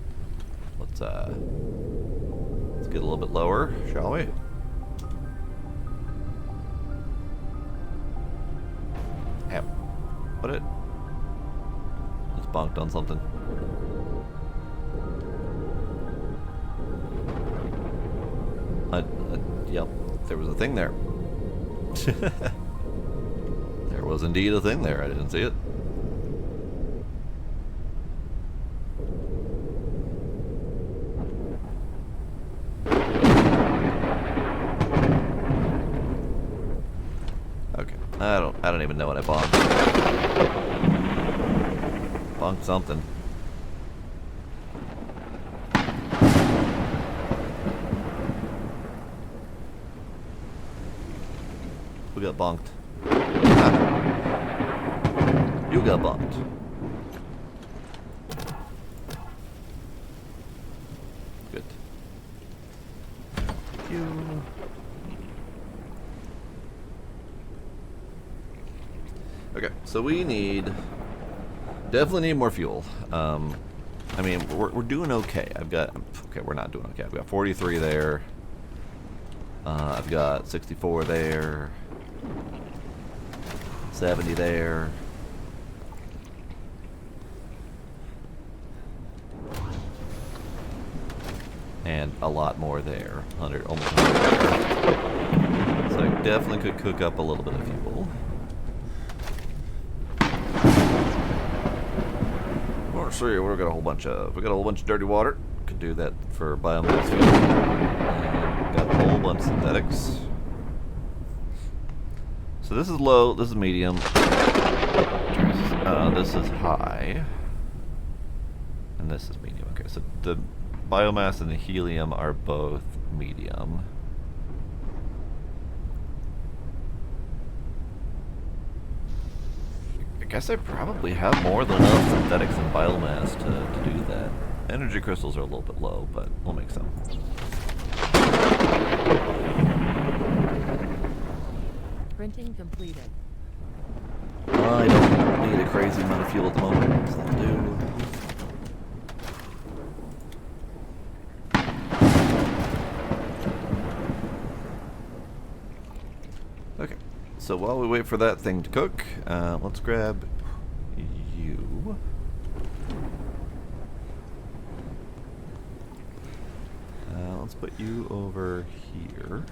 let's get a little bit lower, shall we? Ow. What it? It's bonked on something. Yep. There was a thing there. There was indeed a thing there. I didn't see it. Okay. I don't even know what I bonked. Bonked something. We got bonked. You got bonked. Good. You. Okay, so we definitely need more fuel. I mean, we're doing okay. Okay, we're not doing okay. I've got 43 there. I've got 64 there. 70 there. And a lot more there. 100, almost 100. So I definitely could cook up a little bit of fuel. Let's see, we got a whole bunch of dirty water. Could do that for biomass fuel. Got a whole bunch of synthetics. So this is low, this is medium. This is high. And this is medium. Okay, so the biomass and the helium are both medium. I guess I probably have more than enough synthetics and biomass to do that. Energy crystals are a little bit low, but we'll make some. Printing completed. I don't need a crazy amount of fuel at the moment, so that'll do. Okay, so while we wait for that thing to cook, let's grab you. Let's put you over here.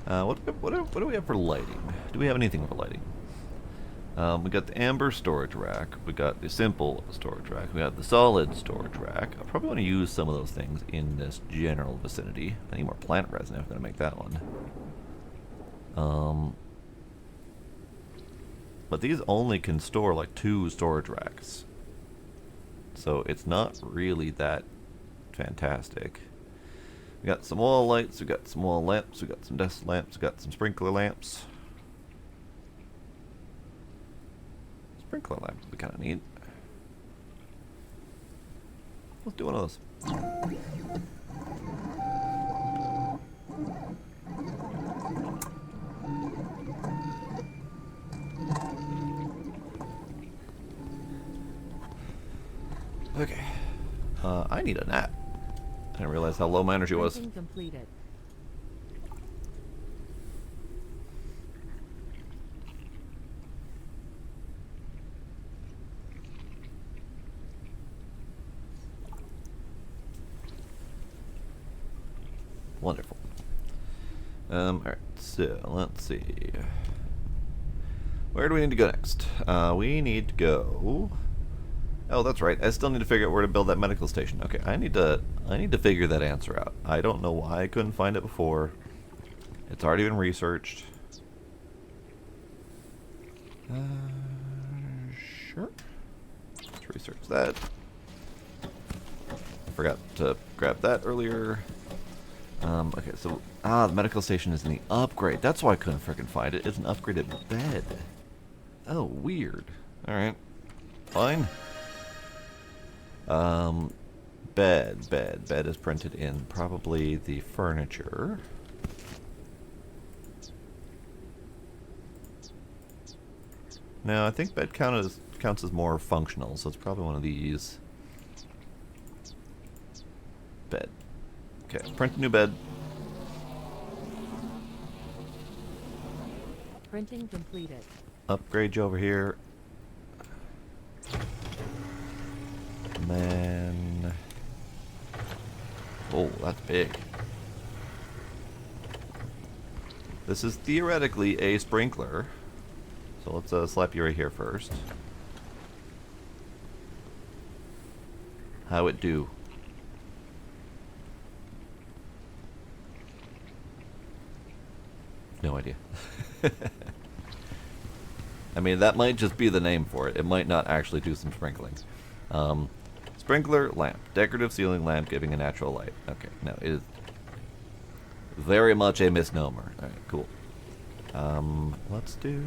What do we have for lighting? Do we have anything for lighting? We got the amber storage rack. We got the simple storage rack. We got the solid storage rack. I probably want to use some of those things in this general vicinity. I need more plant resin if I'm going to make that one. But these only can store like 2 storage racks. So it's not really that fantastic. We got some wall lights, we got some wall lamps, we got some desk lamps, we got some sprinkler lamps. Sprinkler lamp would be kind of neat. Let's do one of those. Okay. I need a nap. I didn't realize how low my energy was. Printing completed. Wonderful. Alright, so let's see. Where do we need to go next? We need to go. Oh, that's right. I still need to figure out where to build that medical station. Okay, I need to figure that answer out. I don't know why I couldn't find it before. It's already been researched. Sure. Let's research that. Forgot to grab that earlier. Okay, so the medical station is in the upgrade. That's why I couldn't freaking find it. It's an upgraded bed. Oh, weird. All right, fine. Bed is printed in probably the furniture. No, I think bed counts as more functional, so it's probably one of these. Bed. Okay, print a new bed. Printing completed. Upgrade you over here. And then... Oh, that's big. This is theoretically a sprinkler. So let's slap you right here first. How it do? No idea. I mean, that might just be the name for it. It might not actually do some sprinkling. Sprinkler lamp. Decorative ceiling lamp giving a natural light. Okay, no, it is very much a misnomer. Alright, cool. Let's do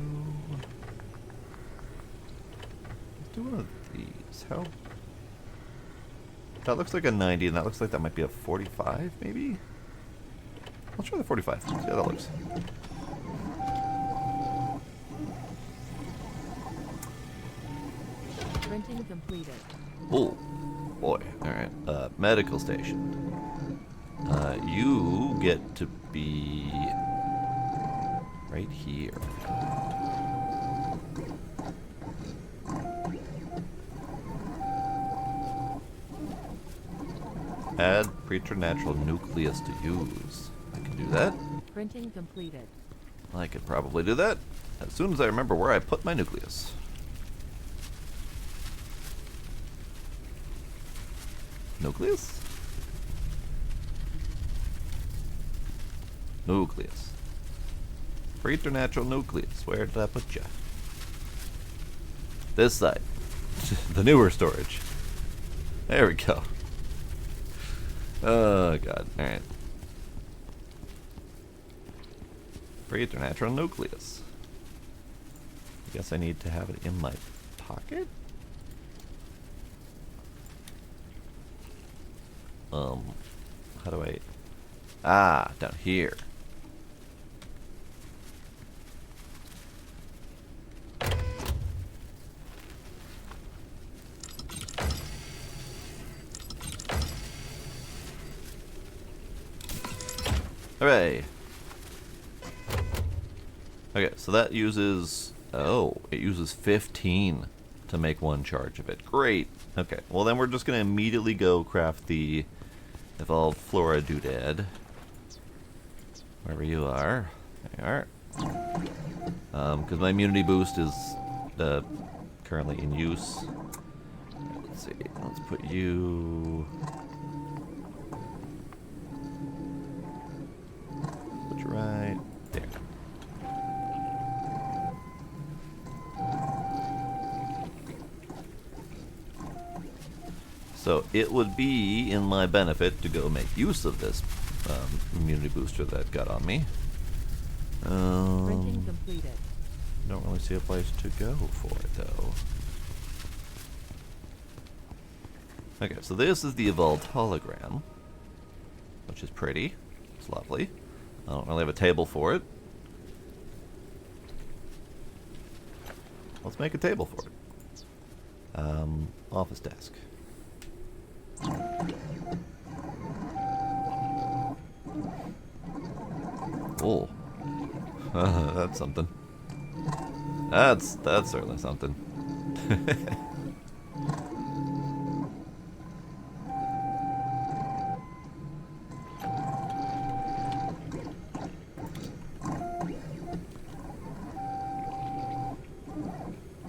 one of these. How? That looks like a 90, and that looks like that might be a 45, maybe? Let's try the 45. See how that looks. Printing completed. Oh, boy. Alright. Medical station. You get to be right here. Add preternatural nucleus to use. I can do that. Printing completed. I could probably do that as soon as I remember where I put my nucleus. Nucleus? Nucleus. Preternatural nucleus. Where did I put you? This side. The newer storage. There we go. Oh, God. Alright. Preternatural nucleus. I guess I need to have it in my pocket? How do I... Ah, down here. Hooray! Okay, so that uses... Oh, it uses 15 to make one charge of it. Great! Okay, well then we're just going to immediately go craft the Evolved Flora Doodad. Wherever you are. There you are. Because my immunity boost is currently in use. Let's see, let's put you... Put you right there. So it would be in my benefit to go make use of this immunity booster that got on me. Printing completed. Don't really see a place to go for it though. Okay, so this is the evolved hologram, which is pretty. It's lovely. I don't really have a table for it. Let's make a table for it. Office desk. Oh, that's something. That's certainly something.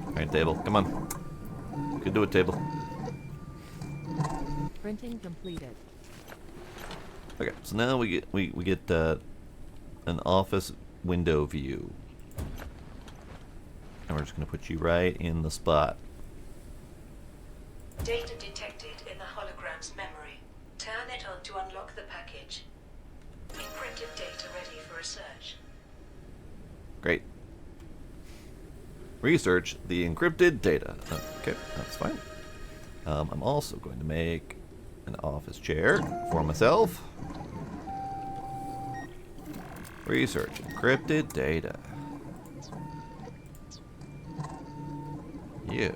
Alright, table, come on. You can do it, table. Printing completed. Okay, so now we get an office window view, and we're just going to put you right in the spot. Data detected in the hologram's memory. Turn it on to unlock the package. Encrypted data ready for research. Great. Research the encrypted data. Okay, that's fine. I'm also going to make an office chair for myself. Research encrypted data. Yeah.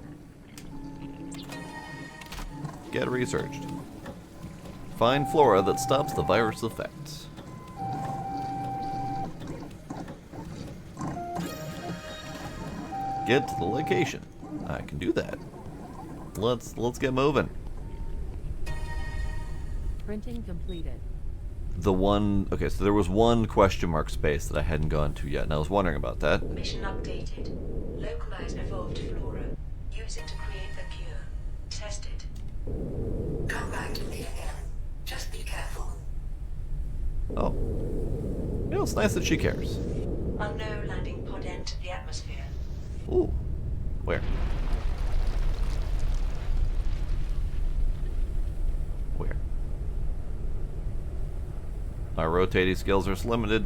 Get researched. Find flora that stops the virus effects. Get to the location. I can do that. Let's get moving. Printing completed. The one... Okay, so there was one question mark space that I hadn't gone to yet, and I was wondering about that. Mission updated. Localize evolved flora. Use it to create the cure. Test it. Come back to me again. Just be careful. Oh. You know, it's nice that she cares. Unknown landing pod entered the atmosphere. Ooh. Where? Where? Our rotating skills are limited.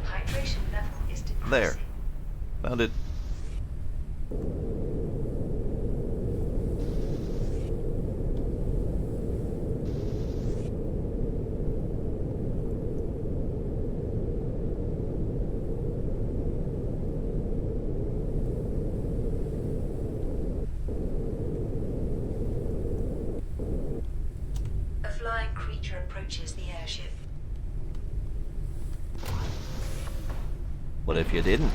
Hydration level is decreasing. There. Found it. A flying creature approaches the airship. What if you didn't?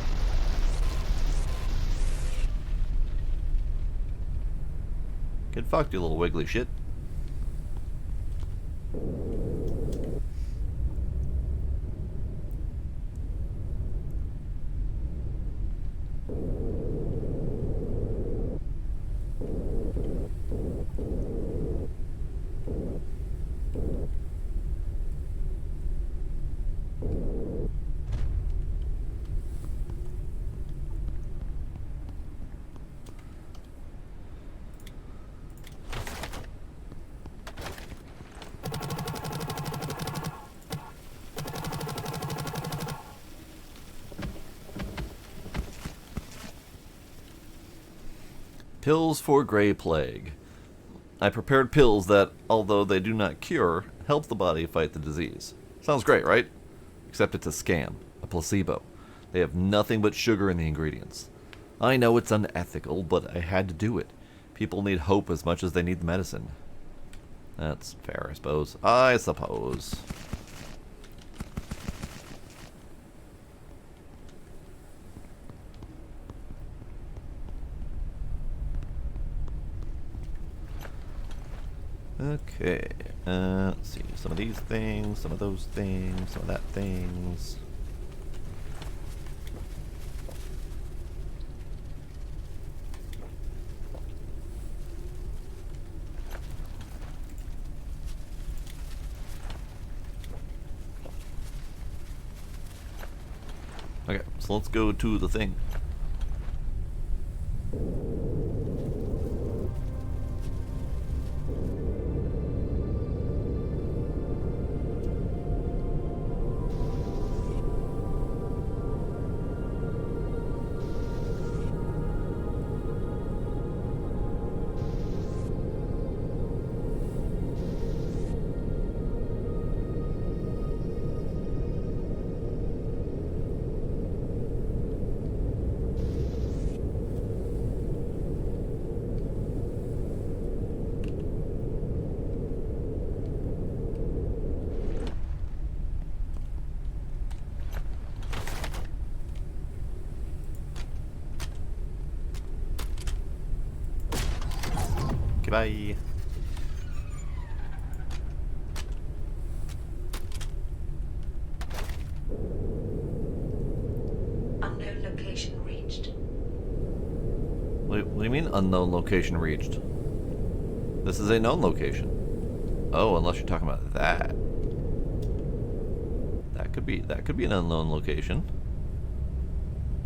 Get fucked, you little wiggly shit. Pills for Grey Plague. I prepared pills that, although they do not cure, help the body fight the disease. Sounds great, right? Except it's a scam, a placebo. They have nothing but sugar in the ingredients. I know it's unethical, but I had to do it. People need hope as much as they need the medicine. That's fair, I suppose. I suppose. Okay, let's see. Some of these things, some of those things, some of that things. Okay, so let's go to the thing. Bye. Unknown location reached. What do you mean unknown location reached? This is a known location. Oh, unless you're talking about that. That could be an unknown location.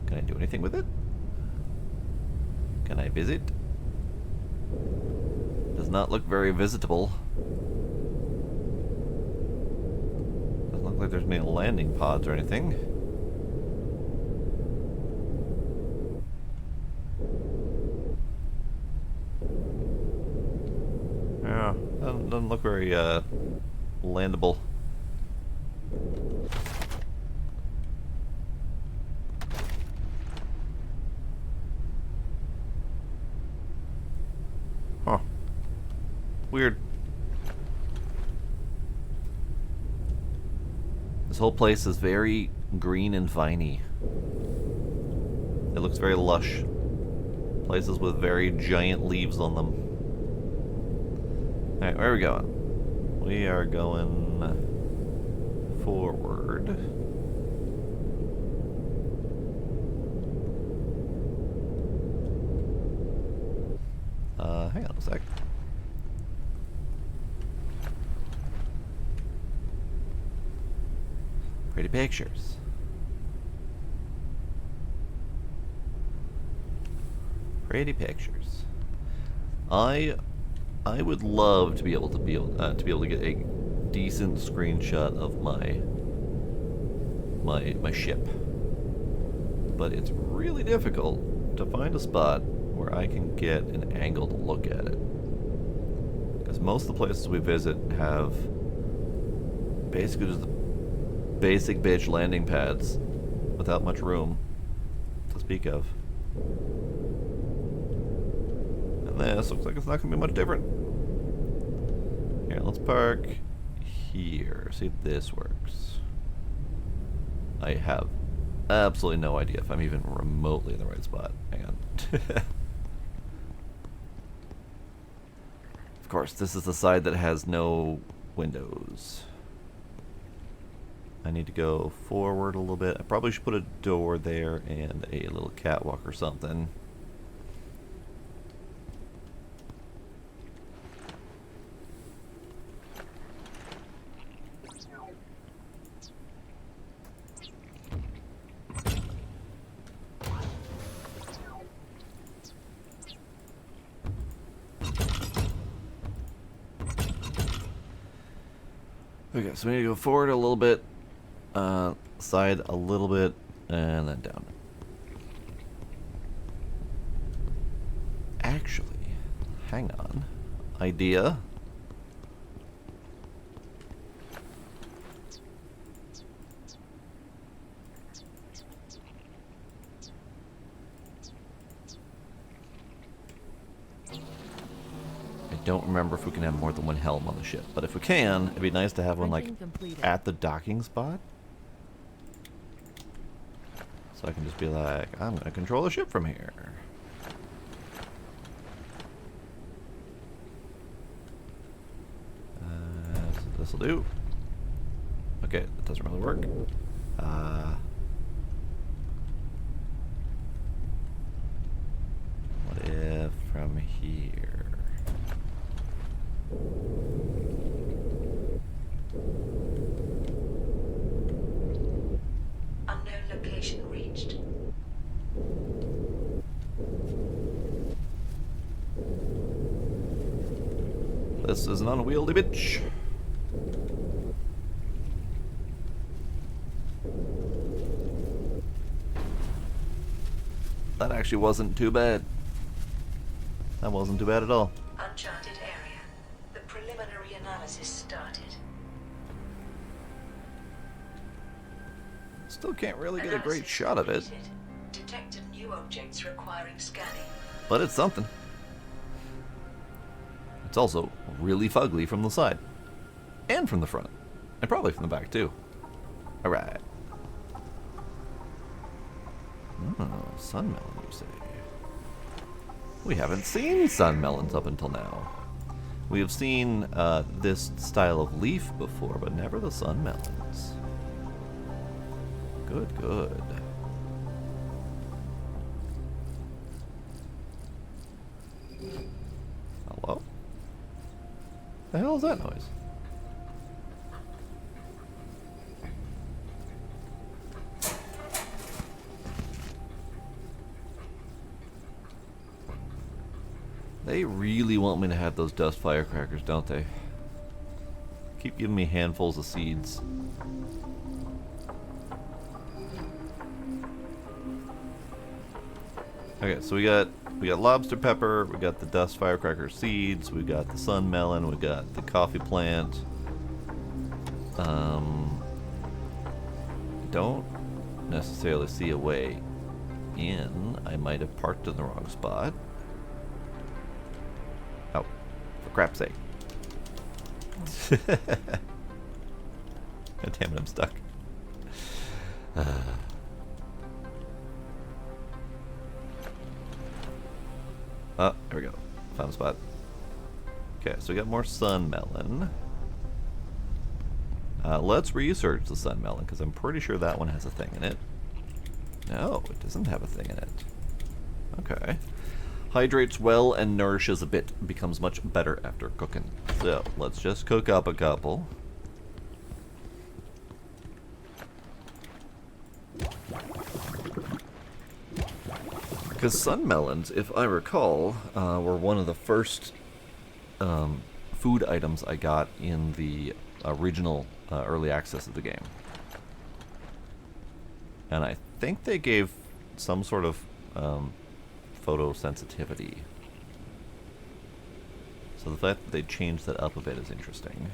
Can I do anything with it? Can I visit? Does not look very visitable. Doesn't look like there's any landing pods or anything. Yeah, doesn't look very landable. Huh. Weird. This whole place is very green and viney. It looks very lush. Places with very giant leaves on them. Alright, where are we going? We are going forward. Hang on a sec. Pretty pictures. Pretty pictures. I would love to be able to get a decent screenshot of my ship, but it's really difficult to find a spot where I can get an angle to look at it. Because most of the places we visit have basically just the basic bitch landing pads without much room to speak of. And this looks like it's not going to be much different. Here, let's park here. See if this works. I have absolutely no idea if I'm even remotely in the right spot. Hang on. Of course, this is the side that has no windows. I need to go forward a little bit. I probably should put a door there and a little catwalk or something. Okay, so we need to go forward a little bit, side a little bit, and then down. Actually, hang on. Idea. Don't remember if we can have more than one helm on the ship, but if we can, it'd be nice to have one like Printing completed. at the docking spot, so I can just be like, I'm gonna control the ship from here. So this will do. Okay, that doesn't really work. What if from here? Unknown location reached. This is an unwieldy bitch. That actually wasn't too bad. That wasn't too bad at all. Uncharted area. The preliminary analysis started. Still can't really get a great Analysis shot of it, completed. Detected new objects requiring scanning. but it's something. It's also really fugly from the side. And from the front. And probably from the back, too. Alright. Oh, sun melon, you say? We haven't seen sun melons up until now. We have seen this style of leaf before, but never the sun melons. Good, good. Hello? The hell is that noise? They really want me to have those dust firecrackers, don't they? Keep giving me handfuls of seeds. Okay, so we got lobster pepper, we got the dust firecracker seeds, we got the sun melon, we got the coffee plant. Don't necessarily see a way in. I might have parked in the wrong spot. Oh, for crap's sake. God damn it, I'm stuck. Oh, there we go. Found a spot. Okay, so we got more sun melon. Let's research the sun melon, because I'm pretty sure that one has a thing in it. No, it doesn't have a thing in it. Okay. Hydrates well and nourishes a bit. Becomes much better after cooking. So, let's just cook up a couple. Because sun melons, if I recall, were one of the first food items I got in the original early access of the game. And I think they gave some sort of photosensitivity. So the fact that they changed that up a bit is interesting.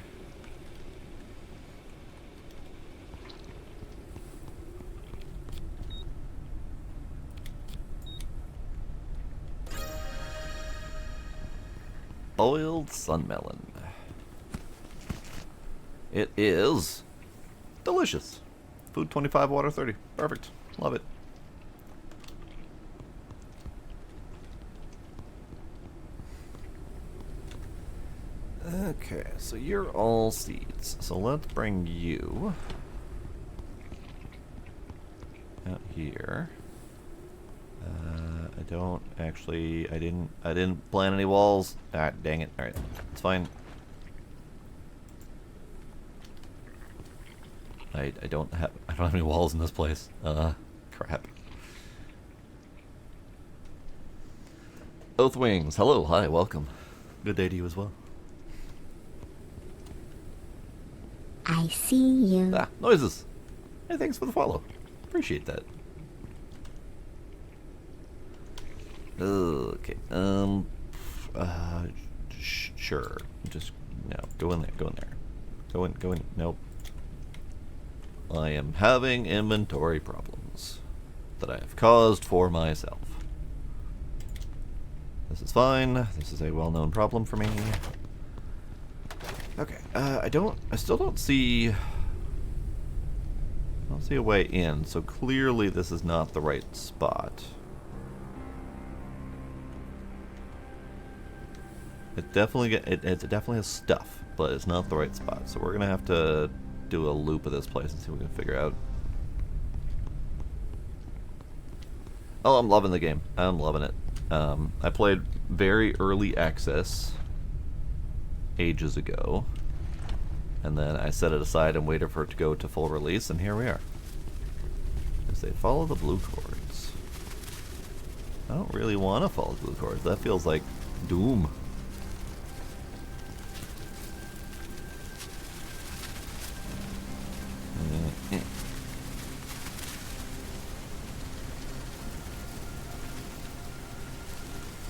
Boiled sunmelon. It is delicious. Food 25, water 30. Perfect. Love it. Okay, so you're all seeds. So let's bring you out here. I don't actually. I didn't plan any walls. Ah, dang it! All right, it's fine. I don't have any walls in this place. Crap. Oathwings, hello, hi, welcome. Good day to you as well. I see you. Ah, noises. Hey, thanks for the follow. Appreciate that. Okay. Sure. Just no. Go in there. Go in there. Go in. Go in. Nope. I am having inventory problems that I have caused for myself. This is fine. This is a well-known problem for me. Okay. I still don't see. I don't see a way in. So clearly, this is not the right spot. It definitely it definitely has stuff, but it's not the right spot. So we're gonna have to do a loop of this place and see what we can figure out. Oh, I'm loving the game. I'm loving it. I played very early access ages ago, and then I set it aside and waited for it to go to full release, and here we are. As they follow the blue cords. I don't really want to follow the blue cords. That feels like doom.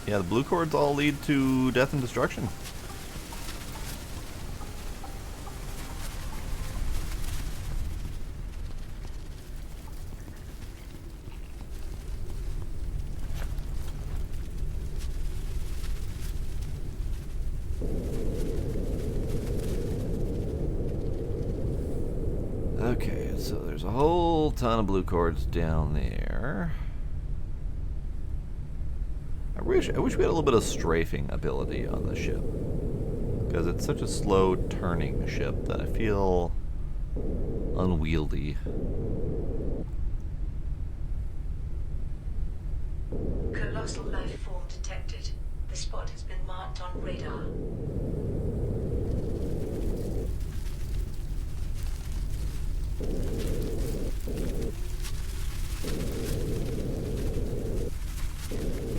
Yeah, the blue cords all lead to death and destruction. Okay, so there's a whole ton of blue cords down there. I wish we had a little bit of strafing ability on the ship, because it's such a slow turning ship that I feel unwieldy. Colossal life form detected. The spot has been marked on radar.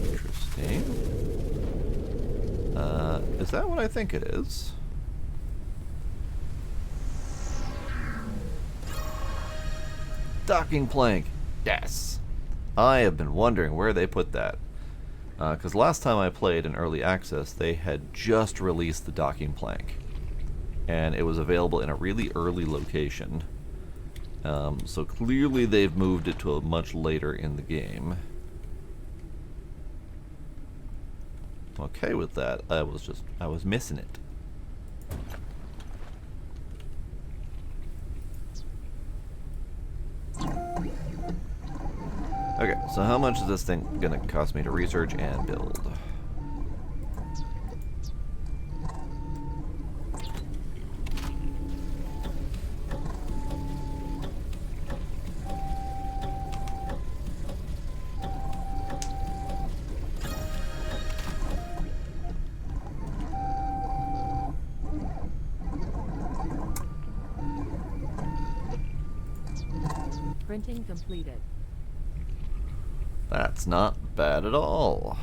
Interesting. Is that what I think it is? Docking plank. Yes. I have been wondering where they put that. Because last time I played in early access, they had just released the docking plank. And it was available in a really early location. So clearly they've moved it to a much later in the game. I'm okay with that. I was missing it. Okay, so how much is this thing gonna cost me to research and build? Printing completed. That's not bad at all.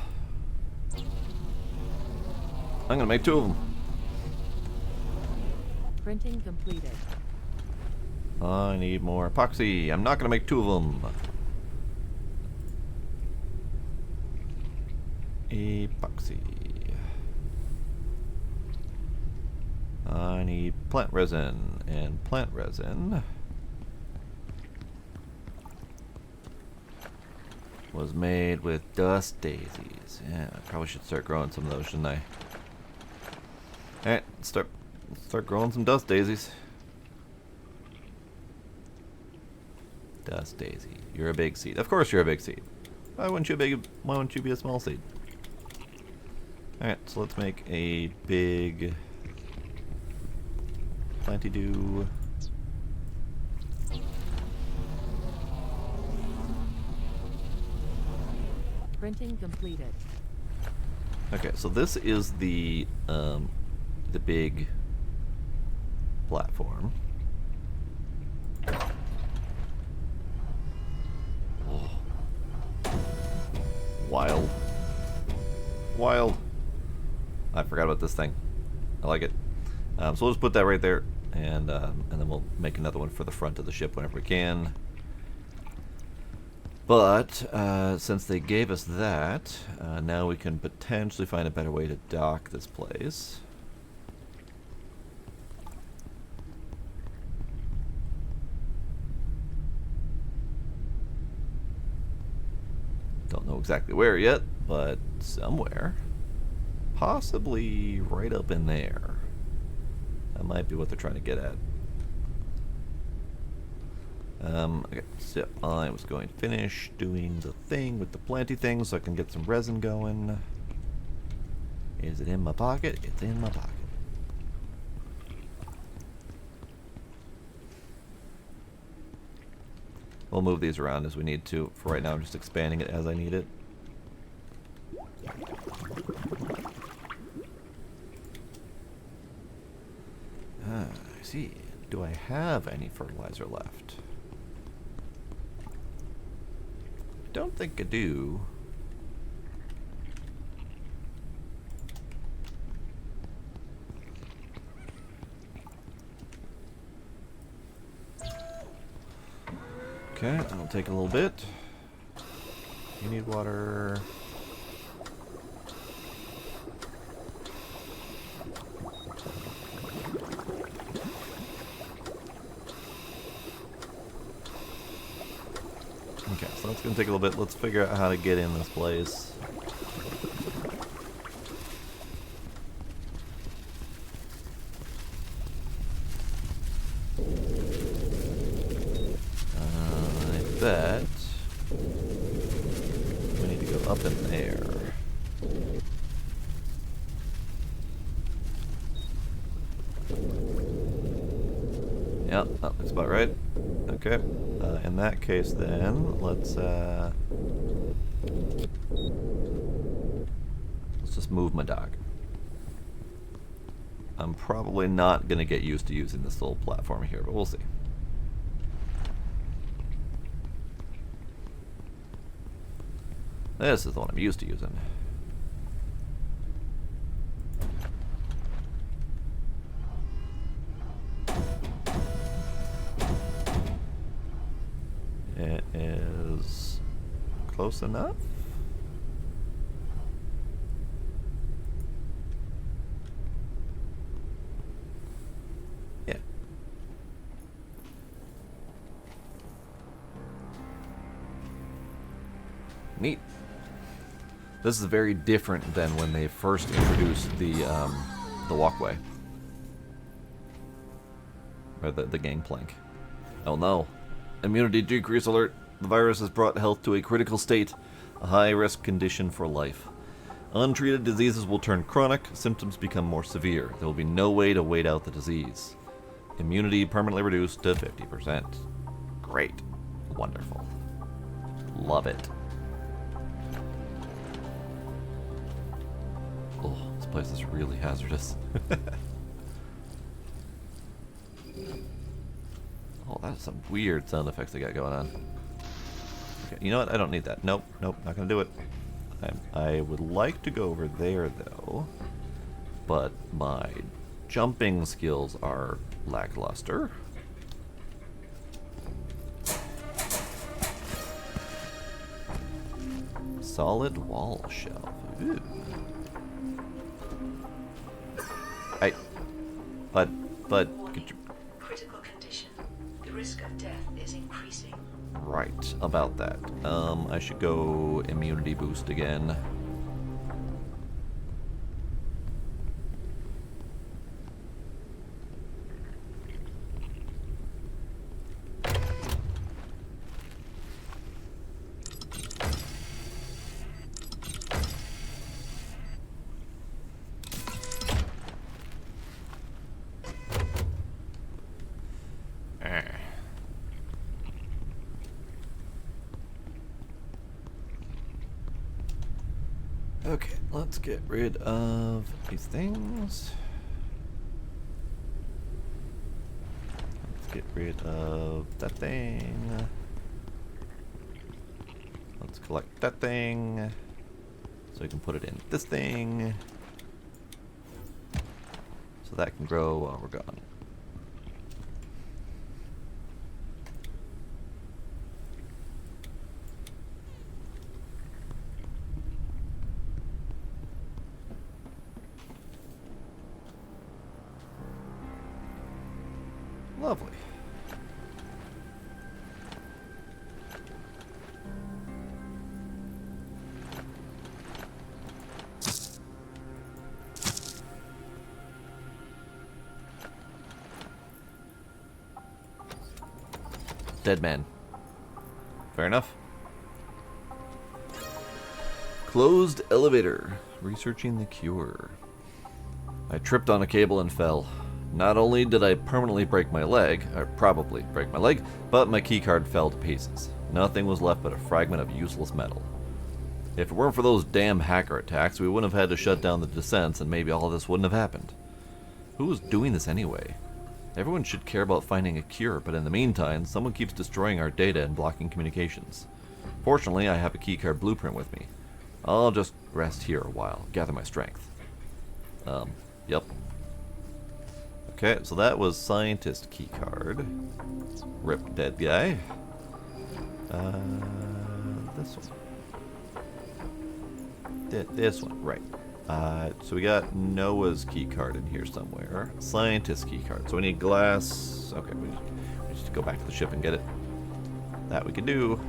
I'm gonna make 2 of them. Printing completed. I need more epoxy. I'm not gonna make 2 of them. Epoxy. I need plant resin, and plant resin was made with dust daisies. Yeah, I probably should start growing some of those, shouldn't I? Alright, let's start growing some dust daisies. Dust daisy. You're a big seed. Of course you're a big seed. Why wouldn't you be a small seed? Alright, so let's make a big planty-do. Printing completed. Okay, so this is the big platform. Oh. Wild. Wild. I forgot about this thing. I like it. So we'll just put that right there, and then we'll make another one for the front of the ship whenever we can. But since they gave us that, now we can potentially find a better way to dock this place. Don't know exactly where yet, but somewhere. Possibly right up in there. That might be what they're trying to get at. Okay, so I was going to finish doing the thing with the planty thing so I can get some resin going. Is it in my pocket? It's in my pocket. We'll move these around as we need to. For right now, I'm just expanding it as I need it. I see. Do I have any fertilizer left? Don't think I do. Okay, that'll take a little bit. You need water. Okay, so that's gonna take a little bit. Let's figure out how to get in this place. I bet we need to go up in there. Yep, that looks about right. Okay. In that case, then let's just move my dock. I'm probably not gonna get used to using this little platform here, but we'll see. This is the one I'm used to using. It is close enough. Yeah. Neat. This is very different than when they first introduced the walkway. Or the gangplank. Oh no. Immunity decrease alert. The virus has brought health to a critical state, a high-risk condition for life. Untreated diseases will turn chronic, symptoms become more severe. There will be no way to wait out the disease. Immunity permanently reduced to 50%. Great. Wonderful. Love it. Oh, this place is really hazardous. Oh, that's some weird sound effects they got going on. Okay, you know what? I don't need that. Nope, nope, not gonna do it. I would like to go over there, though. But my jumping skills are lackluster. Solid wall shelf. Ooh. But, could you... Critical condition. The risk of death is increasing. Right, about that. I should go immunity boost again. Okay, let's get rid of these things. Let's get rid of that thing. Let's collect that thing. So we can put it in this thing. So that can grow while we're gone. Lovely. Dead man. Fair enough. Closed elevator. Researching the cure. I tripped on a cable and fell. Not only did I permanently break my leg, or probably break my leg, but my keycard fell to pieces. Nothing was left but a fragment of useless metal. If it weren't for those damn hacker attacks, we wouldn't have had to shut down the descents and maybe all of this wouldn't have happened. Who was doing this anyway? Everyone should care about finding a cure, but in the meantime, someone keeps destroying our data and blocking communications. Fortunately, I have a keycard blueprint with me. I'll just rest here a while, gather my strength. Yep. Okay, so that was scientist keycard. Rip dead guy. This one. This one, right. So we got Noah's keycard in here somewhere. Scientist keycard. So we need glass. Okay, we just go back to the ship and get it. That we can do.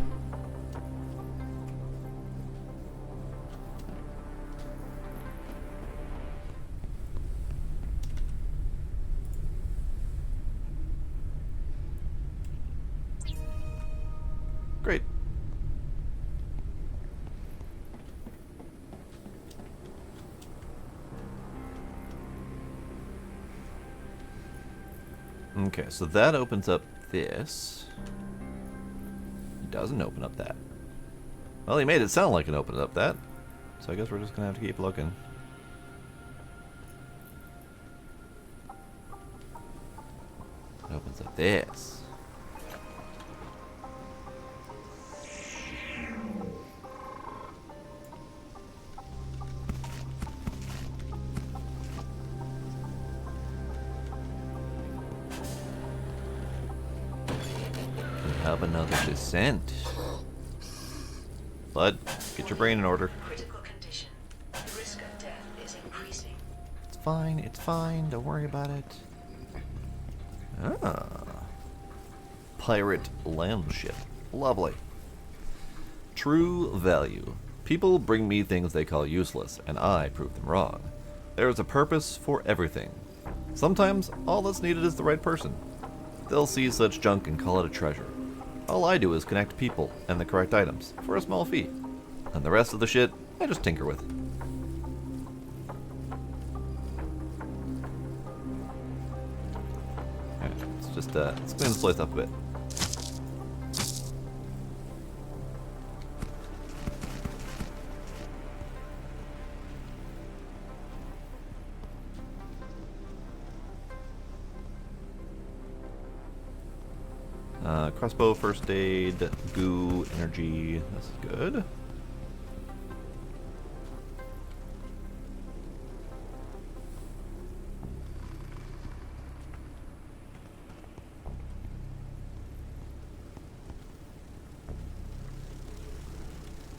Great. Okay, so that opens up this. It doesn't open up that. Well, he made it sound like it opened up that. So I guess we're just gonna have to keep looking. It opens up this. Have another descent. Bud, get your brain in order. Critical condition. The risk of death is increasing. It's fine, don't worry about it. Ah. Pirate land ship. Lovely. True value. People bring me things they call useless, and I prove them wrong. There is a purpose for everything. Sometimes, all that's needed is the right person. They'll see such junk and call it a treasure. All I do is connect people and the correct items for a small fee. And the rest of the shit, I just tinker with. Alright, let's clean this place up a bit. Crossbow, first aid, goo, energy. That's good.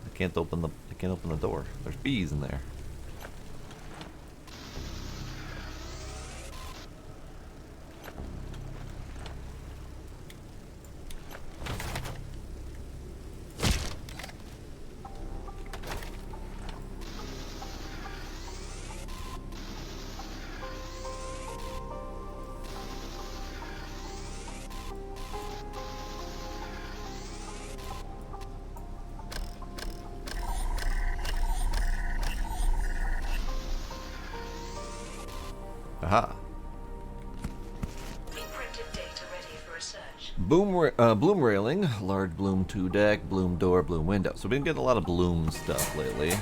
I can't open the door. There's bees in there. Aha. Blueprinted data ready for research. Bloom railing, large bloom 2 deck, bloom door, bloom window. So we've been getting a lot of bloom stuff lately.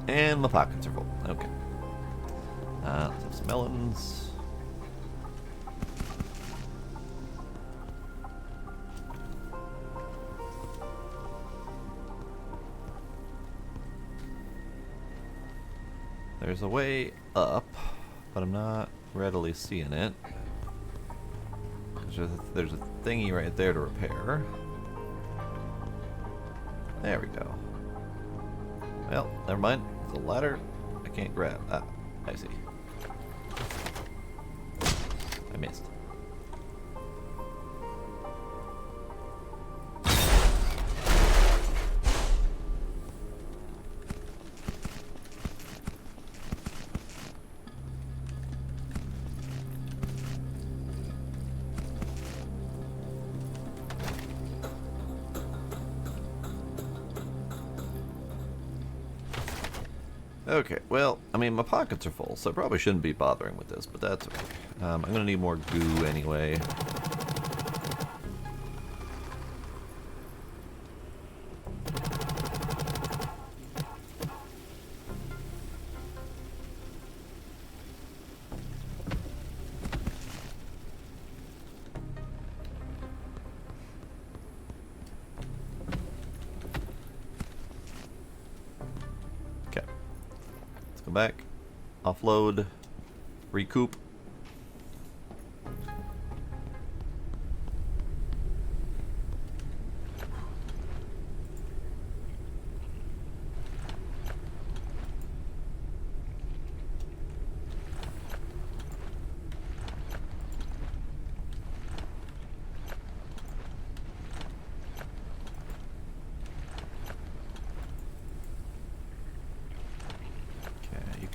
And my pockets are full. Okay. Let's have some melons. There's a way up, but I'm not readily seeing it. There's a thingy right there to repair. There we go. Well, never mind. It's a ladder I can't grab. Ah, I see. I missed. Okay, well, I mean, my pockets are full, so I probably shouldn't be bothering with this, but that's okay. I'm gonna need more goo anyway. Go back, offload, recoup.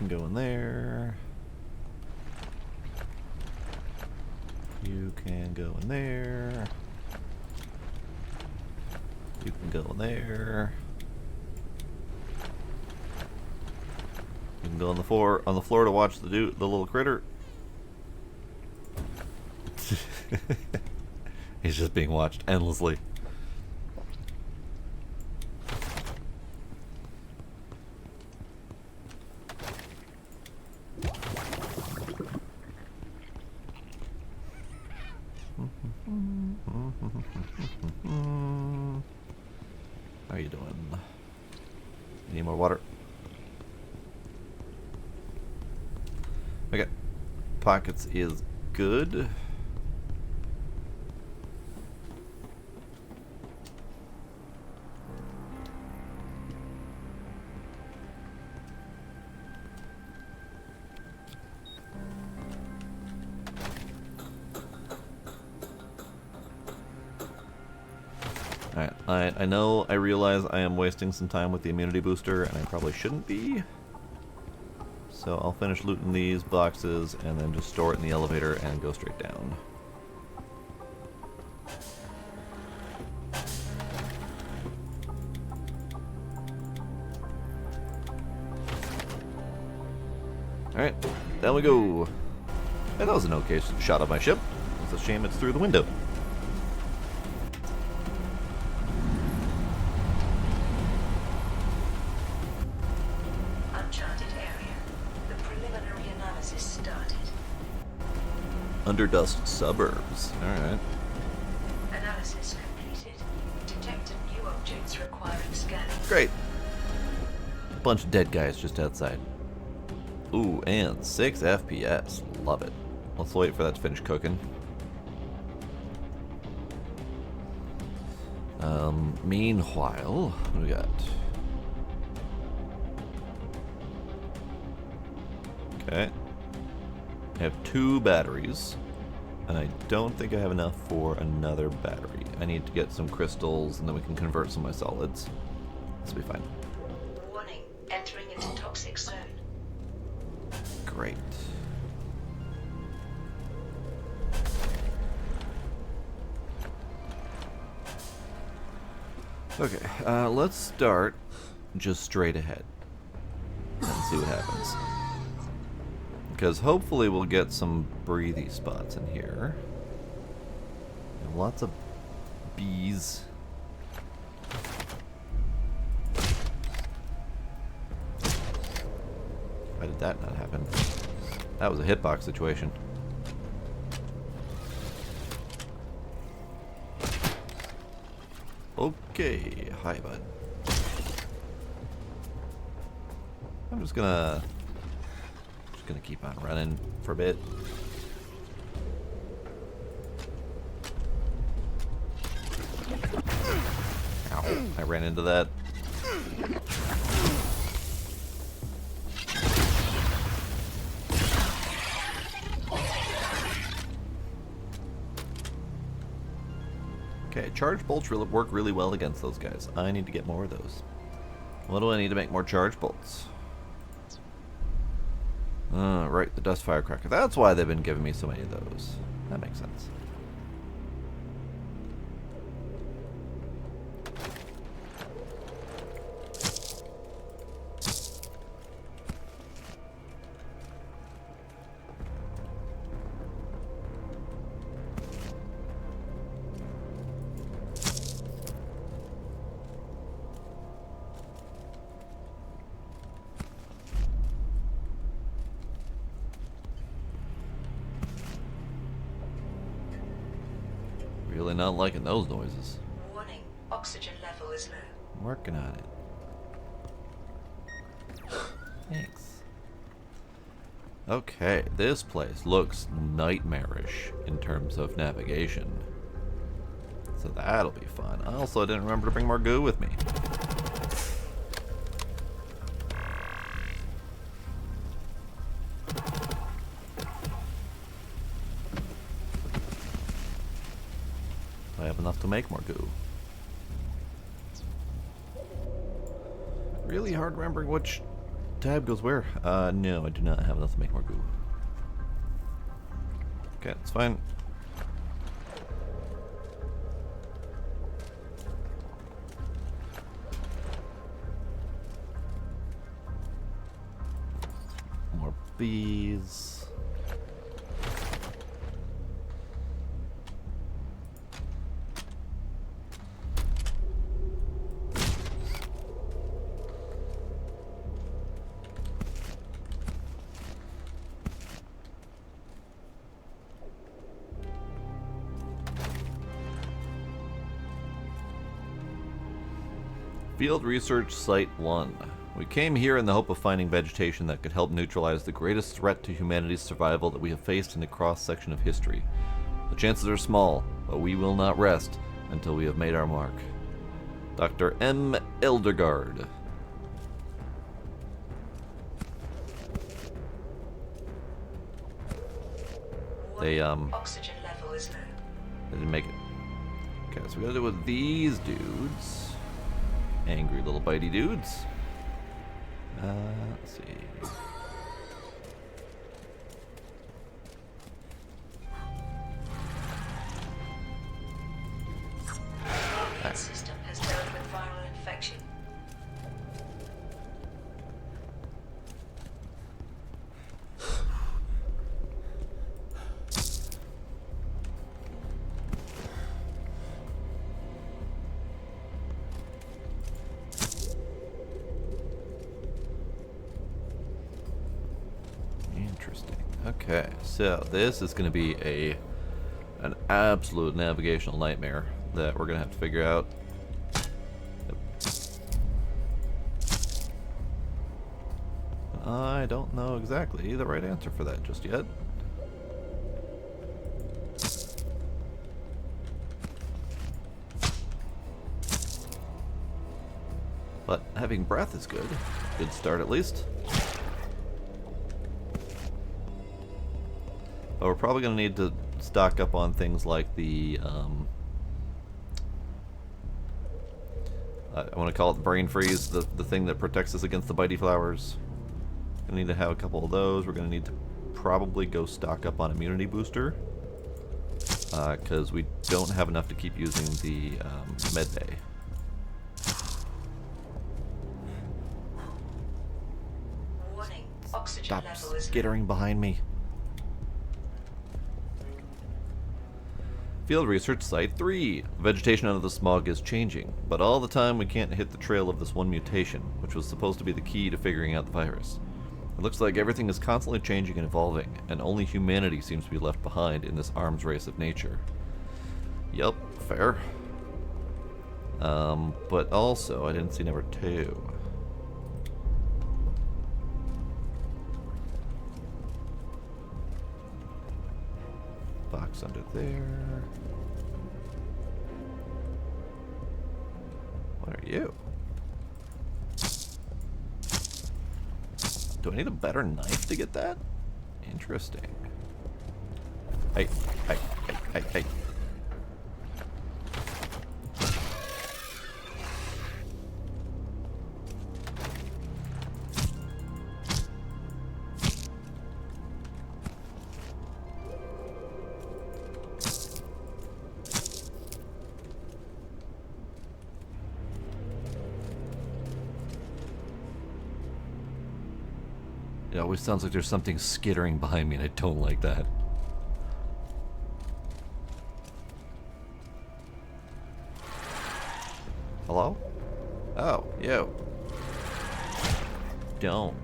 Go in there. You can go in there. You can go in there. You can go on the floor to watch the little critter. He's just being watched endlessly. How are you doing? Need more water? Okay. Pockets is good. Alright, I know, I realize I am wasting some time with the immunity booster, and I probably shouldn't be. So I'll finish looting these boxes, and then just store it in the elevator and go straight down. Alright, down we go. Hey, that was an okay shot of my ship. It's a shame it's through the window. Uncharted area. The preliminary analysis started. Underdust suburbs. Alright. Analysis completed. Detected new objects requiring scanning. Great. Bunch of dead guys just outside. Ooh, and 6 FPS. Love it. Let's wait for that to finish cooking. Meanwhile, what do we got? Okay. I have 2 batteries, and I don't think I have enough for another battery. I need to get some crystals, and then we can convert some of my solids. This will be fine. Warning. Entering into toxic zone. Great. Okay, let's start just straight ahead and see what happens. Because hopefully we'll get some breathy spots in here. And lots of bees. Why did that not happen? That was a hitbox situation. Okay, hi bud. I'm just gonna keep on running for a bit. Ow, I ran into that. Okay, charge bolts work really well against those guys. I need to get more of those. What do I need to make more charge bolts? Right, the dust firecracker. That's why they've been giving me so many of those. That makes sense. Really not liking those noises. Warning. Oxygen level is low. I'm working on it. Thanks. Okay, this place looks nightmarish in terms of navigation. So that'll be fun. I also didn't remember to bring more goo with me. I have enough to make more goo. Really hard remembering which tab goes where. No, I do not have enough to make more goo. Okay, it's fine. More bees. Field Research Site 1. We came here in the hope of finding vegetation that could help neutralize the greatest threat to humanity's survival that we have faced in a cross-section of history. The chances are small, but we will not rest until we have made our mark. Dr. M. Eldergaard. They Oxygen level is low. They didn't make it. Okay, so we gotta do with these dudes. Angry little bitey dudes. Let's see. Immune system has dealt with viral infection. Okay, so this is going to be an absolute navigational nightmare that we're going to have to figure out. I don't know exactly the right answer for that just yet. But having breath is good. Good start at least. But we're probably going to need to stock up on things like the, I want to call it the brain freeze, the thing that protects us against the bitey flowers. Gonna need to have a couple of those. We're going to need to probably go stock up on immunity booster. Because we don't have enough to keep using the med bay. Warning, oxygen Stop level is skittering behind me. Field Research Site 3. Vegetation under the smog is changing, but all the time we can't hit the trail of this one mutation, which was supposed to be the key to figuring out the virus. It looks like everything is constantly changing and evolving, and only humanity seems to be left behind in this arms race of nature. Yup, fair. But also, I didn't see number 2. Box under there. What are you? Do I need a better knife to get that? Interesting. Hey, hey, hey, hey, hey. It always sounds like there's something skittering behind me, and I don't like that. Hello? Oh, you. Don't.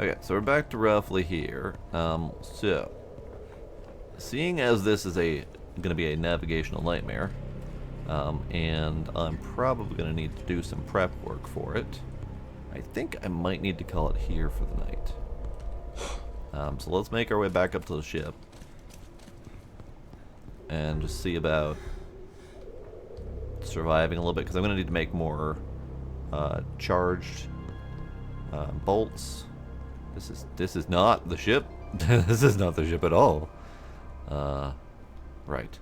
Okay, so we're back to roughly here. So, seeing as this is going to be a navigational nightmare, and I'm probably going to need to do some prep work for it, I think I might need to call it here for the night. So let's make our way back up to the ship and just see about surviving a little bit, because I'm going to need to make more charged bolts. This is not the ship. This is not the ship at all. Right.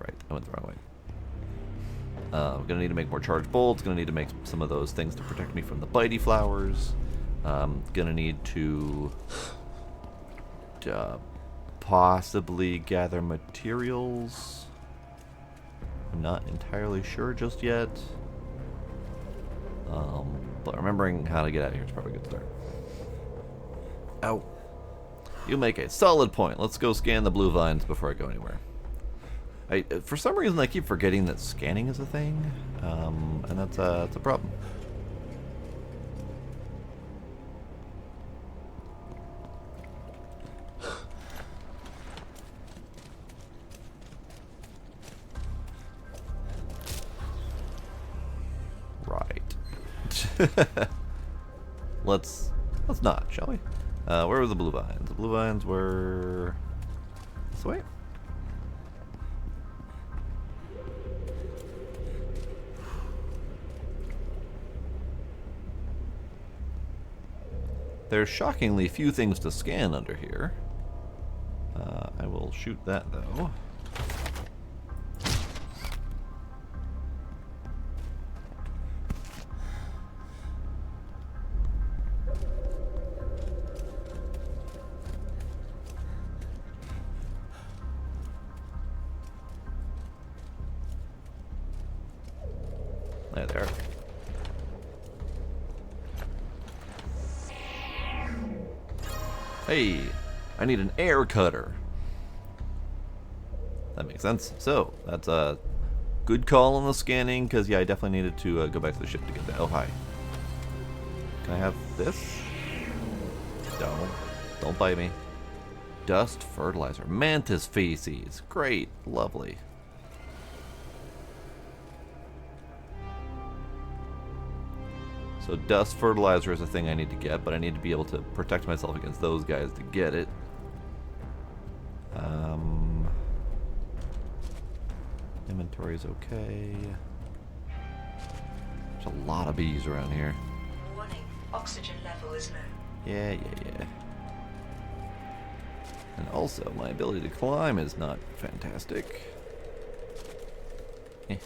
I went the wrong way. I'm gonna need to make more charged bolts. Gonna need to make some of those things to protect me from the bitey flowers. Gonna need to possibly gather materials. I'm not entirely sure just yet. But remembering how to get out of here is probably a good start. Ow. You make a solid point. Let's go scan the blue vines before I go anywhere. For some reason, I keep forgetting that scanning is a thing, and that's a problem. Right. Let's not, shall we? Where were the blue vines? The blue vines were this way. There's shockingly few things to scan under here. I will shoot that, though. There. Hey, I need an air cutter. That makes sense. So, that's a good call on the scanning, because, yeah, I definitely needed to go back to the ship to get that. Oh, hi. Can I have this? Don't bite me. Dust fertilizer. Mantis feces. Great. Lovely. So dust fertilizer is a thing I need to get, but I need to be able to protect myself against those guys to get it. Inventory's okay. There's a lot of bees around here. Warning, oxygen level is low. Yeah. And also, my ability to climb is not fantastic. Eh.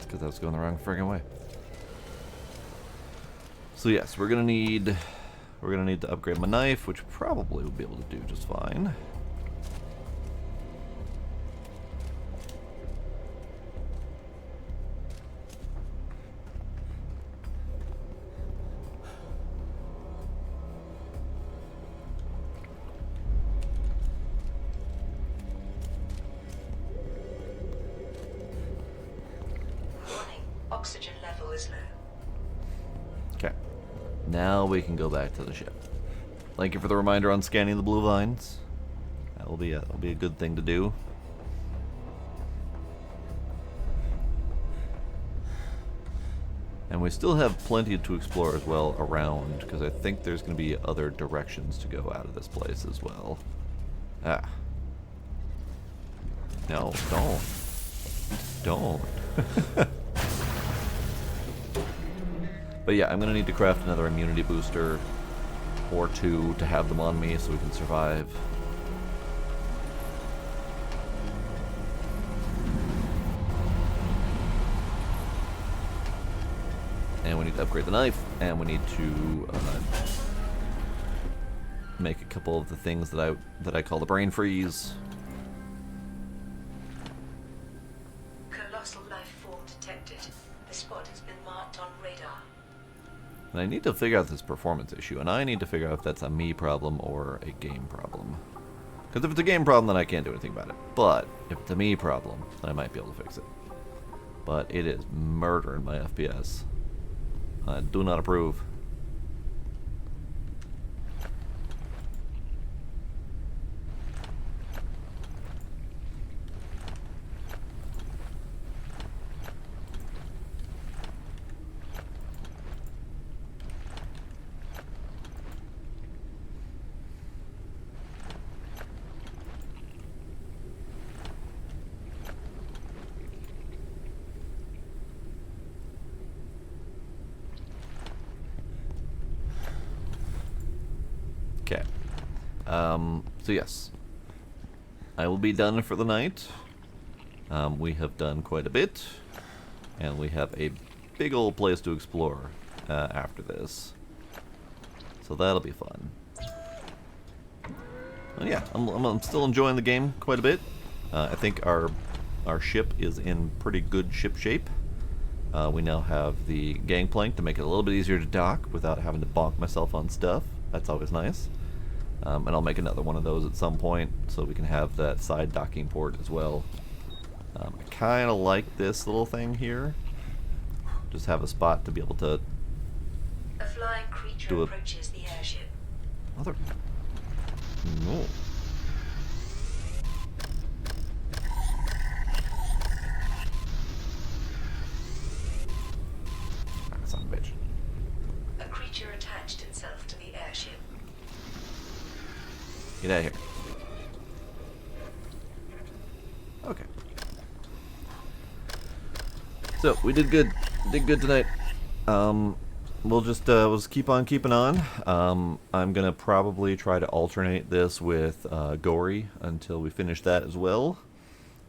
Because I was going the wrong friggin' way. So yes, we're gonna need to upgrade my knife, which probably will be able to do just fine. Warning, oxygen level is low. Okay. Now we can go back to the ship. Thank you for the reminder on scanning the blue vines. That'll be a good thing to do. And we still have plenty to explore as well around, because I think there's going to be other directions to go out of this place as well. Ah. No, don't. Don't. But yeah, I'm going to need to craft another immunity booster or two to have them on me so we can survive. And we need to upgrade the knife, and we need to make a couple of the things that I call the brain freeze. Colossal life form detected. The spot has been marked on radar. And I need to figure out this performance issue, and I need to figure out if that's a me problem or a game problem. Because if it's a game problem, then I can't do anything about it. But if it's a me problem, then I might be able to fix it. But it is murdering my FPS. I do not approve. Okay. So yes, I will be done for the night. We have done quite a bit, and we have a big old place to explore after this. So that'll be fun. And yeah, I'm still enjoying the game quite a bit. I think our ship is in pretty good ship shape. We now have the gangplank to make it a little bit easier to dock without having to bonk myself on stuff. That's always nice. And I'll make another one of those at some point so we can have that side docking port as well. I kind of like this little thing here. Just have a spot to be able to A flying creature do it. approaches the airship. Mother. No. Son of a bitch. A creature attached itself to the airship. Get out of here. Okay. So we did good. Did good tonight. We'll just keep on keeping on. I'm gonna probably try to alternate this with Gory until we finish that as well,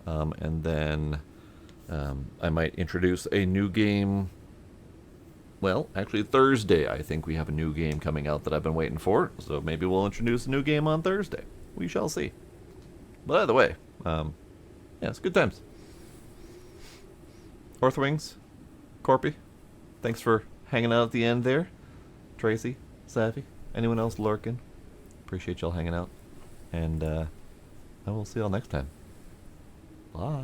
and then I might introduce a new game. Well, actually Thursday I think we have a new game coming out that I've been waiting for, so maybe we'll introduce a new game on Thursday. We shall see. But either way, yeah, it's good times. Orthwings, Corpy, thanks for hanging out at the end there. Tracy, Savvy, anyone else lurking? Appreciate y'all hanging out. And I will see y'all next time. Bye.